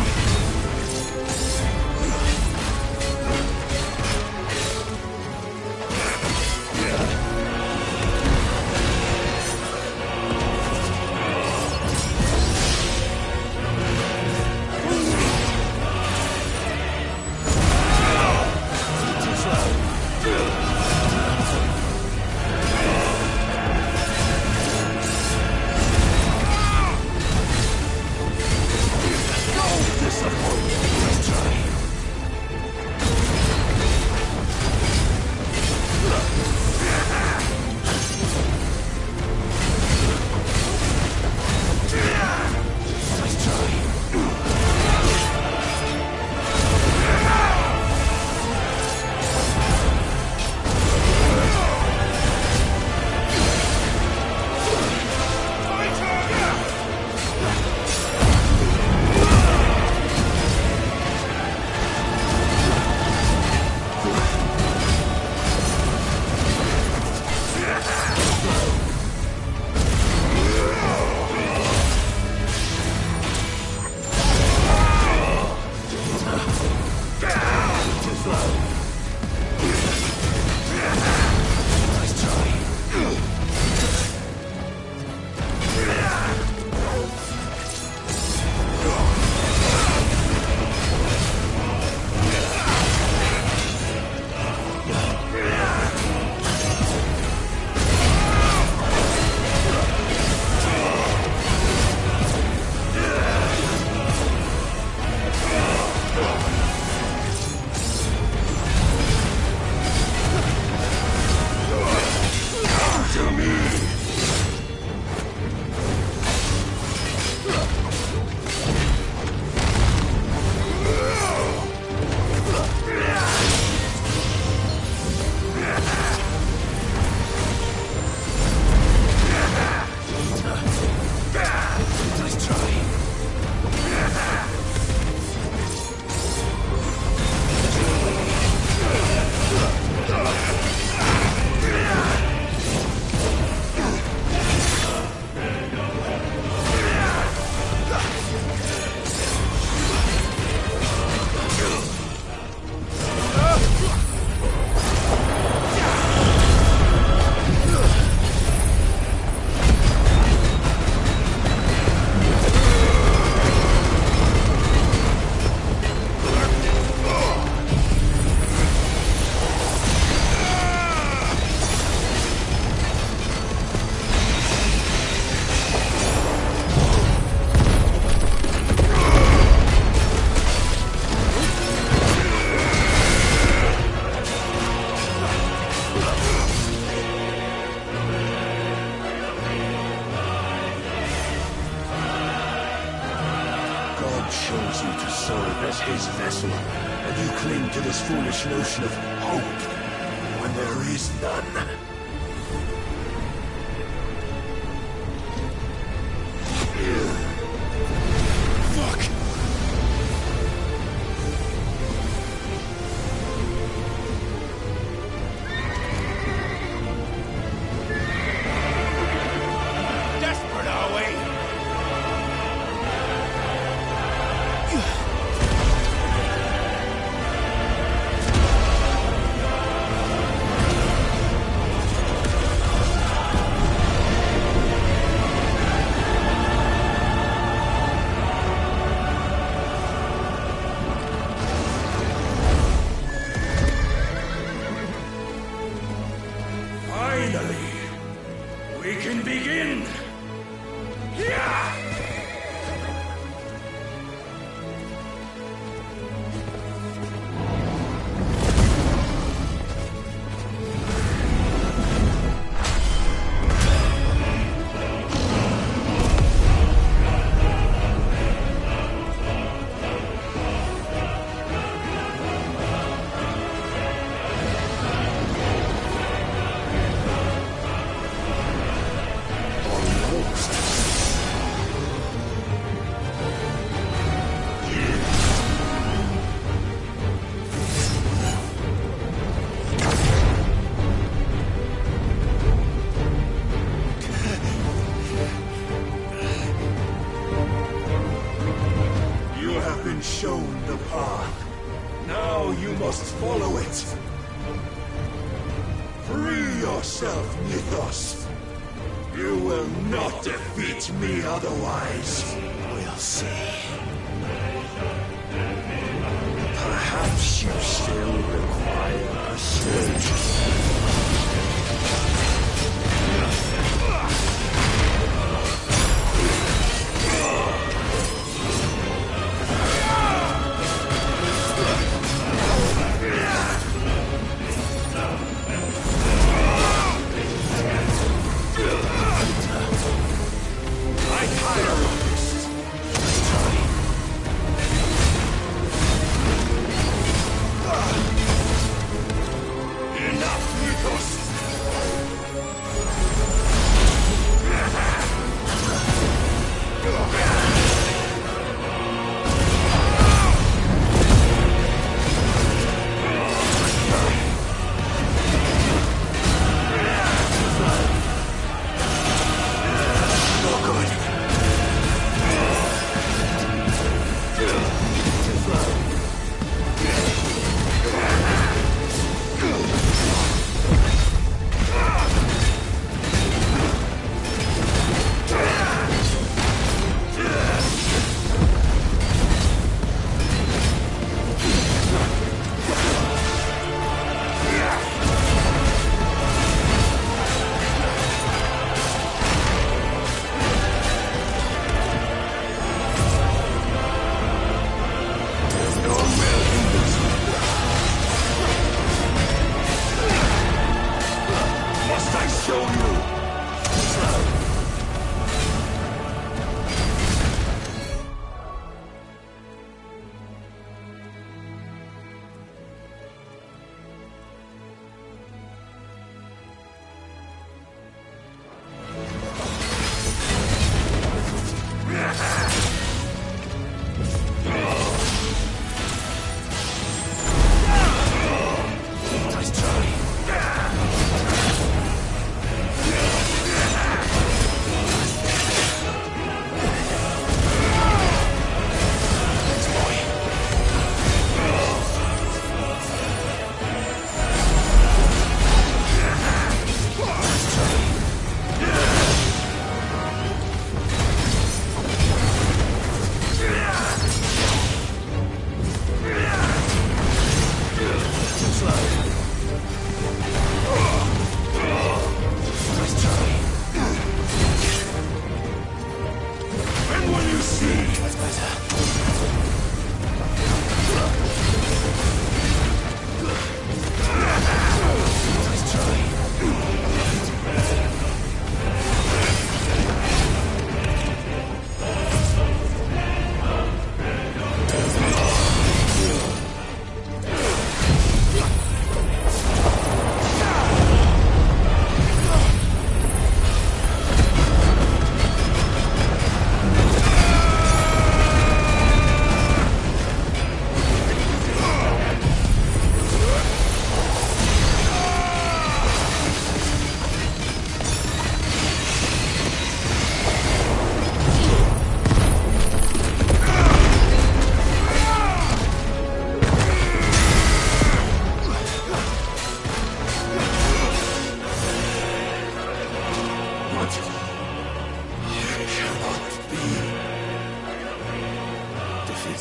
chose you to serve as his vessel, and you cling to this foolish notion of hope when there is none. Fuck! Desperate, are we? Finally, we can begin! Yeah! You have been shown the path. Now you must follow it. Free yourself, Mythos. You will not defeat me otherwise. We'll see. Perhaps you still require persuasion. Enough!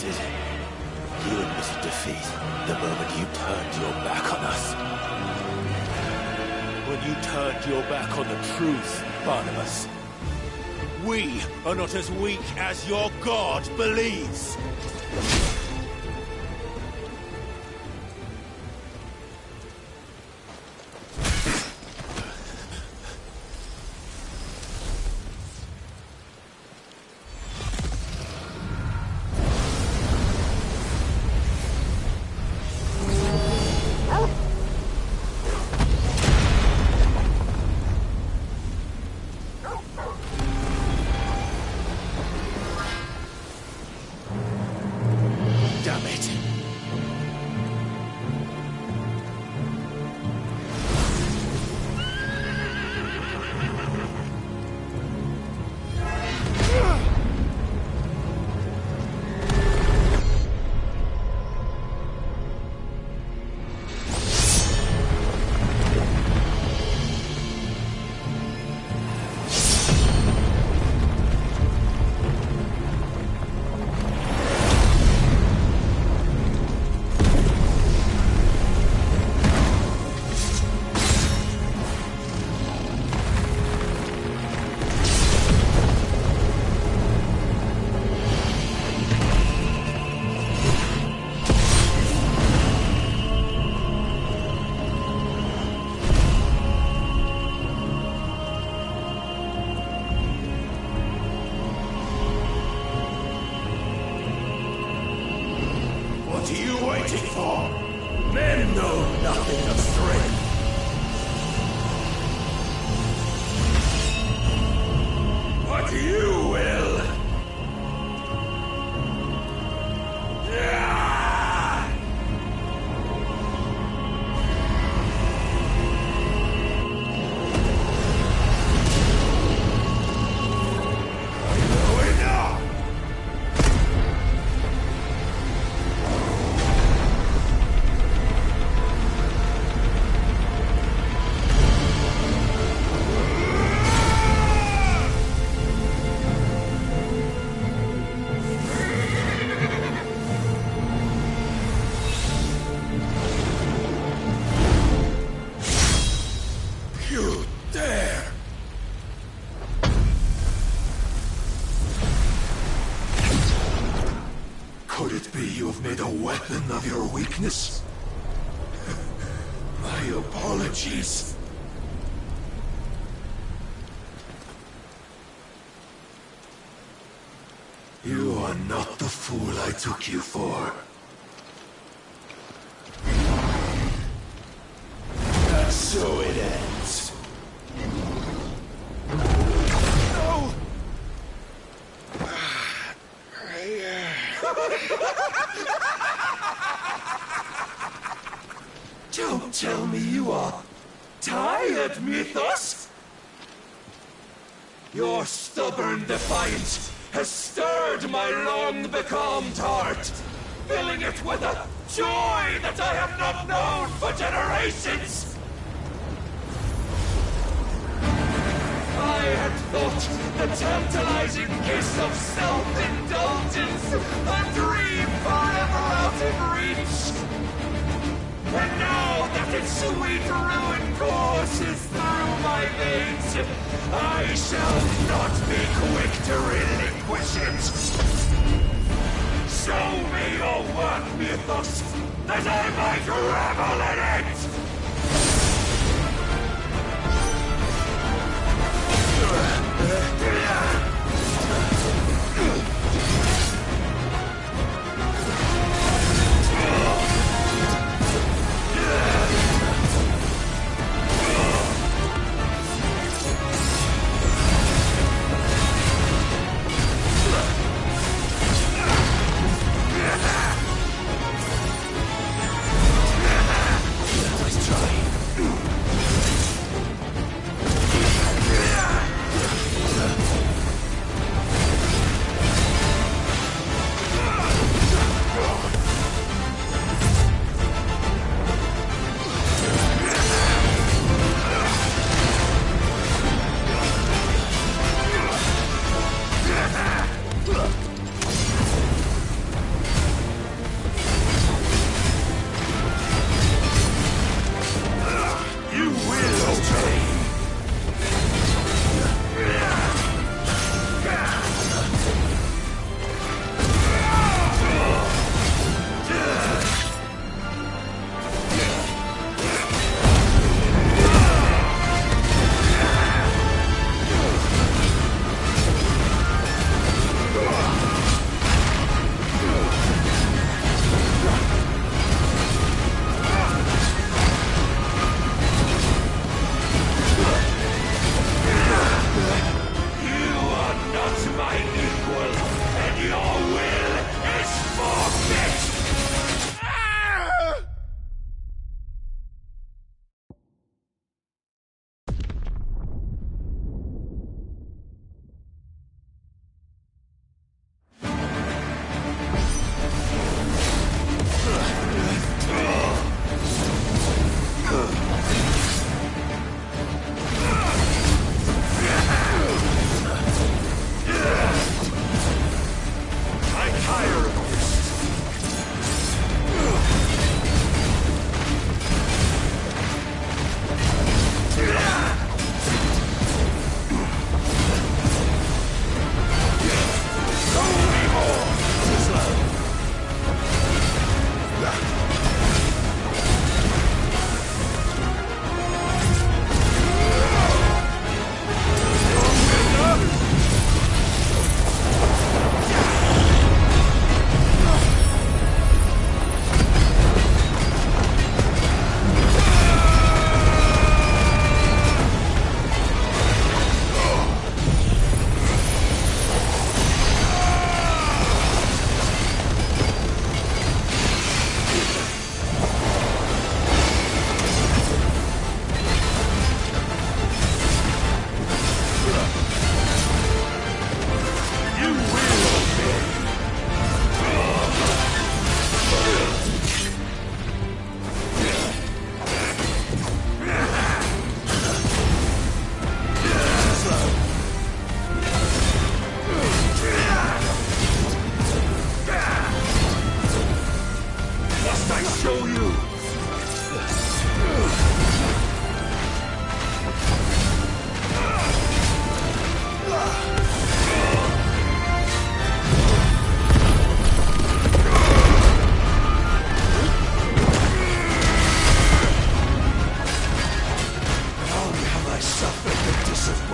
admitted. You admitted defeat the moment you turned your back on us. When you turned your back on the truth, Barnabas. We are not as weak as your god believes. Of your weakness? My apologies. You are not the fool I took you for. And so it ends. No! Don't tell me you are tired, Mythos! Your stubborn defiance has stirred my long-becalmed heart, filling it with a joy that I have not known for generations! I had thought the tantalizing kiss of self-indulgence a dream forever out of reach! And now that its sweet ruin courses through my veins, I shall not be quick to relinquish it. Show me your work, Mythos, that I might revel in it!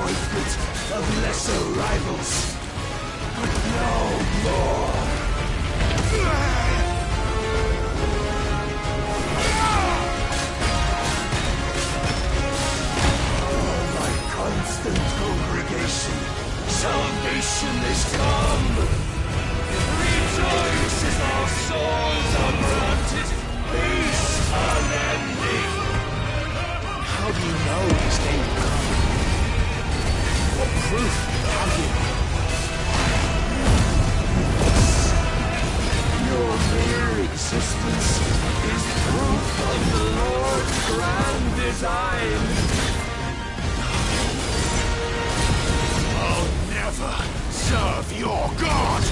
conflict of lesser rivals, but no more. Oh, my constant congregation, salvation is come. Rejoice as our souls are granted peace unending. How do you know his day will come? What proof have you? Your mere existence is proof of the Lord's grand design. I'll never serve your God!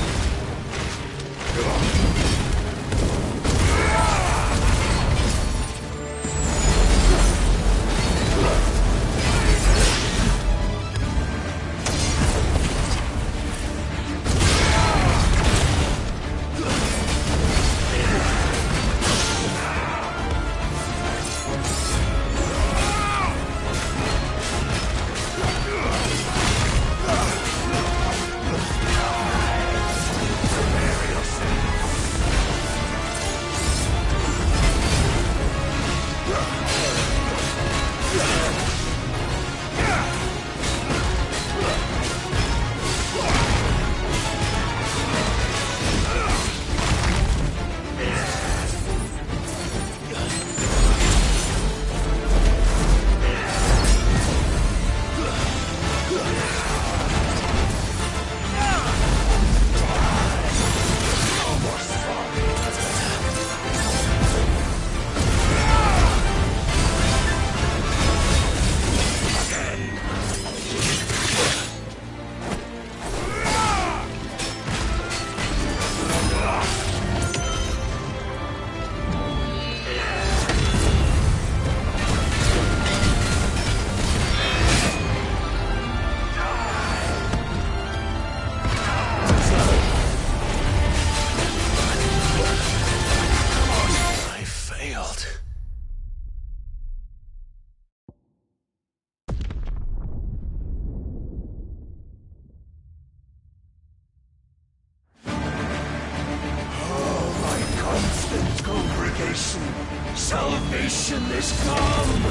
Salvation is come!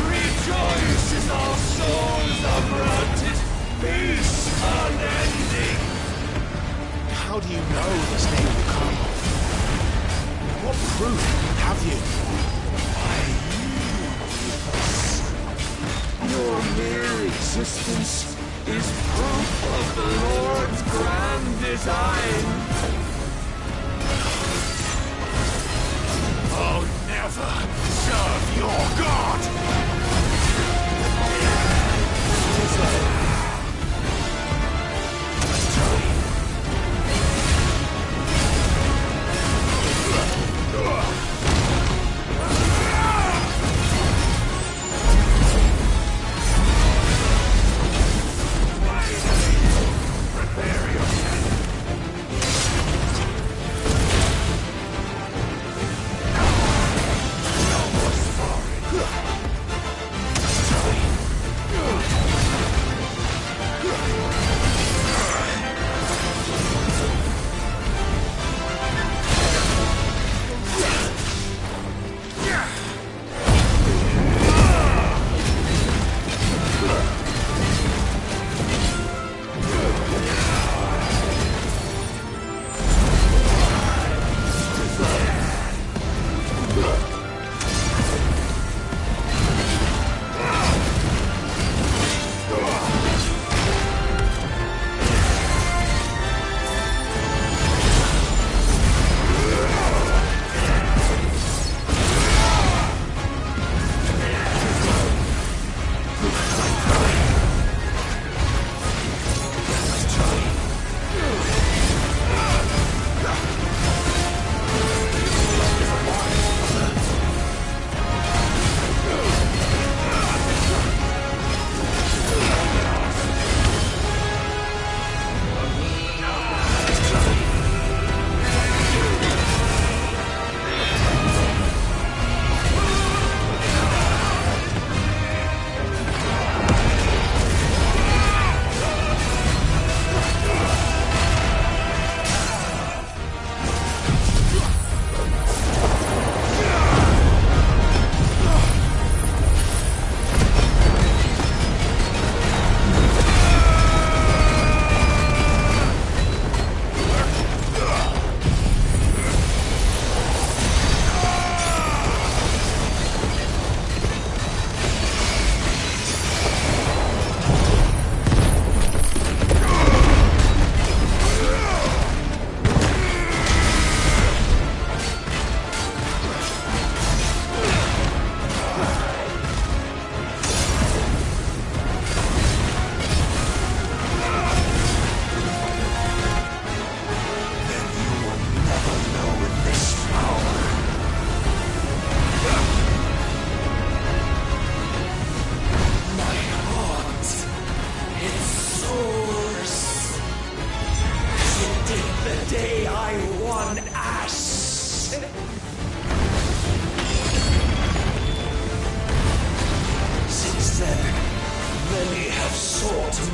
Rejoice as our souls are granted peace unending! How do you know this day will come? What proof have you? Your mere existence is proof of the Lord's grand design! I'll never serve your God! Prepare yourself!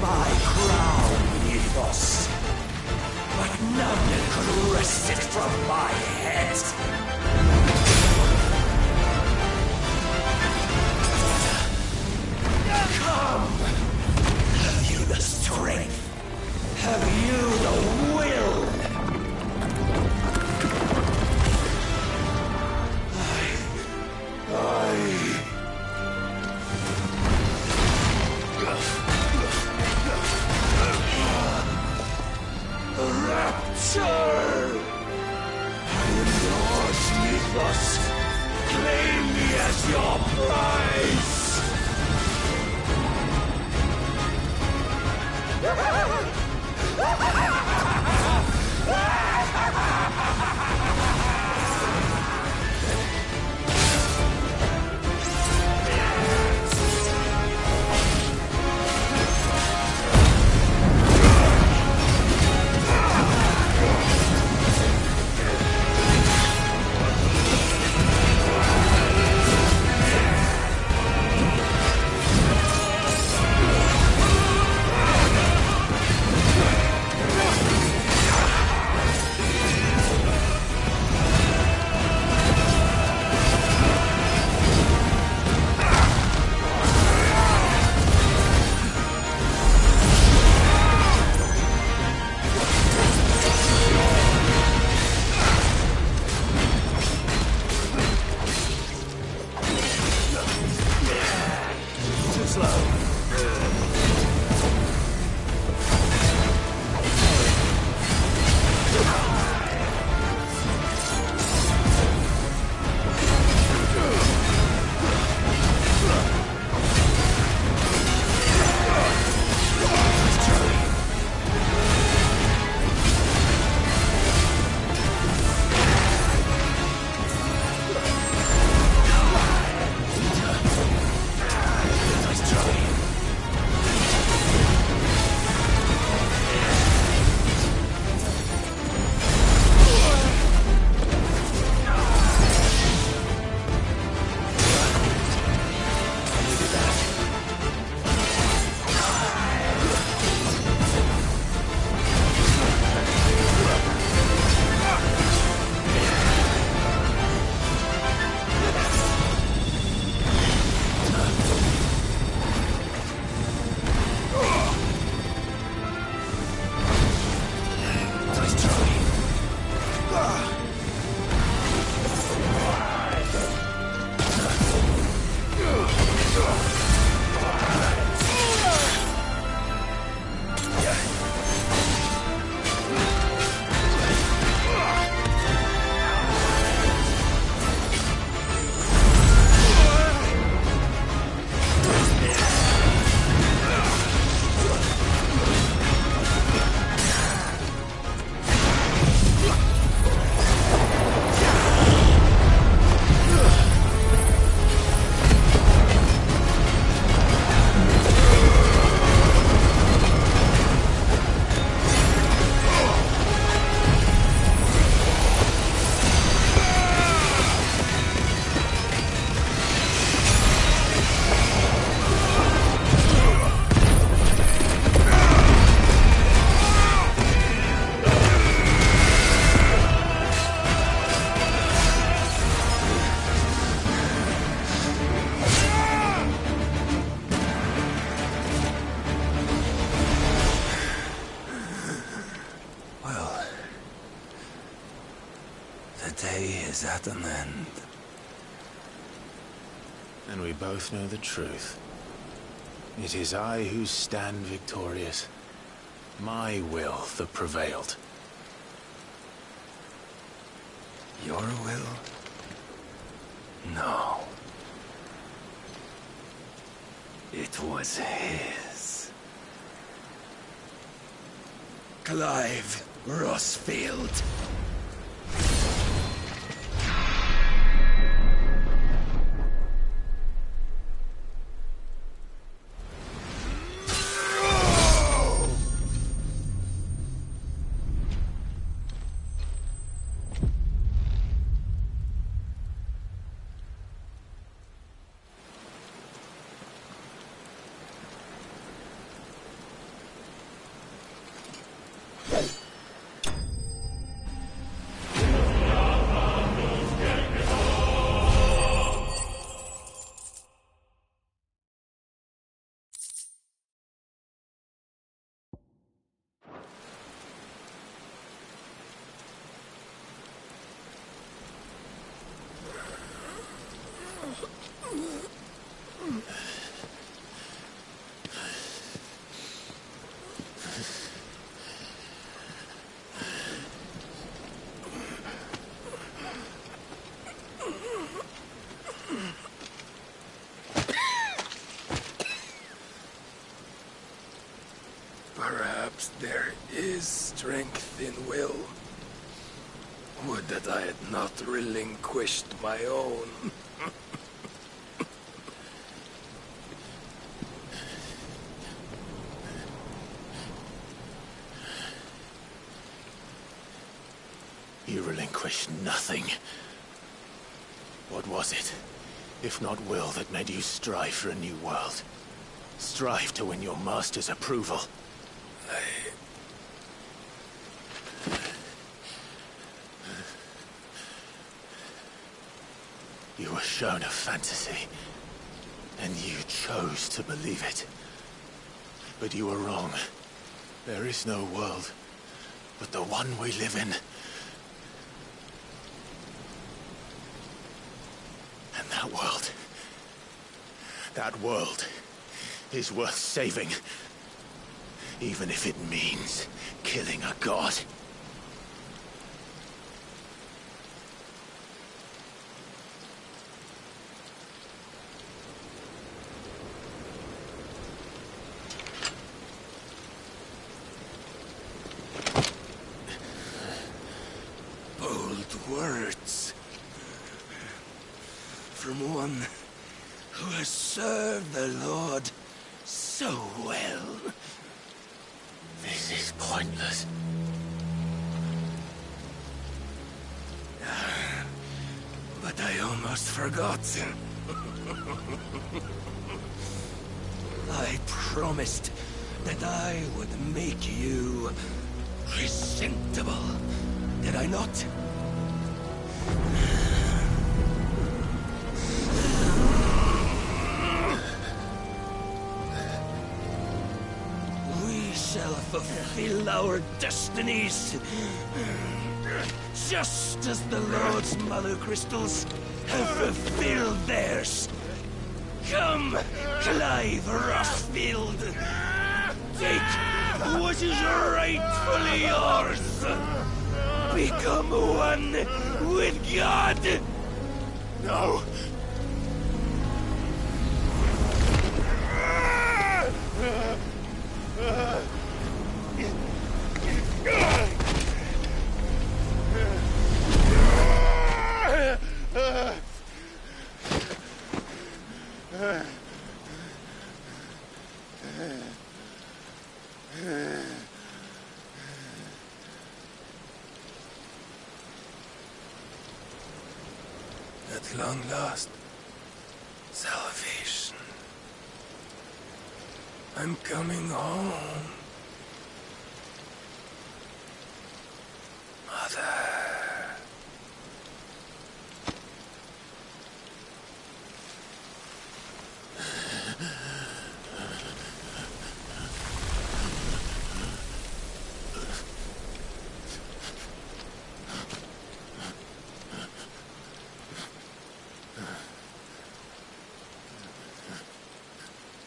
my crown, Ethos, but none could wrest it from my head. Come! Have you the strength? Have you the will? Rapture! I am yours, Ethos. Claim me as your prize! Is at an end. And we both know the truth. It is I who stand victorious. My will that prevailed. Your will? No. It was his. Clive Rossfield. Perhaps there is strength in will. Would that I had not relinquished my own. You relinquished nothing. What was it, if not will, that made you strive for a new world? Strive to win your master's approval? You were shown a fantasy, and you chose to believe it. But you were wrong. There is no world but the one we live in. And that world is worth saving, even if it means killing a god. Words from one who has served the Lord so well. This is pointless. But I almost forgot. I promised that I would make you presentable. Did I not? We shall fulfill our destinies, just as the Lord's Mother Crystals have fulfilled theirs. Come, Clive Rossfield. Take what is rightfully yours. Become one with God! No! At long last, salvation. I'm coming home. Mother.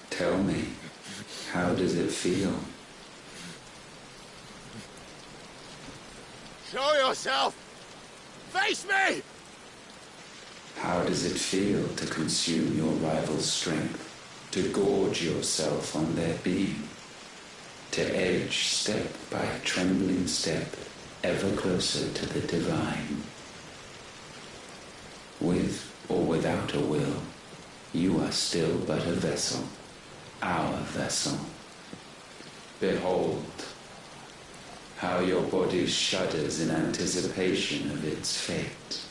Tell me, how does it feel? Show yourself! Face me! How does it feel to consume your rival's strength, to gorge yourself on their beam, to edge step by trembling step ever closer to the divine? With or without a will, you are still but a vessel, our vessel. Behold, how your body shudders in anticipation of its fate.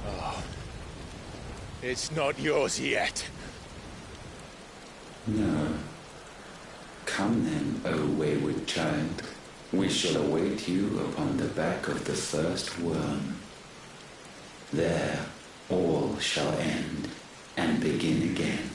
Oh, it's not yours yet. No. Come then, O wayward child. We shall await you upon the back of the first worm. There all shall end and begin again.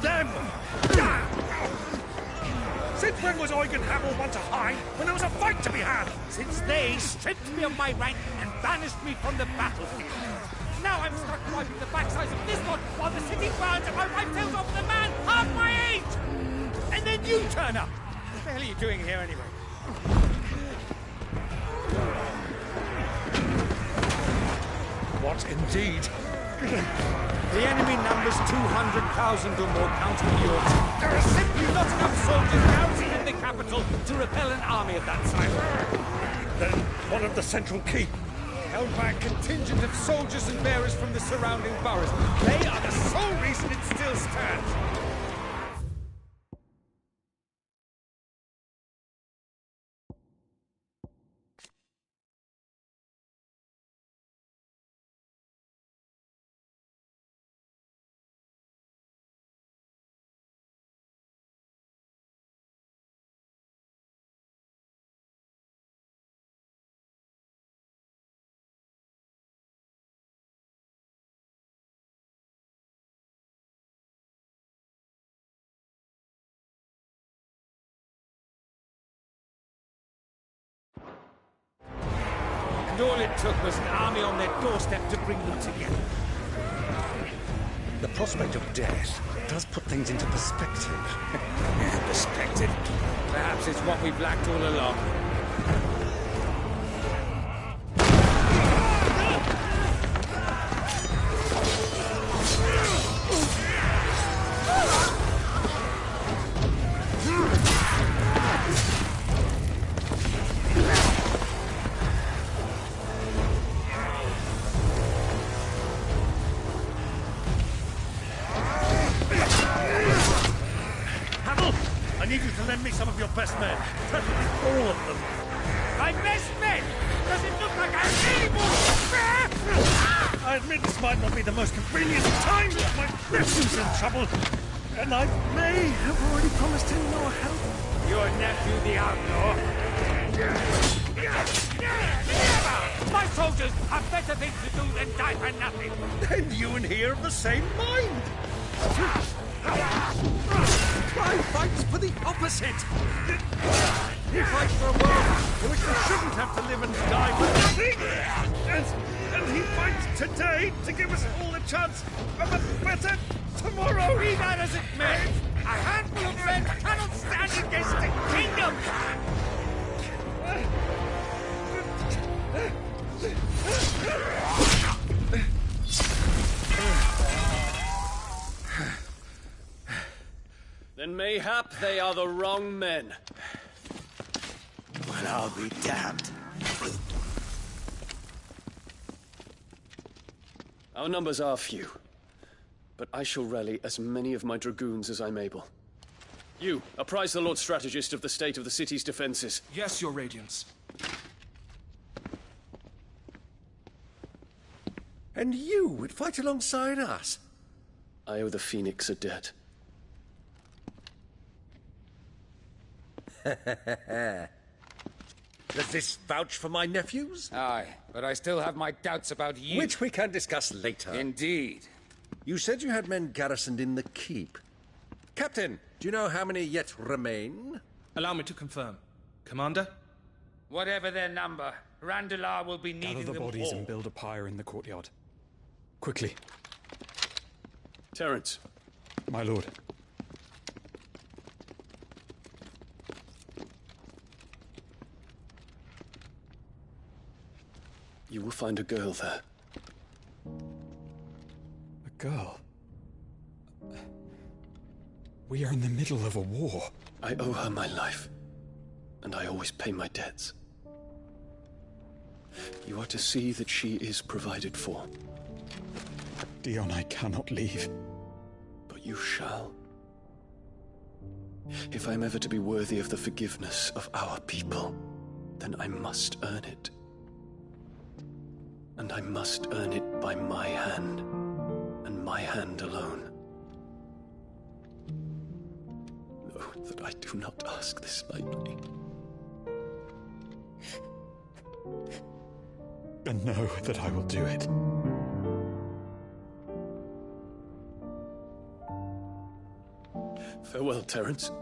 them! Since when was Eugen Hamel one to hide when there was a fight to be had? Since they stripped me of my rank and banished me from the battlefield. Now I'm stuck wiping the backsides of this one while the city burns and my wife tails off with a man half my age! And then you turn up! What the hell are you doing here anyway? What indeed? The enemy numbers 200,000 or more counting yours. There are simply not enough soldiers garrisoned in the capital to repel an army of that size. Then one of the central keep. Held by a contingent of soldiers and bearers from the surrounding boroughs. They are the sole reason it still stands. And all it took was an army on their doorstep to bring them together. The prospect of death does put things into perspective. Perspective. Perhaps it's what we've lacked all along. I need you to lend me some of your best men. Preferably all of them. My best men! Does it look like I'm able? I admit this might not be the most convenient time, but my nephew's in trouble. And I may have already promised him your help. Your nephew, the outlaw? Never! My soldiers have better things to do than die for nothing. Then you and he are of the same mind. Crime fights for the opposite! He fights for a world in which we shouldn't have to live and die for nothing! And he fights today to give us all a chance of a better tomorrow! Be that as it may, a handful of men cannot stand against a kingdom! Then mayhap they are the wrong men. Well, I'll be damned. Our numbers are few, but I shall rally as many of my dragoons as I'm able. You, apprise the Lord Strategist of the state of the city's defenses. Yes, Your Radiance. And you would fight alongside us? I owe the Phoenix a debt. Does this vouch for my nephews? Aye, but I still have my doubts about you. Which we can discuss later. Indeed. You said you had men garrisoned in the keep. Captain, do you know how many yet remain? Allow me to confirm. Commander? Whatever their number, Randalar will be needing Gather the them bodies all. and build a pyre in the courtyard. Quickly. Terence. My lord. You will find a girl there. A girl? We are in the middle of a war. I owe her my life, and I always pay my debts. You are to see that she is provided for. Dion, I cannot leave. But you shall. If I'm ever to be worthy of the forgiveness of our people, then I must earn it. And I must earn it by my hand, and my hand alone. Know that I do not ask this lightly. And know that I will do it. Farewell, Terence.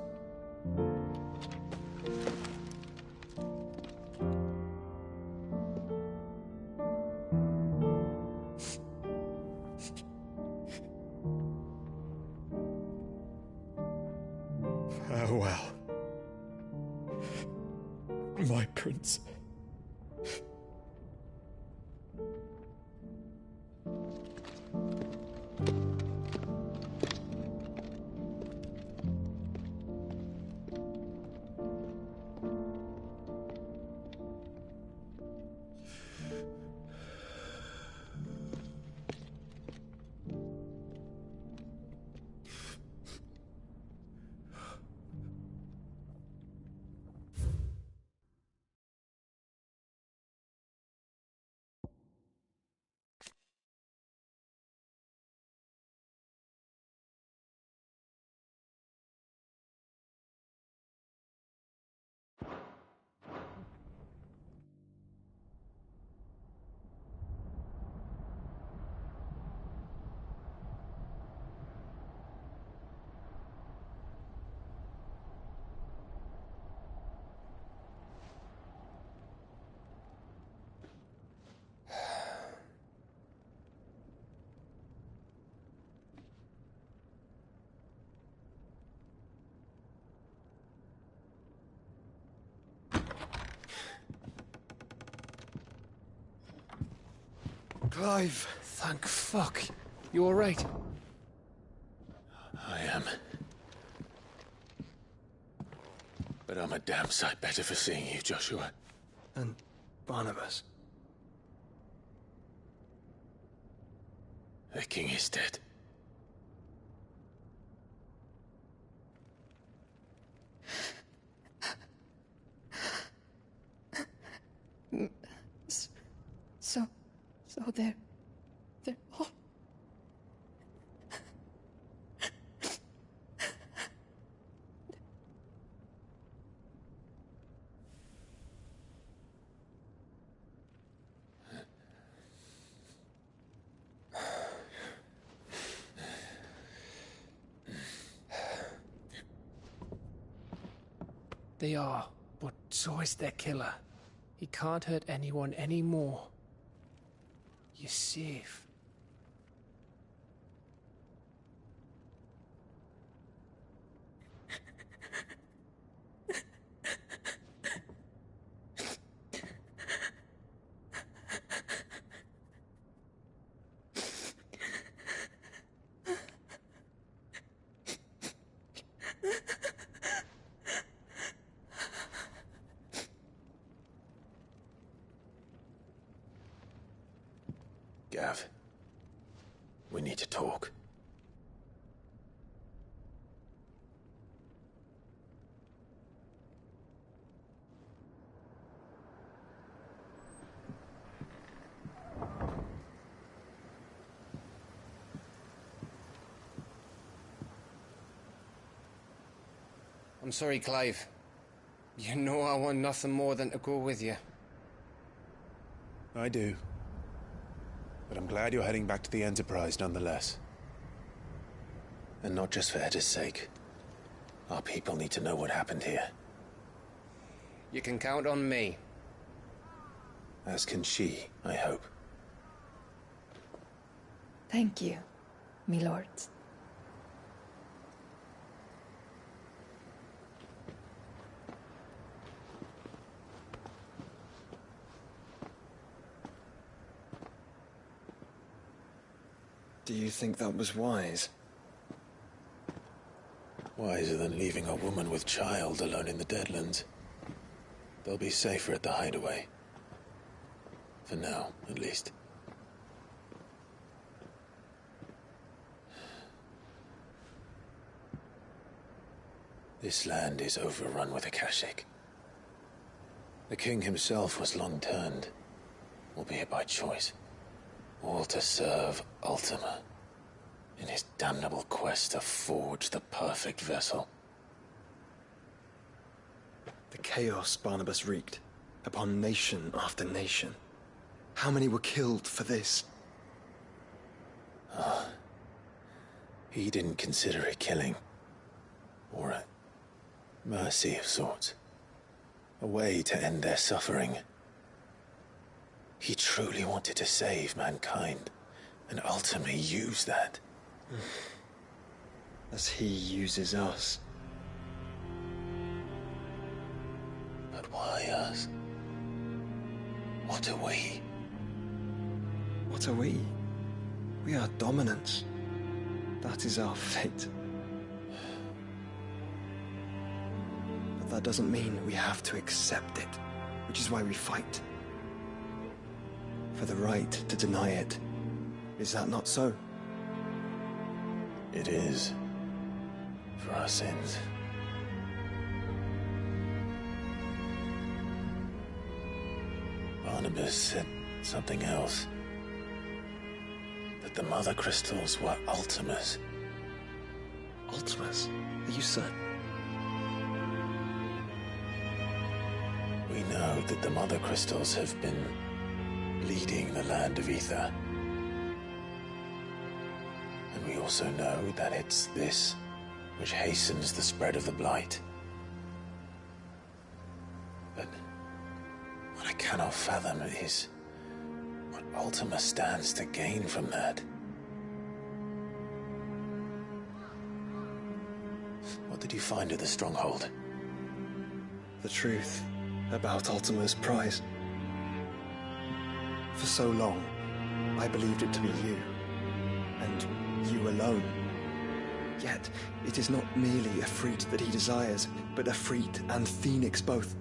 Farewell, my prince. Clive, thank fuck. You alright? I am. But I'm a damn sight better for seeing you, Joshua. And Barnabas. The king is dead. So they're all... They are, but so is their killer. He can't hurt anyone anymore. You're safe. Gav, we need to talk. I'm sorry, Clive. You know I want nothing more than to go with you. I do. But I'm glad you're heading back to the Enterprise nonetheless. And not just for Edda's sake. Our people need to know what happened here. You can count on me. As can she, I hope. Thank you, me lords. Do you think that was wise? Wiser than leaving a woman with child alone in the Deadlands. They'll be safer at the hideaway. For now, at least. This land is overrun with Akashic. The king himself was long turned, albeit by choice. All to serve Ultima, in his damnable quest to forge the perfect vessel. The chaos Barnabas wreaked upon nation after nation. How many were killed for this? He didn't consider it killing. Or a mercy of sorts. A way to end their suffering. He truly wanted to save mankind, and ultimately use that. As he uses us. But why us? What are we? What are we? We are dominance. That is our fate. But that doesn't mean we have to accept it, which is why we fight. For the right to deny it. Is that not so? It is. For our sins. Barnabas said something else. That the Mother Crystals were Ultimas. Ultimas? Are you certain? We know that the Mother Crystals have been leading the land of Ether. And we also know that it's this which hastens the spread of the Blight. But what I cannot fathom is what Ultima stands to gain from that. What did you find at the Stronghold? The truth about Ultima's prize. For so long, I believed it to be you, and you alone. Yet, it is not merely a Efreet that he desires, but Efreet and Phoenix both.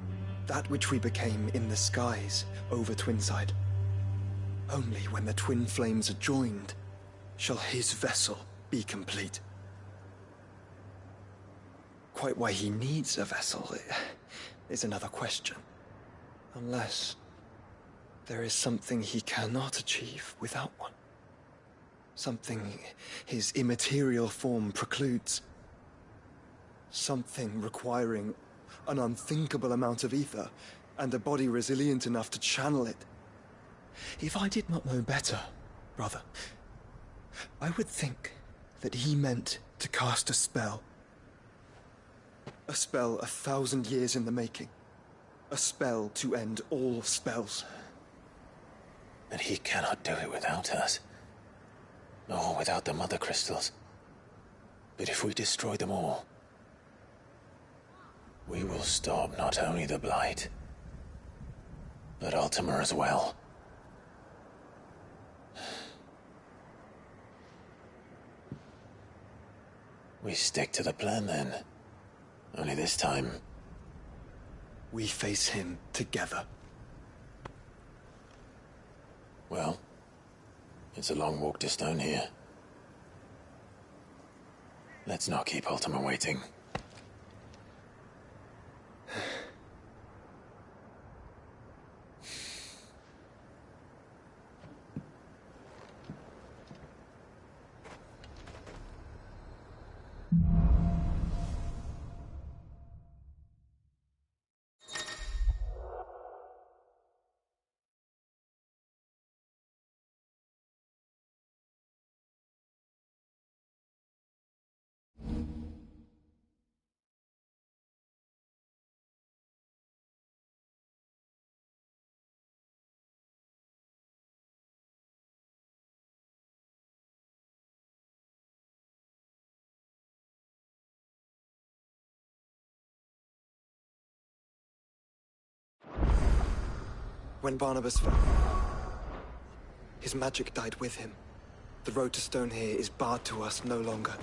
That which we became in the skies over Twinside. Only when the twin flames are joined shall his vessel be complete. Quite why he needs a vessel is another question. Unless there is something he cannot achieve without one. Something his immaterial form precludes. Something requiring an unthinkable amount of ether, and a body resilient enough to channel it. If I did not know better, brother, I would think that he meant to cast a spell. A spell 1,000 years in the making. A spell to end all spells. But he cannot do it without us. Nor without the Mother Crystals. But if we destroy them all, we will stop not only the Blight, but Ultima as well. We stick to the plan then. Only this time, we face him together. Well, it's a long walk to Stone here. Let's not keep Ultima waiting. When Barnabas fell, his magic died with him. The road to Stone here is barred to us no longer.